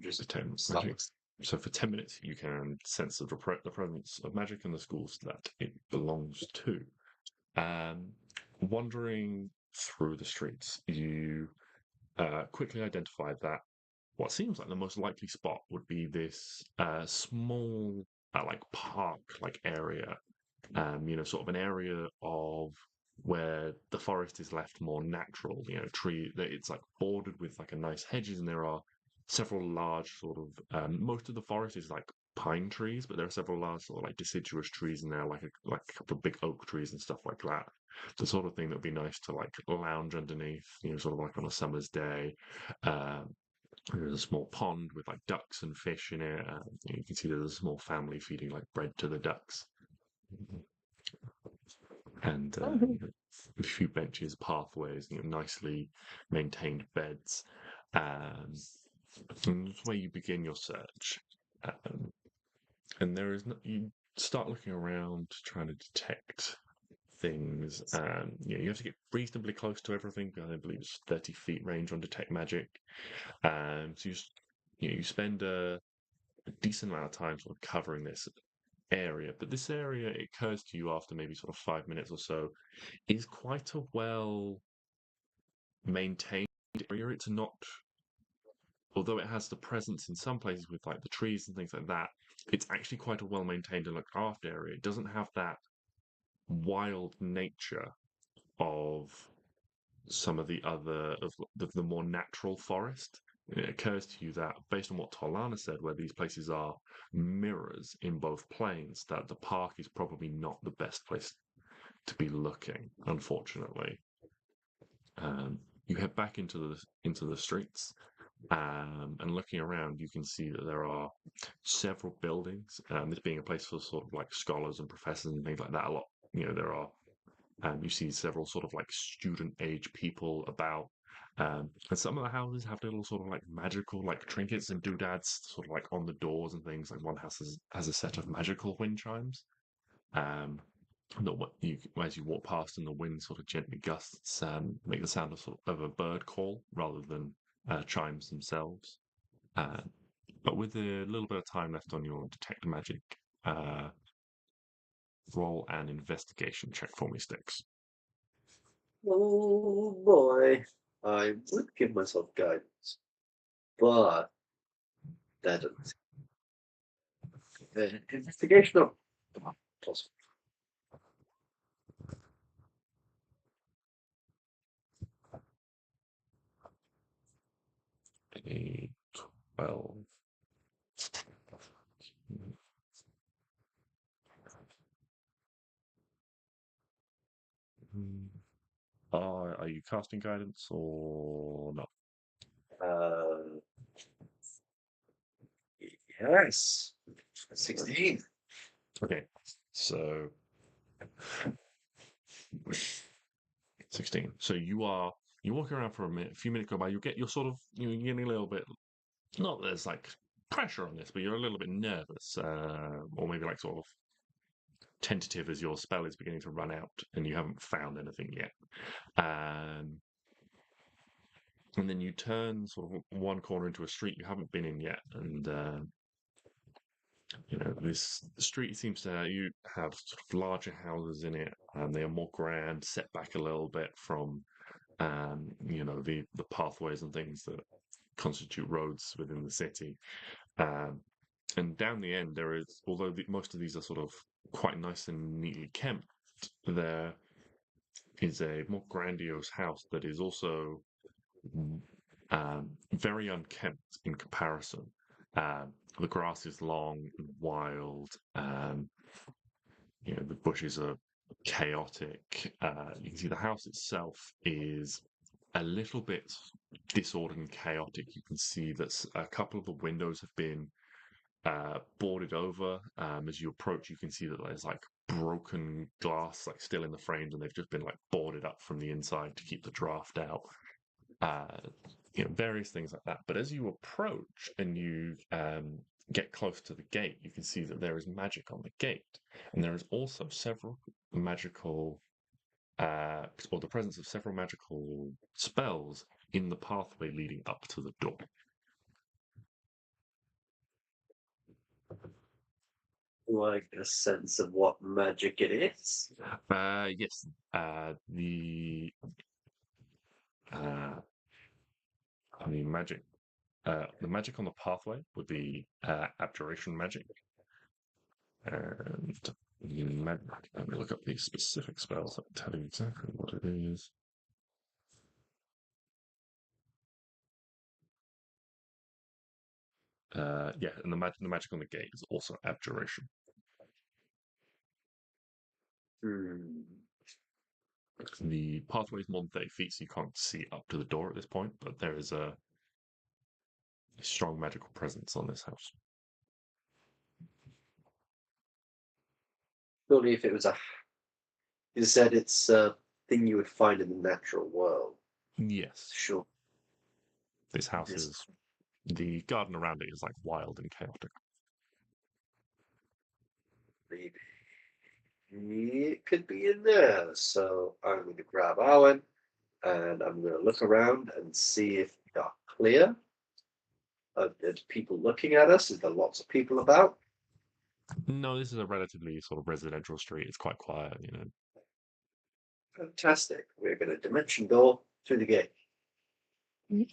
Detect magic. So for 10 minutes, you can sense the presence of magic in the schools that it belongs to. Wandering through the streets, you quickly identify that what seems like the most likely spot would be this small, like park-like area. Sort of an area of where the forest is left more natural. It's like bordered with like a nice hedges, and there are several large sort of. Most of the forest is like pine trees, but there are several large sort of like deciduous trees in there, like a couple of big oak trees and stuff like that. The sort of thing that would be nice to like lounge underneath, sort of like on a summer's day. There's a small pond with like ducks and fish in it. You can see there's a small family feeding like bread to the ducks. And a few benches, pathways, nicely maintained beds. And that's where you begin your search. And there is you start looking around, trying to detect things. You have to get reasonably close to everything. I believe it's 30 feet range on detect magic. So you spend a decent amount of time sort of covering this area, but this area, it occurs to you after maybe sort of 5 minutes or so, is quite a well maintained area. It's not, although it has the presence in some places with like the trees and things like that, it's actually quite a well maintained and looked after area. It doesn't have that wild nature of some of the other of the more natural forest. It occurs to you that based on what Tolana said, where these places are mirrors in both planes, that the park is probably not the best place to be looking, unfortunately. You head back into the streets, and looking around, you can see that there are several buildings. This being a place for sort of like scholars and professors and things like that. A lot, there are. You see several sort of like student age people about. And some of the houses have little sort of like magical like trinkets and doodads sort of like on the doors and things. Like one house has a set of magical wind chimes. As you walk past and the wind sort of gently gusts, make the sound of a bird call rather than chimes themselves. But with a little bit of time left on your detect magic, roll an investigation check for me, Stix. Oh boy. I would give myself guidance, but that doesn't. Investigation of plus 12. Are you casting guidance or not? Yes. 16. Okay, so 16. So you're walking around for a few minutes go by. You're sort of you're getting a little bit, not that there's like pressure on this, but you're a little bit nervous, or maybe like sort of tentative as your spell is beginning to run out and you haven't found anything yet. And then you turn sort of one corner into a street you haven't been in yet, and this street seems to you have sort of larger houses in it, and they are more grand, set back a little bit from the pathways and things that constitute roads within the city. And down the end, there is, although most of these are sort of quite nice and neatly kept, there is a more grandiose house that is also very unkempt in comparison. The grass is long and wild. The bushes are chaotic. You can see the house itself is a little bit disordered and chaotic. You can see that a couple of the windows have been boarded over. As you approach, you can see that there's like broken glass, like still in the frames, and they've just been like boarded up from the inside to keep the draft out. Various things like that. But as you approach and you get close to the gate, you can see that there is magic on the gate, and there is also several magical, or the presence of several magical spells in the pathway leading up to the door. like a sense of what magic it is. Yes, the magic. The magic on the pathway would be abjuration magic, and let me look up the specific spells that tell you exactly what it is. And the magic on the gate is also abjuration. The pathway is more than 30 feet, so you can't see up to the door at this point, but there is a strong magical presence on this house. Surely if it was you said it's a thing you would find in the natural world. Yes. Sure. This house is, the garden around it is like wild and chaotic. Maybe it could be in there. So I'm going to grab Arwen and I'm going to look around and see if we are clear. Are there people looking at us? Is there lots of people about? No, this is a relatively sort of residential street. It's quite quiet, Fantastic. We're going to dimension door through the gate.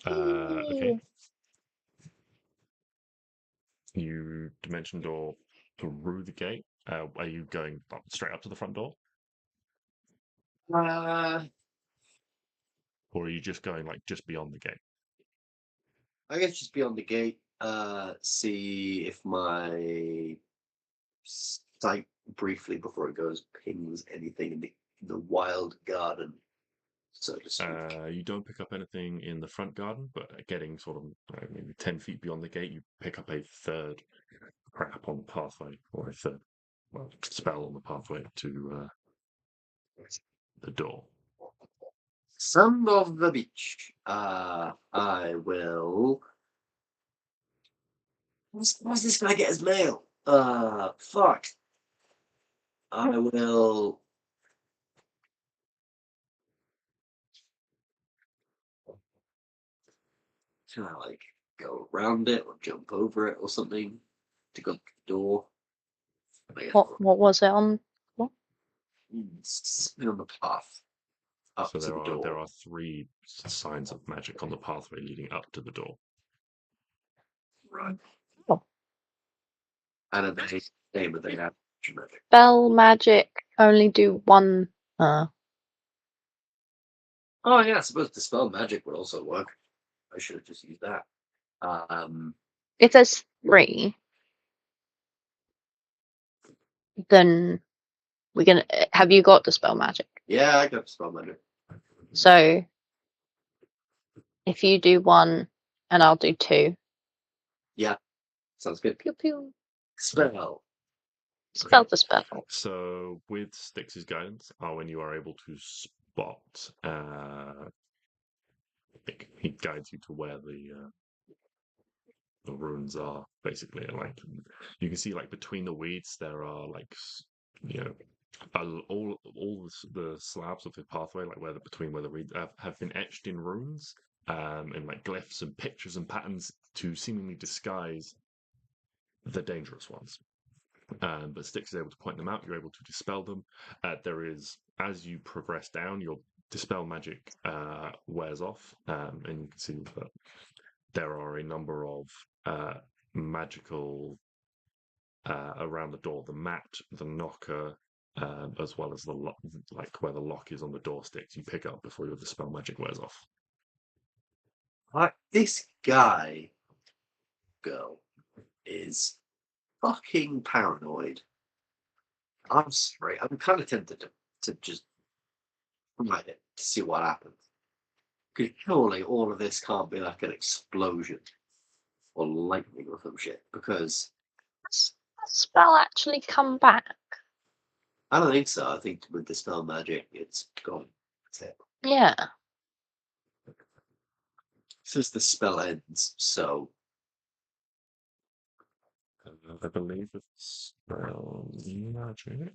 Okay. You dimension door through the gate. Are you going straight up to the front door? Or are you just going like just beyond the gate? I guess just beyond the gate, see if my sight briefly before it goes pings anything in the wild garden, so to speak. You don't pick up anything in the front garden, but getting sort of maybe 10 feet beyond the gate, you pick up a third crap on the pathway, or a third spell on the pathway to the door. Son of the beach. I will. What's this guy get his mail? Fuck. I will. Can I go around it or jump over it or something to go to the door. What was it on? Something on the path up So to the door. there are 3 signs of magic on the pathway leading up to the door. Right. Oh. And at the name of the magic. Spell magic only do one. Oh yeah, I suppose dispel magic would also work. I should have just used that. If there's 3, then we're gonna. Have you got dispel magic? Yeah, I got dispel magic. So if you do 1 and I'll do 2. Yeah, sounds good. Pew pew. Spell. Spell the spell. So with Stix's guidance, Arwen, you are able to spot. He guides you to where the runes are, basically. Like you can see, like between the weeds, there are like all the slabs of the pathway, like where the reeds have been etched in runes, and like glyphs and pictures and patterns to seemingly disguise the dangerous ones. But Stix is able to point them out. You're able to dispel them. There is, as you progress down, your dispel magic wears off, and you can see that there are a number of magical around the door. The mat, the knocker, as well as the like where the lock is on the door sticks. You pick up before your dispel magic wears off. This guy, girl, is fucking paranoid. I'm straight. I'm kind of tempted to just try it to see what happens. Because surely all of this can't be like an explosion or lightning or some shit. Because Does the spell actually come back? I don't think so. I think with dispel magic, it's gone. That's it. Yeah. Since the spell ends, so I believe it's spell magic.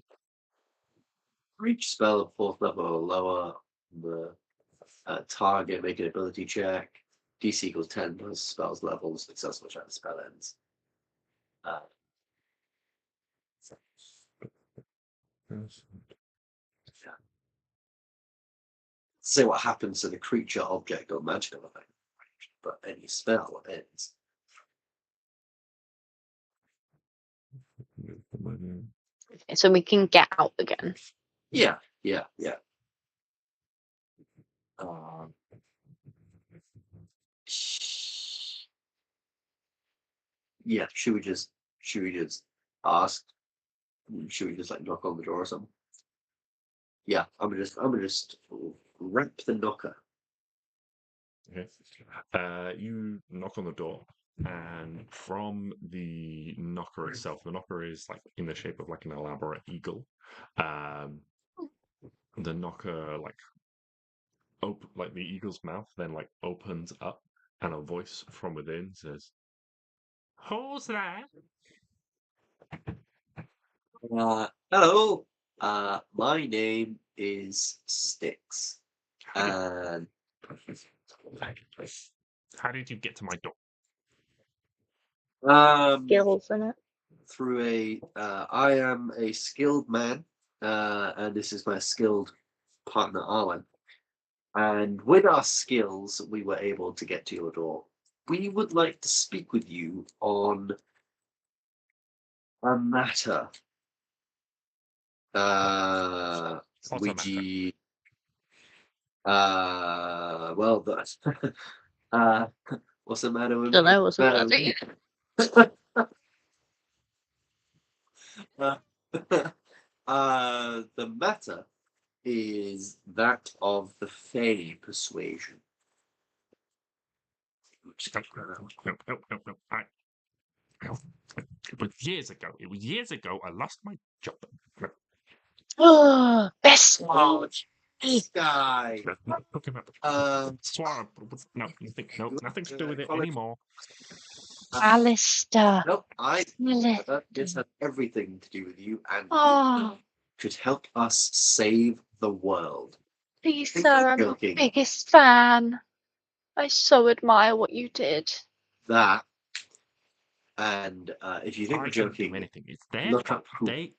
for each spell of 4th level or lower, the target make an ability check. DC equals 10 plus spells levels. Successful check the spell ends. Say what happens to the creature, object, or magical effect, but any spell ends. So we can get out again. Yeah. Yeah. Should we just ask? Should we just like knock on the door or something? Yeah, I'm gonna just ramp the knocker. Okay. You knock on the door, and from the knocker itself, the knocker is like in the shape of like an elaborate eagle. The knocker like the eagle's mouth then like opens up, and a voice from within says, "Who's there?" Hello. My name is Stix, and How did you get to my door? Skills in it. through I am a skilled man, and this is my skilled partner Arwen. And with our skills, we were able to get to your door. We would like to speak with you on a matter. Ouija. Well, that's what's the matter with Don't know what's the matter. The matter is that of the Fey persuasion. It was years ago. I lost my job. Oh, best large. This guy. Swab. No, nothing to do with it anymore. Alistair. Nope, this has everything to do with you and Oh, could help us save the world. please, Think sir, you're I'm your joking. biggest fan. I so admire what you did. that. And if you think I we're didn't do joking, anything. It's their look job. up who. I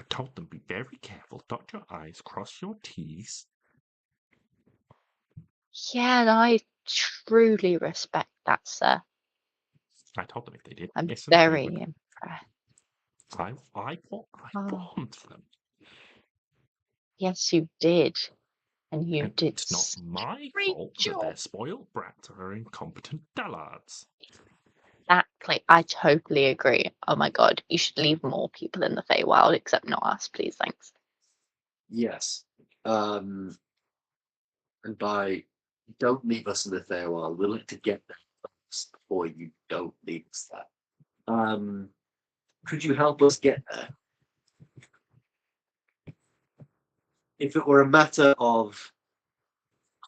told them be very careful. Dot your I's, cross your T's. Yeah, and I truly respect that, sir. I told them if they didn't I'm listen, very impressed. I Oh. warned them. Yes, you did. And you And did it's not my great fault that they're job. spoiled brats or incompetent dullards. Exactly. I totally agree. Oh my god, you should leave more people in the Feywild except not us, please, thanks. Yes. And by don't leave us in the Feywild, we'll like to get there first before you don't leave us there. Could you help us get there? If it were a matter of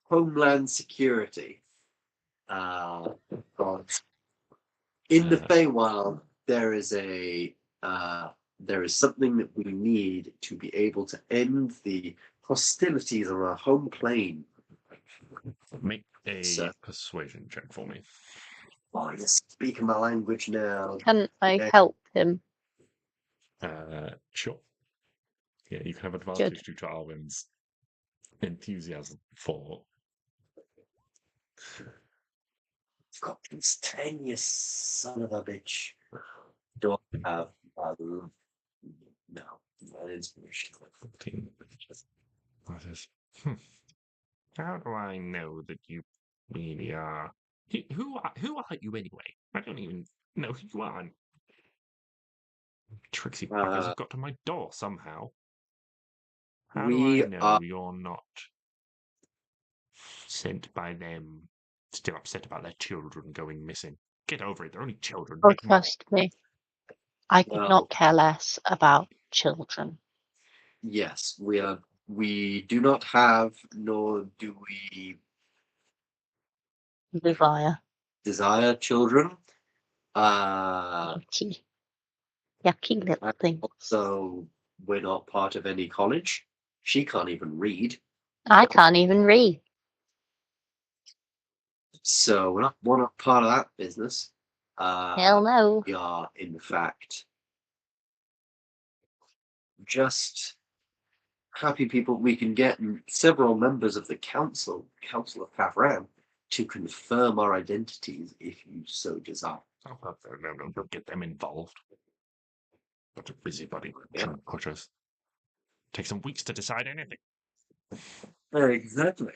homeland security, God, in the Feywild, there is something that we need to be able to end the hostilities on our home plane. Make a So- persuasion check for me. Oh, you're speaking my language now. Can I Yeah. help him? Sure. Yeah, you can have advantage due to Arwen's enthusiasm for. Got this 10, you son of a bitch. Don't have no not inspiration. 14. That is. How do I know that you really are? Who are you anyway? I don't even know who you are. Tricksy fuckers have got to my door somehow. How do I We know are you're not sent by them? Still upset about their children going missing. Get over it. They're only children. Oh, Make 'em- trust me. I could Well- not care less about children. yes, we are. We do not have, nor do we Desire. children. Yucky. Yucky little And thing. also, we're not part of any college. She can't even read, I can't even read. so we're not part of that business. Hell no. We are, in fact, just happy people. We can get several members of the council of Kavran, to confirm our identities if you so desire. Oh, no, don't get them involved. Got a busybody trying to push us. Takes them weeks to decide anything. Exactly.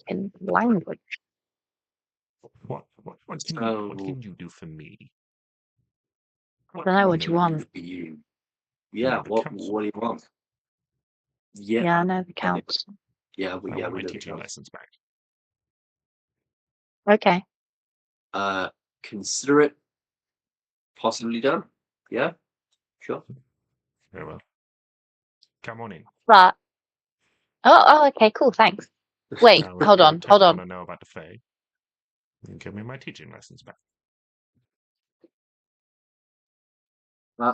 In language. What can you do for me? I don't know what you want. For you. Yeah. The What council. do you want? Yeah. Yeah, I know the counts. Yeah. I We want my know the teaching council. lessons back. Okay. Consider it possibly done. Yeah. Sure. Very well. Come on in. But oh, okay, cool, thanks. Wait, Now, hold on. want to know about the Fae? You give me my teaching lessons back.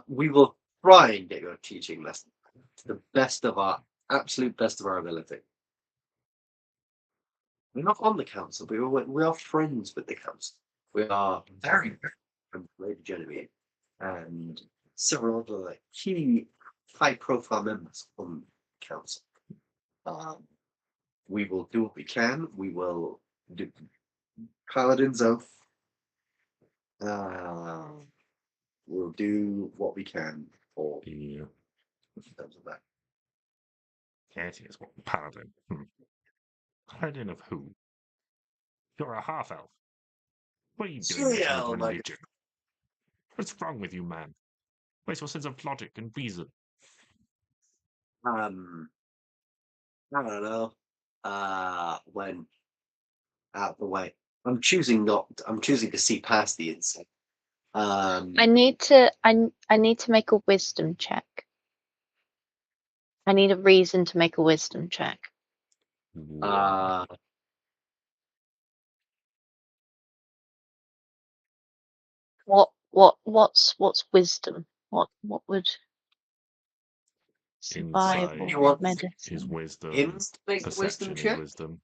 We will try and get your teaching lesson to the best of our absolute best of our ability. We're not on the council, but we are friends with the council. We are very friends with Lady Genevieve and several other key high-profile members on the council. We will do what we can. We will do Paladin's Oath. We'll do what we can for Yeah. in terms of that. Yes, yes. What, Paladin? Paladin of who? You're a half-elf. What are you doing messing Yeah, with my religion? What's wrong with you, man? Where's your sense of logic and reason? I don't know. When out the way. I'm choosing to see past the insult. I need to make a wisdom check. I need a reason to make a wisdom check. What's wisdom? What would survival Insight medicine? is wisdom. Make a wisdom Perception is check. wisdom.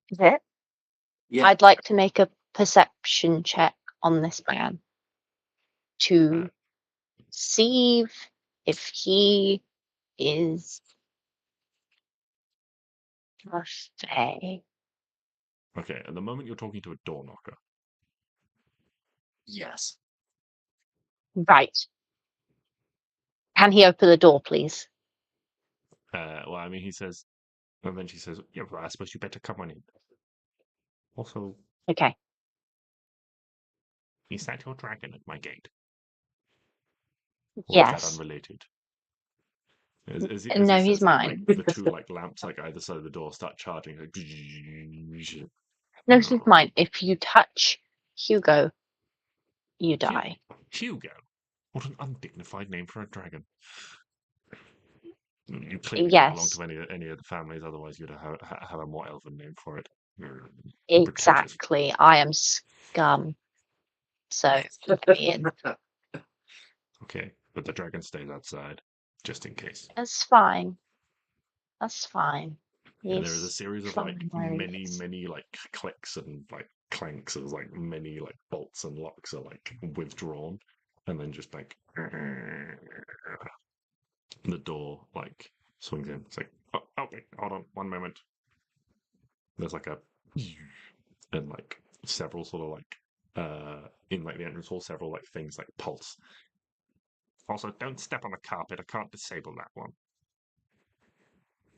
Is it? Yeah. I'd like to make a perception check on this man to see if he is a fae. Okay, at the moment you're talking to a door knocker. Yes. Right. Can he open the door, please? Well, I mean, he says, and then she says, "Yeah, well, I suppose you better come on in." Also, Okay. is that your dragon at my gate, or is that Yes. unrelated? As No, he he's says, mine. the two lamps either side of the door start charging. Like, No, he's mine. If you touch Hugo, you die. Hugo. What an undignified name for a dragon. You clearly don't belong Yes, to any of the families, otherwise you'd have a more elven name for it. Pretentious. exactly. I am scum. So, put me in. Okay, but the dragon stays outside, just in case. That's fine. That's fine. And there is a He's series of fine where he is. many clicks and clanks as many bolts and locks are withdrawn, and then just the door swings in. It's oh wait, hold on, one moment. There's a and several sort of in the entrance hall, several things pulse. Also, don't step on the carpet. I can't disable that one.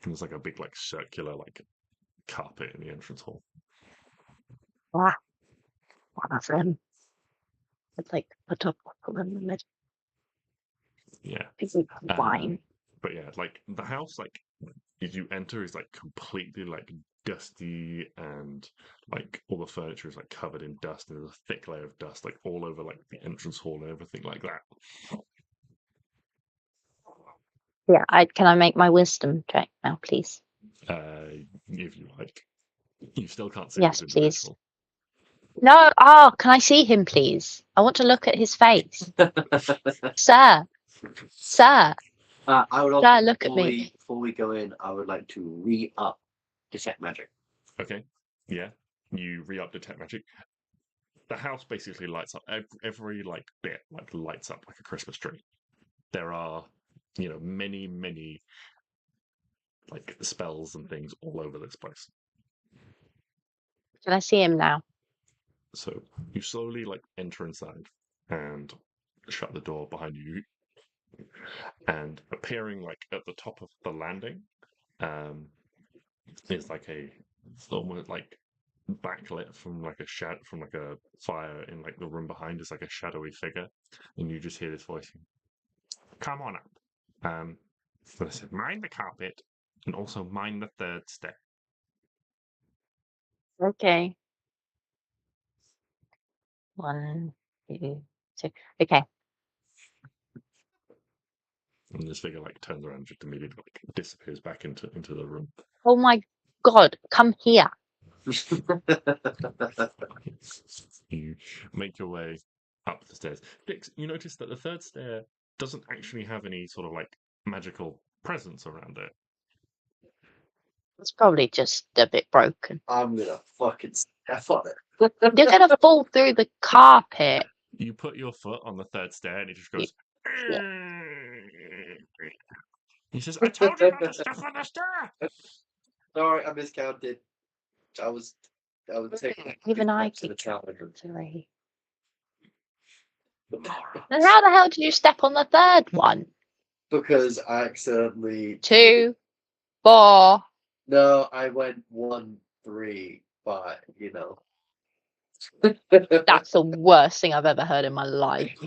And there's a big circular carpet in the entrance hall. Ah, one of them. I'd put a bottle in the middle. Yeah. People wine. But yeah, the house, as you enter, is completely dusty, and all the furniture is covered in dust, and there's a thick layer of dust all over the entrance hall and everything like that. Yeah, can I make my wisdom check now, please? If you like. You still can't see Yes, this please. individual. No, can I see him, please? I want to look at his face. Sir. I would also, Sir, look at me. before we go in, I would like to re-up detect magic. Okay. Yeah. You re-up detect magic. The house basically lights up. Every bit lights up like a Christmas tree. There are, many spells and things all over this place. Can I see him now? So you slowly enter inside and shut the door behind you. And appearing at the top of the landing, is a almost backlit from from a fire in the room behind is a shadowy figure, and you just hear this voice. Come on up. So I said, mind the carpet, and also mind the third step. Okay. 1, 2, 3. Okay. And this figure turns around and just immediately disappears back into the room. Oh my God! Come here. You make your way up the stairs. Stix, you notice that the third stair doesn't actually have any sort of magical presence around it. It's probably just a bit broken. I'm gonna fucking step on it. You're gonna fall through the carpet. You put your foot on the third stair, and it just goes. He says, "I told you not to step on the stair." Sorry, I miscounted. I was taking Even I to the keep challenge. 3. And how the hell did you step on the third one? Because I accidentally 2, 4. No, I went 1, 3, 5. That's the worst thing I've ever heard in my life.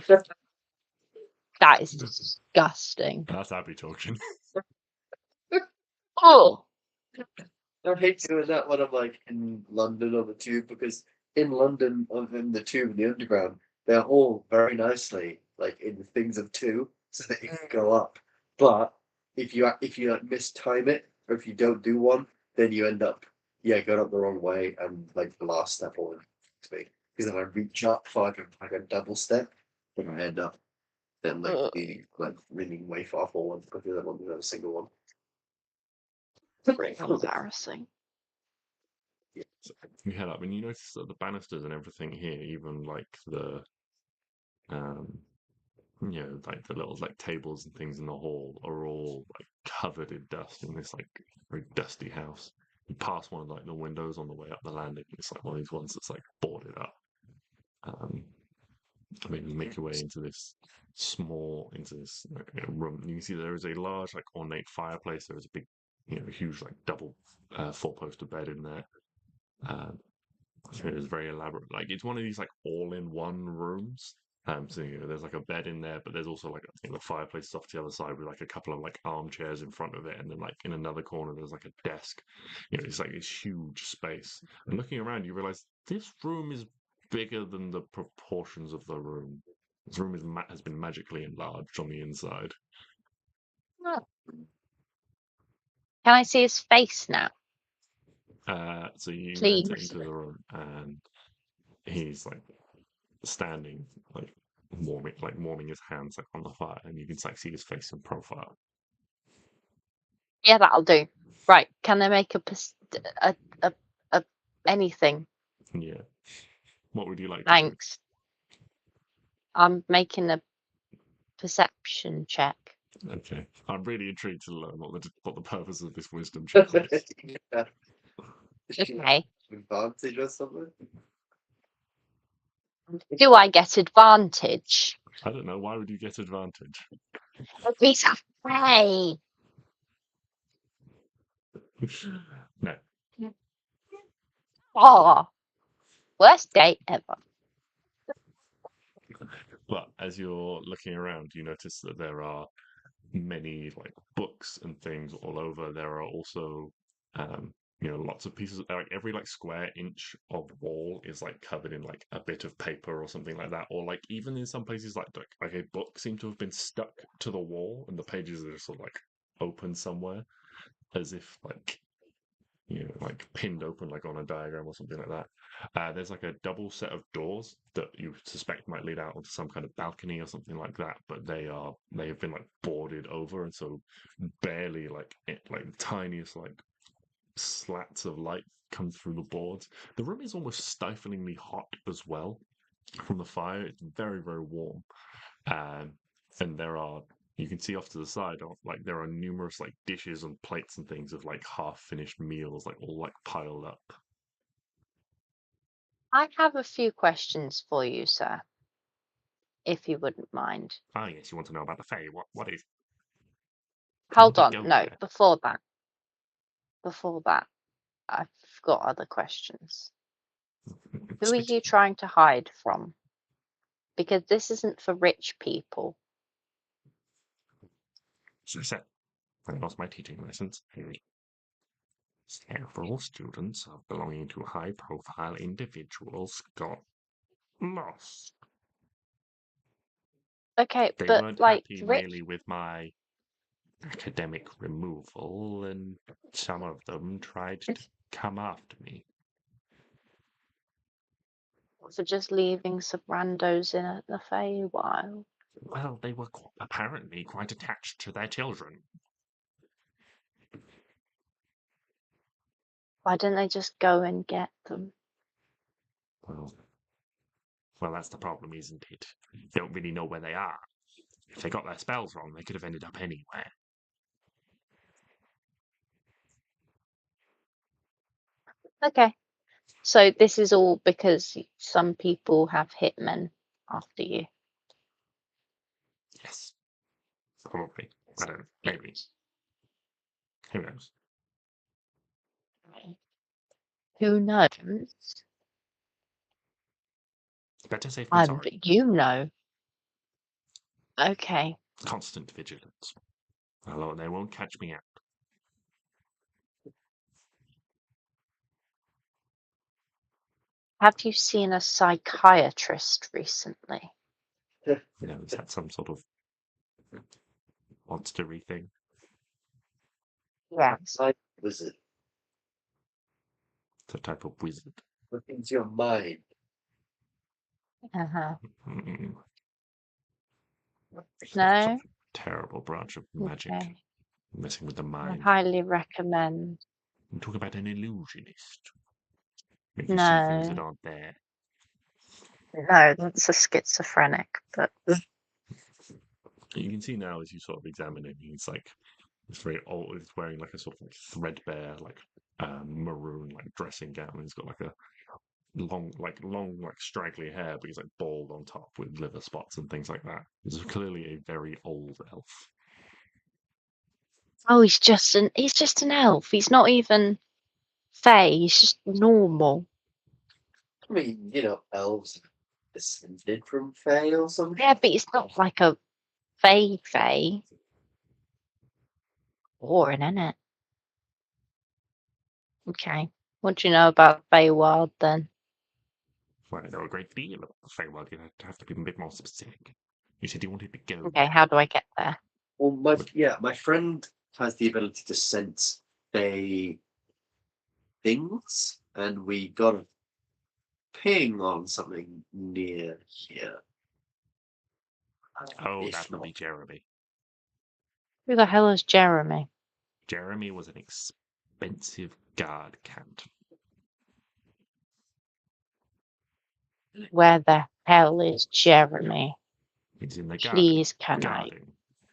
That is disgusting. That's Abby talking. Oh, I hate doing that when I'm in London on the tube, because in London in the tube and the underground, they're all very nicely in things of 2, so that you can go up. But if you mistime it, or if you don't do one, then you end up going up the wrong way, and the last step will me, because if I reach up 5 a double step, then I end up then being leaning way far forward because I won't do a single one. embarrassing. So you head up and you notice that the banisters and everything here, even like the like the little like tables and things in the hall are all like covered in dust in this like very dusty house. You pass one of like the windows on the way up the landing. It's like one of these ones that's like boarded up. You make your way into this room. You can see there is a large like ornate fireplace. There is a big, huge like double four-poster bed in there. It is very elaborate. Like it's one of these like all-in-one rooms. So there's like a bed in there, but there's also like the fireplace is off to the other side with like a couple of like armchairs in front of it, and then like in another corner there's like a desk. It's like this huge space. And looking around, you realize this room is bigger than the proportions of the room. This room has been magically enlarged on the inside. Oh. Can I see his face now? So you Please. enter into the room, and he's like standing, like warming his hands like on the fire, and you can like see his face in profile. Yeah, that'll do. Right? Can I make a anything? Yeah. What would you like to Thanks. I'm making a perception check. do? Okay. I'm really intrigued to learn what the purpose of this wisdom check is. Yeah. Okay. Advantage or something? Do I get advantage? I don't know. Why would you get advantage? He's afraid. No. Oh, worst date ever. But as you're looking around, you notice that there are many like books and things all over. There are also lots of pieces, like every like square inch of wall is like covered in like a bit of paper or something like that, or like even in some places like a book seemed to have been stuck to the wall and the pages are just sort of like open somewhere, as if like like pinned open like on a diagram or something like that. There's like a double set of doors that you suspect might lead out onto some kind of balcony or something like that, but they have been like boarded over, and so barely like the tiniest like slats of light come through the boards. The room is almost stiflingly hot as well from the fire. It's very, very warm. And you can see off to the side, like there are numerous like dishes and plates and things of like half-finished meals, like all like piled up. I have a few questions for you, sir, if you wouldn't mind. Ah, yes, you want to know about the Fae? What is? Hold Can we on, go no, there? before that, I've got other questions. Who are you trying to hide from? Because this isn't for rich people. So I said, I lost my teaching license. Several students belonging to high-profile individuals got lost. Okay, They but weren't like happy rich. merely with my academic removal, and some of them tried to come after me. For just leaving some randos in the Feywild. Well, they were apparently quite attached to their children. Why didn't they just go and get them? Well, that's the problem, isn't it? They don't really know where they are. If they got their spells wrong, they could have ended up anywhere. Okay. So this is all because some people have hitmen after you. Yes. Probably. I don't know. Maybe. Who knows? Who knows? Better safe than sorry. But you know. Okay. Constant vigilance. Although they won't catch me out. Have you seen a psychiatrist recently? Is that some sort of monstery thing? Yes. Like wizard. It's a type of wizard. Look into your mind. Uh-huh. Mm. No? Terrible branch of magic. Okay. Messing with the I mind. highly recommend. I'm talking about an illusionist. If you see things that No. aren't there. No, that's a schizophrenic, but You can see now as you sort of examine him, he's like, it's very old. He's wearing like a sort of threadbare, like maroon, like dressing gown. He's got like a long, straggly hair, but he's like bald on top with liver spots and things like that. He's clearly a very old elf. oh, he's just an elf. He's not even Fae, he's just normal. I mean, elves descended from Fae or something. Yeah, but he's not like a Fae. Boring, isn't it? Okay. What do you know about Feywild then? Well, I know a great deal about the Feywild. You have to be a bit more specific. You said you wanted to go. Okay, how do I get there? Well, my friend has the ability to sense Fae things, and we got a ping on something near here. Oh, If that would not- be Jeremy. Who the hell is Jeremy? Jeremy was an expensive guard cat. Where the hell is Jeremy? He's in the Please, can guarding.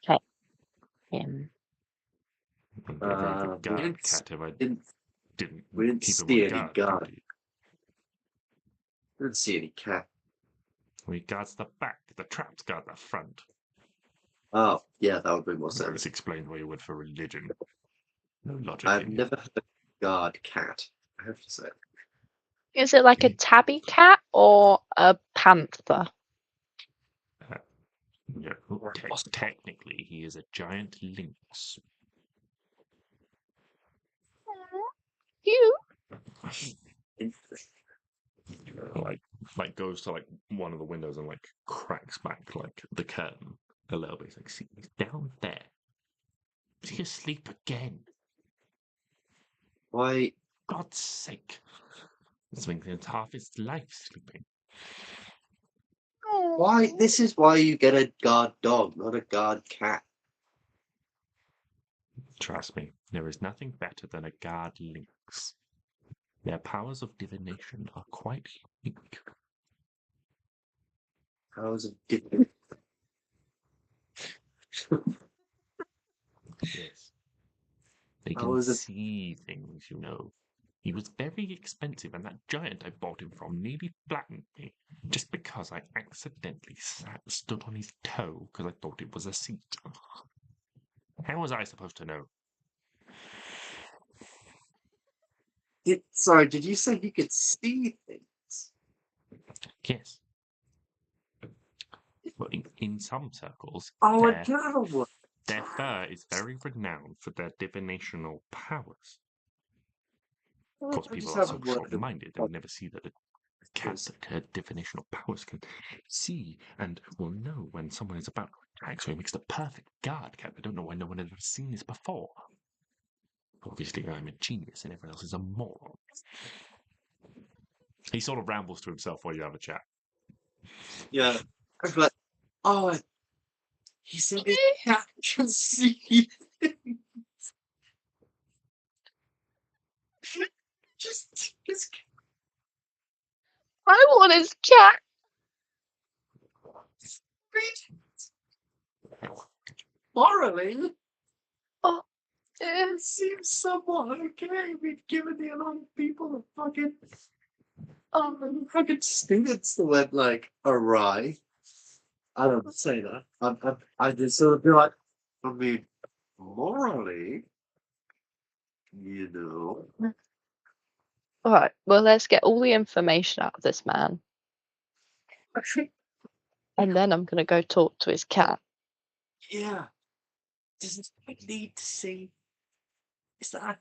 I take him? Wouldn't be a very good we guard didn't cat if I didn't didn't we didn't keep him see on any guard guard. duty. didn't see any cat. Well, he guards the back. The traps guard the front. Oh, yeah, that would make more So sense. this explains why you went for religion. No logic I've in you. never had a guard cat, I have to say. Is it like a tabby cat or a panther? No, technically, he is a giant lynx. You? Like goes to like one of the windows and like cracks back like the curtain a little bit. He's like, see, he's down there. Is he asleep again? Why? God's sake! It's been half his life sleeping. Why? This is why you get a guard dog, not a guard cat. Trust me, there is nothing better than a guard lynx. Their powers of divination are quite unique. Powers of different. Yes. They can Powers of- see things, you know. He was very expensive, and that giant I bought him from nearly flattened me just because I accidentally stood on his toe because I thought it was a seat. How was I supposed to know? Sorry, did you say he could see things? Yes. But in some circles, Oh, their, a girl! their fur is very renowned for their divinational powers. Of course, people are so short-minded they would never see that a cat that had divinational powers can see and will know when someone is about to attack, so he makes the perfect guard cat. I don't know why no one has ever seen this before. Obviously, I'm a genius and everyone else is a moron. He sort of rambles to himself while you have a chat. Yeah. I was like, oh, he said his cat can see things. Just his I want his cat. morally. Oh, It seems somewhat okay. We've given the amount of people a fucking students that went like awry. I don't say that. I just sort of feel like, I mean, morally, you know. all right. Well, let's get all the information out of this man, and then I'm gonna go talk to his cat. Yeah. Does it need to see? Is that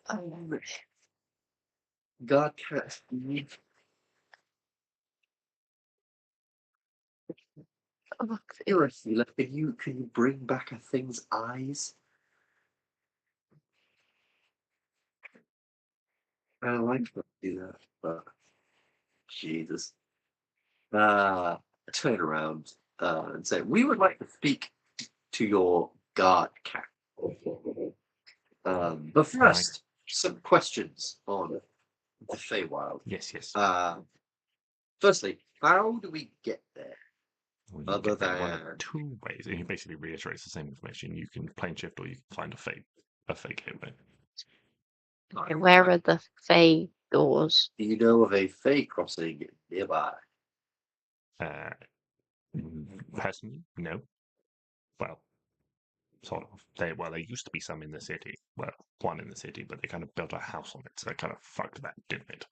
God can't need? Oh, Seriously, like, can you bring back a thing's eyes? I like to do that, but Jesus. Turn around and say, we would like to speak to your guard cat. But first, some questions on the Feywild. Yes, yes. Firstly, how do we get there? Well, you Other get there one of than- two ways. And he basically reiterates the same information. You can plane shift or you can find a fake gateway. Okay, where are the Fey doors? Do you know of a Fey crossing nearby? Personally, no. Well, sort of. There used to be some in the city. Well, one in the city, but they kind of built a house on it, so they kind of fucked that, didn't it?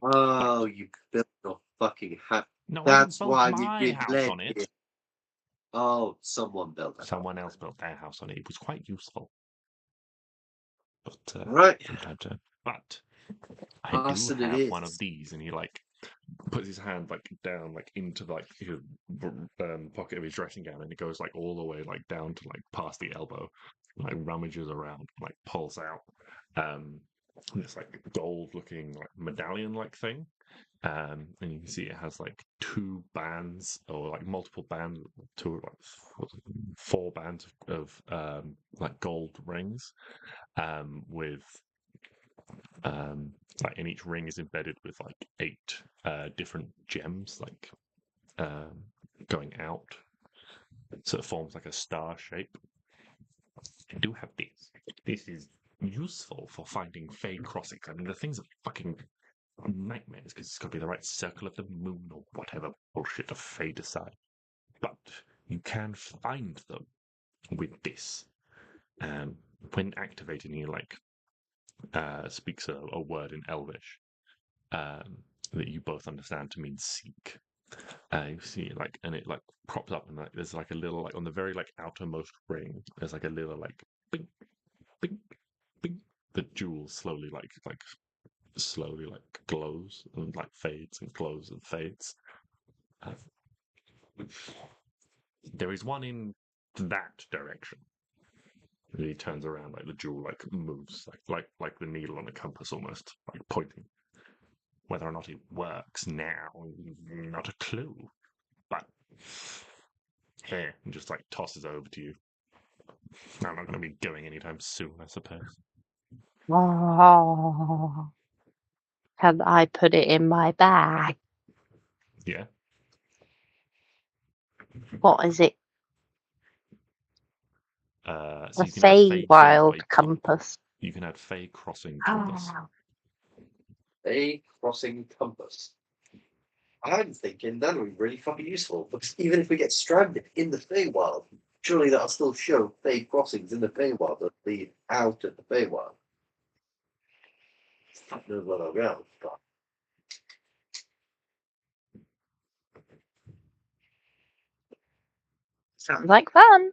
Oh, you built your fucking house. No, That's I why didn't build we my did house let on it. it. Oh, someone built it. Someone else built their house on it. It was quite useful. But Right. from time to time. But I Awesome do it have one is. of these, and he like puts his hand like down like into like his pocket of his dressing gown, and it goes like all the way like down to like past the elbow, like rummages around, like pulls out this like gold looking like medallion like thing. And you can see it has like two bands or like multiple bands, two like four bands of like gold rings, with like in each ring is embedded with like 8 different gems, like going out, so it forms like a star shape. I do have this. This is useful for finding Fey crossings. I mean, the things are fucking nightmares because it's got to be the right circle of the moon or whatever bullshit a Fey decide. But you can find them with this. When activating, you like speaks a word in Elvish that you both understand to mean seek. You see it like, and it like props up, and like there's like a little like on the very like outermost ring. There's like a little like bing, bing, bing. The jewel slowly like glows and like fades and glows and fades. There is one in that direction. And he turns around, like the jewel like moves, like the needle on a compass, almost like pointing. Whether or not it works now, not a clue. But here, and just like tosses over to you. I'm not going to be going anytime soon, I suppose. Oh, can I put it in my bag? Yeah. What is it? So A you can add Fey Feywild gateway compass. You can add Fey crossing compass. Oh, Fey crossing compass. I'm thinking that would be really fucking useful because even if we get stranded in the Feywild, surely that'll still show Fey crossings in the Feywild that lead out of the Feywild. Fuck knows where they'll go, but sounds like fun.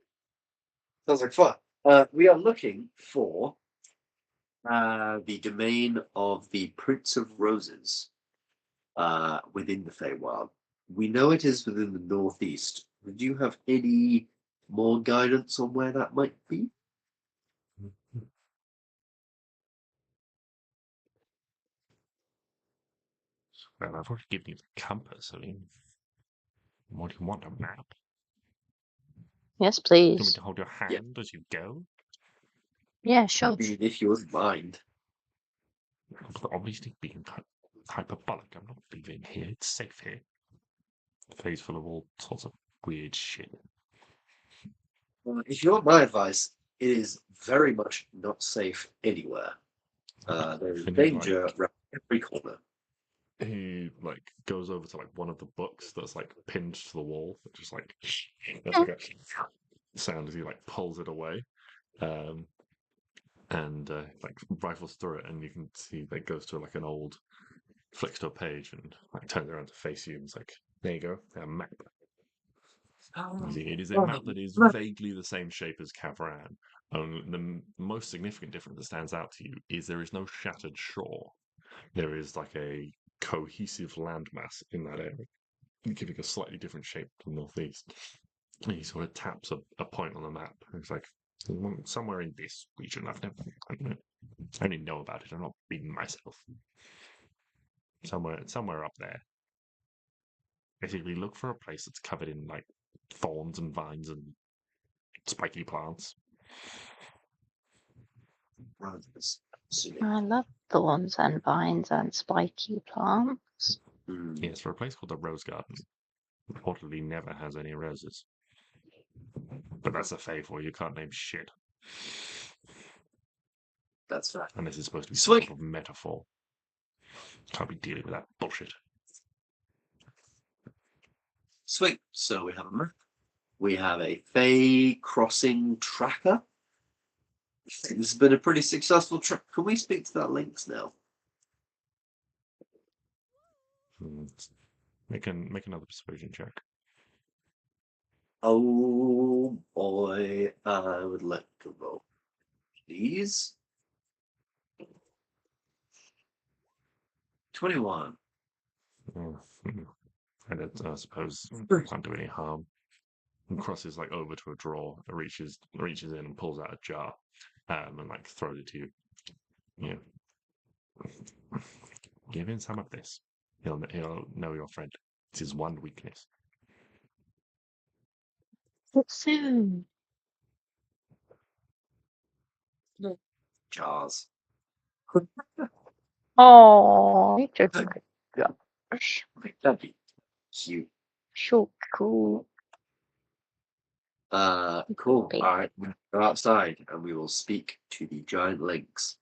sounds like fun. We are looking for the domain of the Prince of Roses within the Feywild. We know it is within the northeast. Do you have any more guidance on where that might be? Well, I've already given you the compass. I mean, what do you want, a map? Yes, Do you want me please. to hold your hand as you go? Yeah, I sure. mean, if you wouldn't mind. Obviously being hyperbolic. I'm not leaving here. It's safe here. The Fey's full of all sorts of weird shit. Well, if you want my advice, it is very much not safe anywhere. There is And he, danger like, around every corner. he like goes over to like one of the books that's like pinned to the wall. Just like there's like a sound as he like pulls it away, and like rifles through it, and you can see that goes to like an old flicks to a page and like turns around to face you and it's like, there you go, a map. You see, it is a map that is vaguely the same shape as Kavran. The most significant difference that stands out to you is there is no shattered shore. There is like a cohesive landmass in that area, giving a slightly different shape to the northeast. And he sort of taps a point on the map. And it's like, somewhere in this region. I only know about it. I'm not beating myself. Somewhere up there. Basically, look for a place that's covered in like thorns and vines and spiky plants. Roses. I love thorns and vines and spiky plants. Yes, for a place called the Rose Garden, reportedly never has any roses. But that's a fey for you. You can't name shit. That's right. Unless it's supposed to be Sweet. some sort of metaphor. Can't be dealing with that bullshit. Sweet. So we have a map. We have a Fey crossing tracker. I think this has been a pretty successful trip. Can we speak to that Lynx now? Make another persuasion check. Oh boy, I would like to roll. Please. 21. I suppose can't do any harm. And crosses like over to a drawer, reaches in and pulls out a jar, and like throws it to you. Yeah. Give him some of this. He'll know your friend. It's his one weakness. Soon. Jars. Oh, you just gosh. That'd be cute. So cool. Cool. All right, we'll go outside and we will speak to the giant lynx.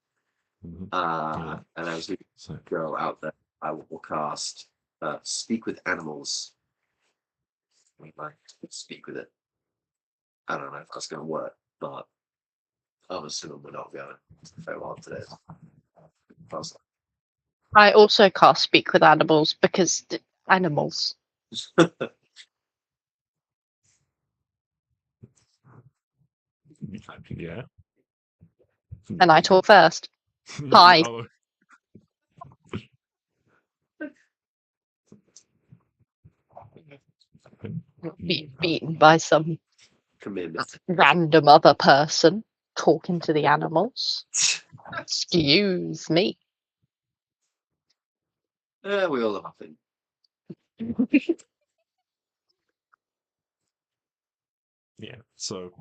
Yeah. And as we So go out there, I will cast Speak with Animals. We might speak with it. I don't know if that's going to work, but I'm assuming we're not going very well today. I also can't speak with animals because animals. yeah. And I talk first. Hi. Oh. Beaten by some Commitment. random other person talking to the animals. Excuse me. Yeah, we all have nothing. Yeah. So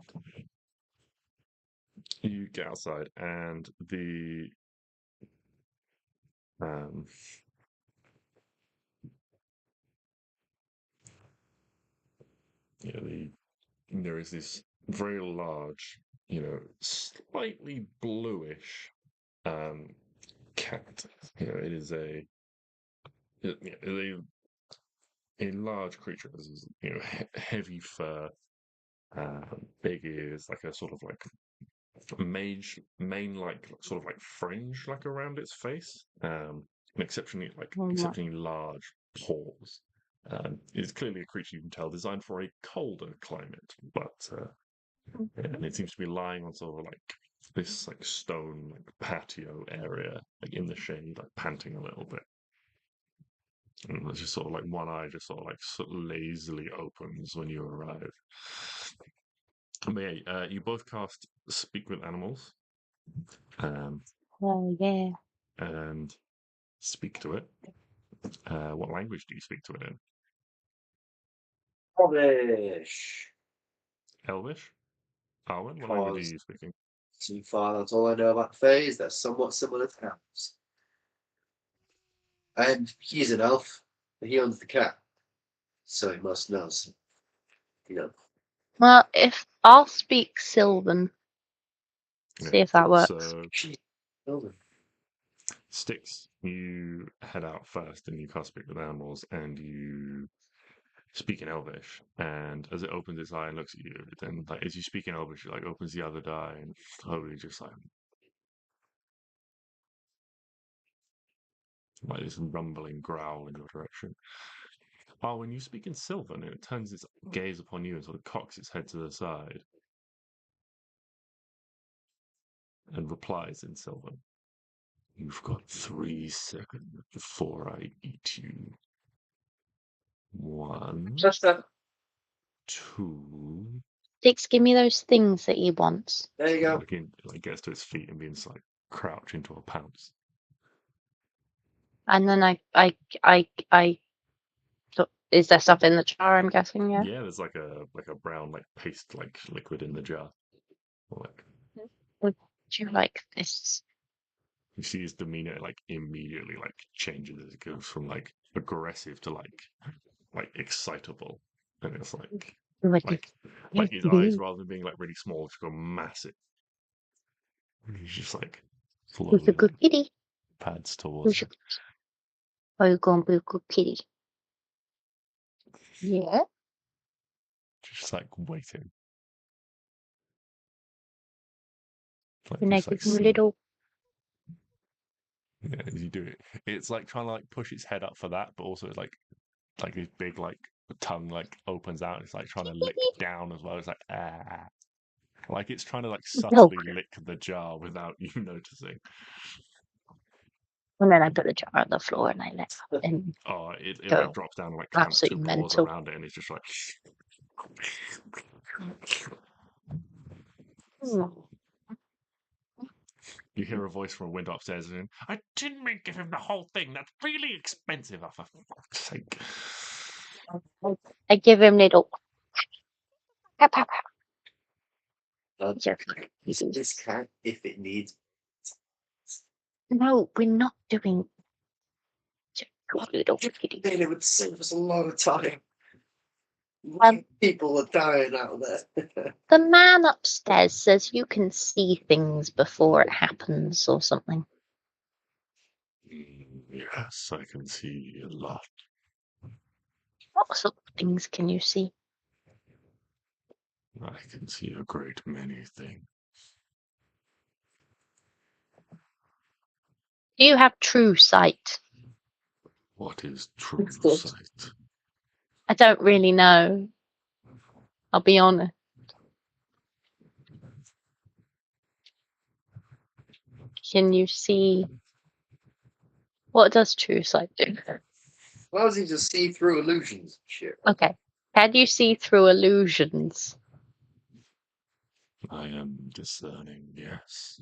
you get outside and the there is this very large, slightly bluish cat. It is a large creature. This is heavy fur, big ears, like a sort of like mane like sort of like fringe like around its face, and exceptionally large paws. It's clearly a creature you can tell designed for a colder climate, but and it seems to be lying on sort of like this like stone like patio area, like in the shade, like panting a little bit. And there's just sort of like one eye just sort of like lazily opens when you arrive. But yeah, you both cast Speak with Animals. Oh yeah. And speak to it. What language do you speak to it in? Rubbish. Elvish? Arwen, what language are you speaking? So far, that's all I know about Fays. They're somewhat similar to elves. And he's an elf, but he owns the cat. So he must know. Well, if I'll speak Sylvan, see if that works. So, Stix, you head out first and you cast Speak with Animals and you speak in Elvish. And as it opens its eye and looks at you, then like as you speak in Elvish, it like opens the other eye and slowly just like this rumbling growl in your direction. Oh, when you speak in Sylvan, it turns its gaze upon you and sort of cocks its head to the side and replies in Sylvan. You've got 3 seconds before I eat you. 1, 2. Stix, give me those things that he wants. There you go. Like gets to its feet and begins to like crouch into a pounce. And then is there stuff in the jar? I'm guessing, yeah. Yeah, there's like a brown like paste like liquid in the jar. Like, Would you like this? You see his demeanor like immediately like changes. It goes from like aggressive to like excitable, and it's like his eyes, rather than being like really small, just go massive. And he's just like Who's a slowly good like, kitty? pads towards it. Are you going to be a good kitty? Yeah. Just like waiting. Like Can I just like give him a seeing. little? Yeah, as you do it, it's like trying to like push its head up for that, but also it's like his big like tongue like opens out. And it's like trying to lick down as well. It's like like it's trying to like subtly lick the jar without you noticing. And then I put the jar on the floor and I let him Oh, it go. like drops down and like clamps two Absolutely paws mental. around it, and it's just like. You hear a voice from a window upstairs and I didn't mean give him the whole thing. That's really expensive. Oh, for fuck's sake. I give him little. This cat, if it needs. No, we're not doing. Little kitty. Then it would save us a lot of time. Um, People are dying out there. The man upstairs says you can see things before it happens or something. Yes, I can see a lot. What sort of things can you see? I can see a great many things. Do you have true sight? What is true sight? I don't really know. I'll be honest. Can you see? What does true sight do? Why does he just see through illusions and shit? Okay. Can you see through illusions? I am discerning, yes.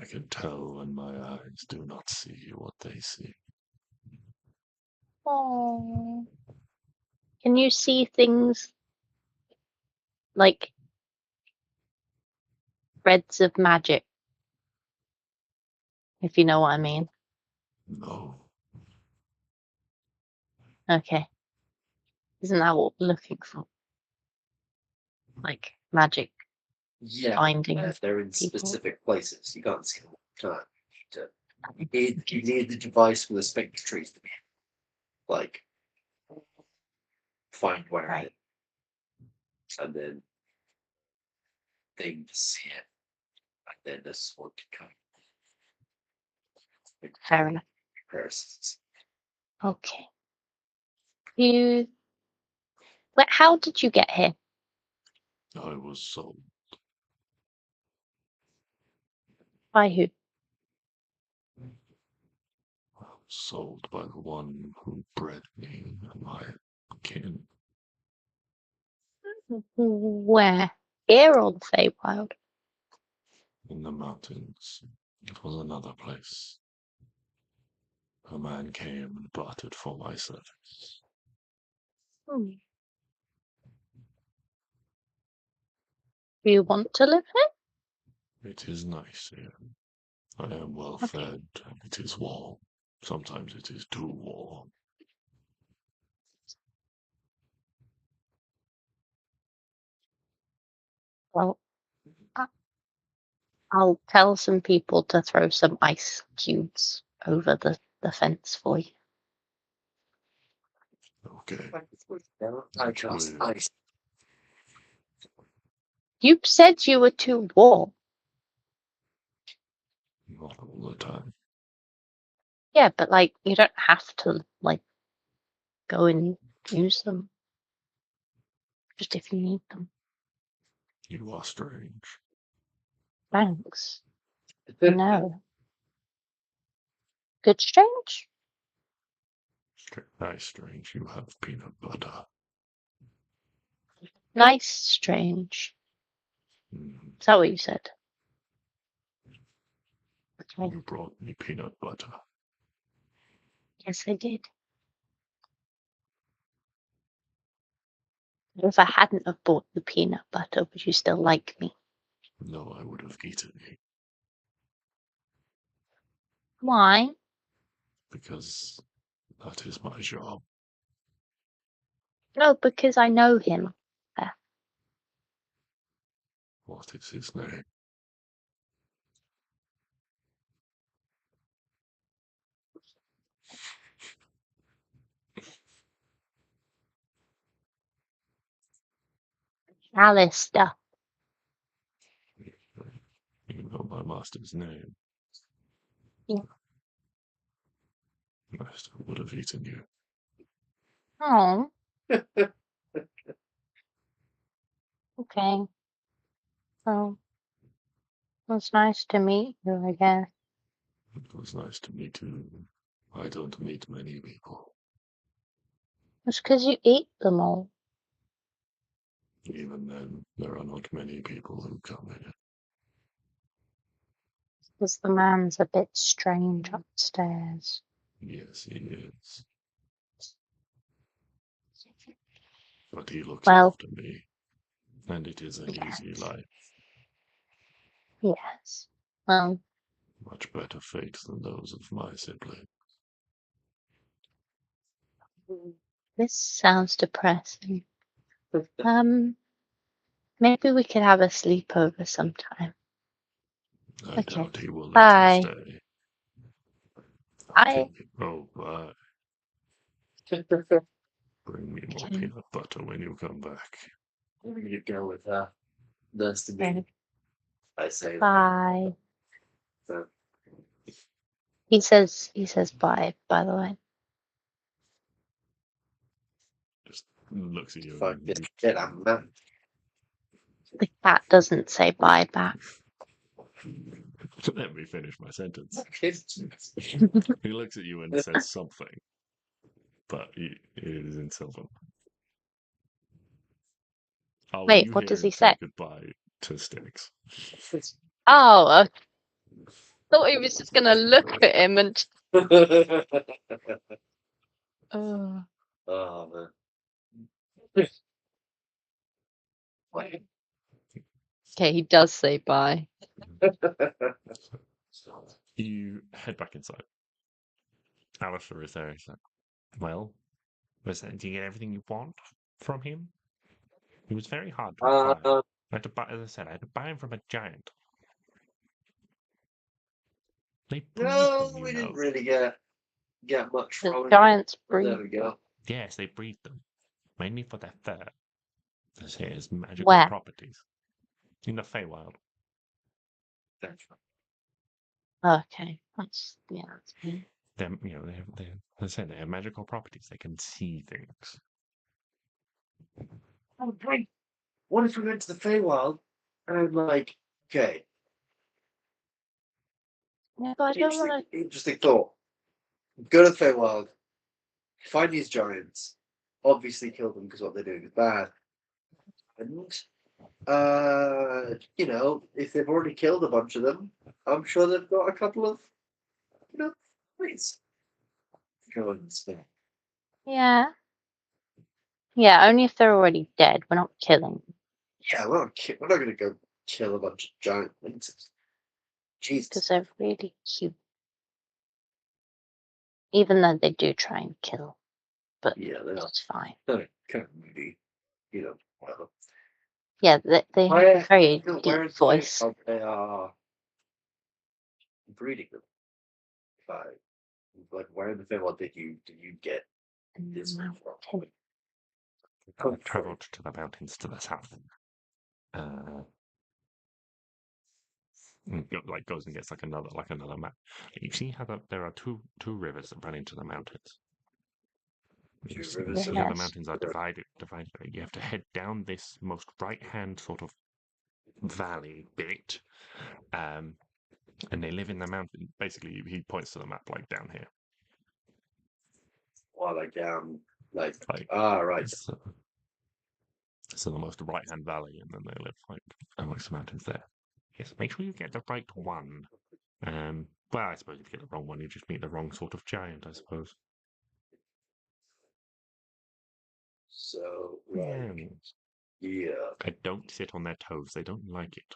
I can tell when my eyes do not see what they see. Oh. Can you see things like threads of magic? If you know what I mean. No. Okay. Isn't that what we're looking for? Like magic finding they're in people. specific places. You can't see them all the time. You need the device for the spectrators to be like find where Right. it is, and then thing to see it, and then this one to come. Fair enough. Comparisons. Okay. How did you get here? I was sold. By who? Sold by the one who bred me and my kin. Where? Here or the Feywild? In the mountains. It was another place. A man came and bartered for my service. Do you want to live here? It is nice here. I am well fed. It is warm. Sometimes it is too warm. Well, I'll tell some people to throw some ice cubes over the fence for you. Okay. I trust ice. You said you were too warm. Not all the time. Yeah, but like you don't have to like go and use them. Just if you need them. You are strange. Thanks. No. Good strange? Nice strange. You have peanut butter. Nice strange. Is that what you said? Okay. You brought me peanut butter. Yes, I did. If I hadn't have bought the peanut butter, would you still like me? No, I would have eaten you. Why? Because that is my job. No, because I know him. What is his name? Alistair. You know my master's name. Yeah. Master would have eaten you. Oh. Okay. Well, it was nice to meet you, I guess. It was nice to meet you. I don't meet many people. It's because you eat them all. Even then, there are not many people who come here. Because the man's a bit strange upstairs. Yes, he is. But he looks Well, after me. And it is an yes. easy life. Yes. Well, Much better fate than those of my siblings. this sounds depressing. Maybe we could have a sleepover sometime. I Okay. doubt he will let Bye. you stay. Bye. Oh, bye. Bring me more Okay. peanut butter when you come back. Where do you go with that? Nice to meet Okay. you. I say that. Bye. So, He says bye, by the way. Just looks at you. fuck this shit, I'm not. The cat doesn't say bye back. Let me finish my sentence. It's He looks at you and says something, but it is in Sylvan. Oh, Wait, you what hear does him he say? goodbye to Stix. Oh, I thought he was just gonna look at him and. Oh. Oh man. Okay, he does say bye. You head back inside. Alistair is there. He's like, well, did you get everything you want from him? He was very hard to acquire. I had to buy, as I said, I had to buy him from a giant. They breed No, them, you we know. didn't really get much The from it. giants There breed. we go. Yes, they breed them, mainly for their fur. This here is magical Where? properties in the Feywild. Okay, that's yeah. That's me. They're, you know, as I said, they have magical properties. They can see things. Oh, great. What if we went to the Feywild and I'm like, okay, Yeah, but I don't want to. interesting thought. Go to the Feywild, find these giants, obviously kill them because what they're doing is bad. And you know, if they've already killed a bunch of them, I'm sure they've got a couple of, you know, please. Go and spare. Yeah. Yeah, only if they're already dead. We're not killing them Yeah, we're not gonna go kill a bunch of giant lynxes. Jesus. because they're really cute. Even though they do try and kill, but Yeah, they are. it's fine. They're kind of moody, you know, whatever. Yeah, they have a very Where deep in the voice. Feywild they are breeding them? Like, where in the Feywild did you get this one from? Mountain. I've travelled to the mountains to the south. Like goes and gets like another map. You see how there are two rivers that run into the mountains. You see rivers. how the Yes. mountains are divided. You have to head down this most right-hand sort of valley bit, and they live in the mountain. Basically, he points to the map like down here. Well, like down, like right. So the most right-hand valley, and then they live like amongst the mountains there. Yes, make sure you get the right one. Well, I suppose if you get the wrong one, you just meet the wrong sort of giant, I suppose. So, like, yeah. I don't sit on their toes. They don't like it.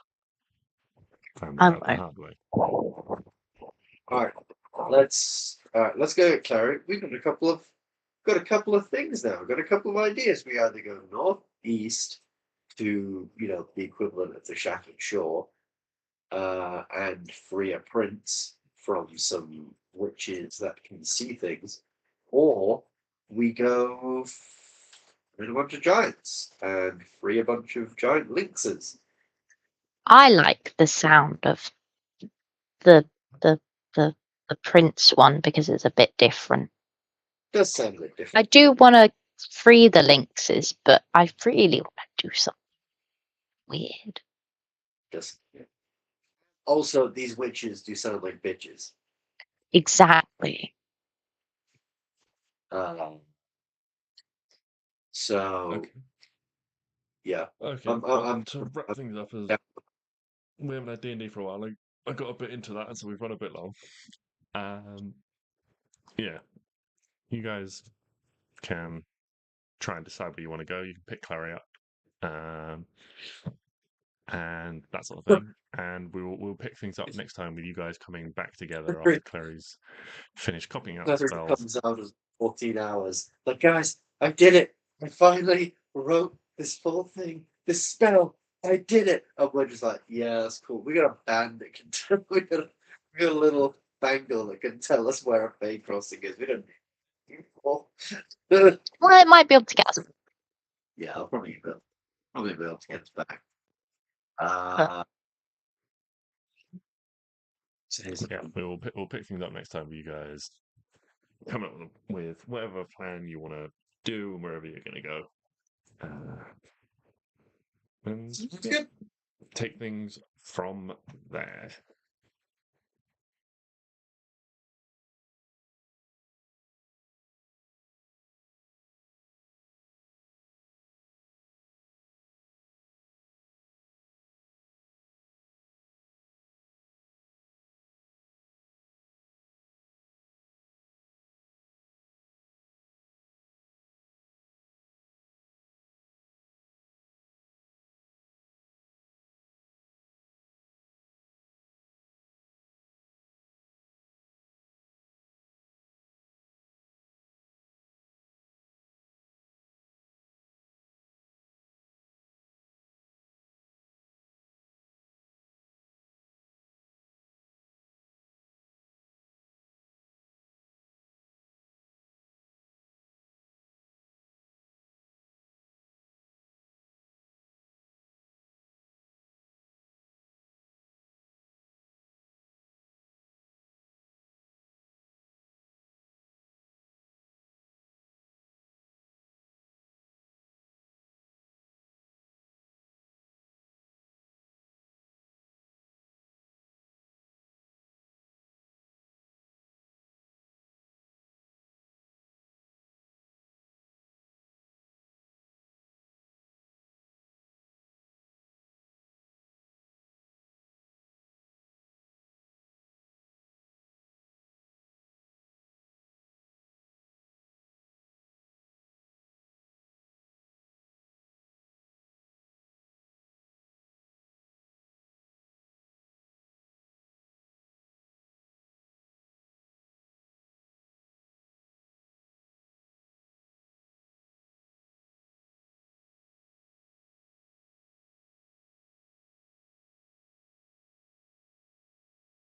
Found I that out the won't. hard way. All right. let's go, Klari. We've got a couple of things now. We've got a couple of ideas. We either go northeast to, the equivalent of the Shattered Shore, and free a prince from some witches that can see things, or we go with a bunch of giants and free a bunch of giant lynxes. I like the sound of the the the prince one because it's a bit different. Does sound a bit I different. do want to free the lynxes, but I really want to do something weird. Does also these witches do sound like bitches. Exactly. So Okay. yeah, Okay. I'm to wrap things up, as we haven't had D&D for a while, I got a bit into that, and so we've run a bit long. Yeah, you guys can try and decide where you want to go. You can pick Klari up, and that sort of thing. And we'll pick things up next time with you guys coming back together after Clary's finished copying out the Another spells. comes out as 14 hours. Like, guys, I did it. I finally wrote this full thing, this spell. I did it. And we're just like, yeah, that's cool. We got a band that can tell. We got a little bangle that can tell us where a Bay crossing is. We don't need people. Well, it might be able to get us. Yeah, I'll probably be able to get us back. Yeah, we'll pick things up next time with you guys. Come up with whatever plan you want to do and wherever you're going to go. And It's good. take things from there.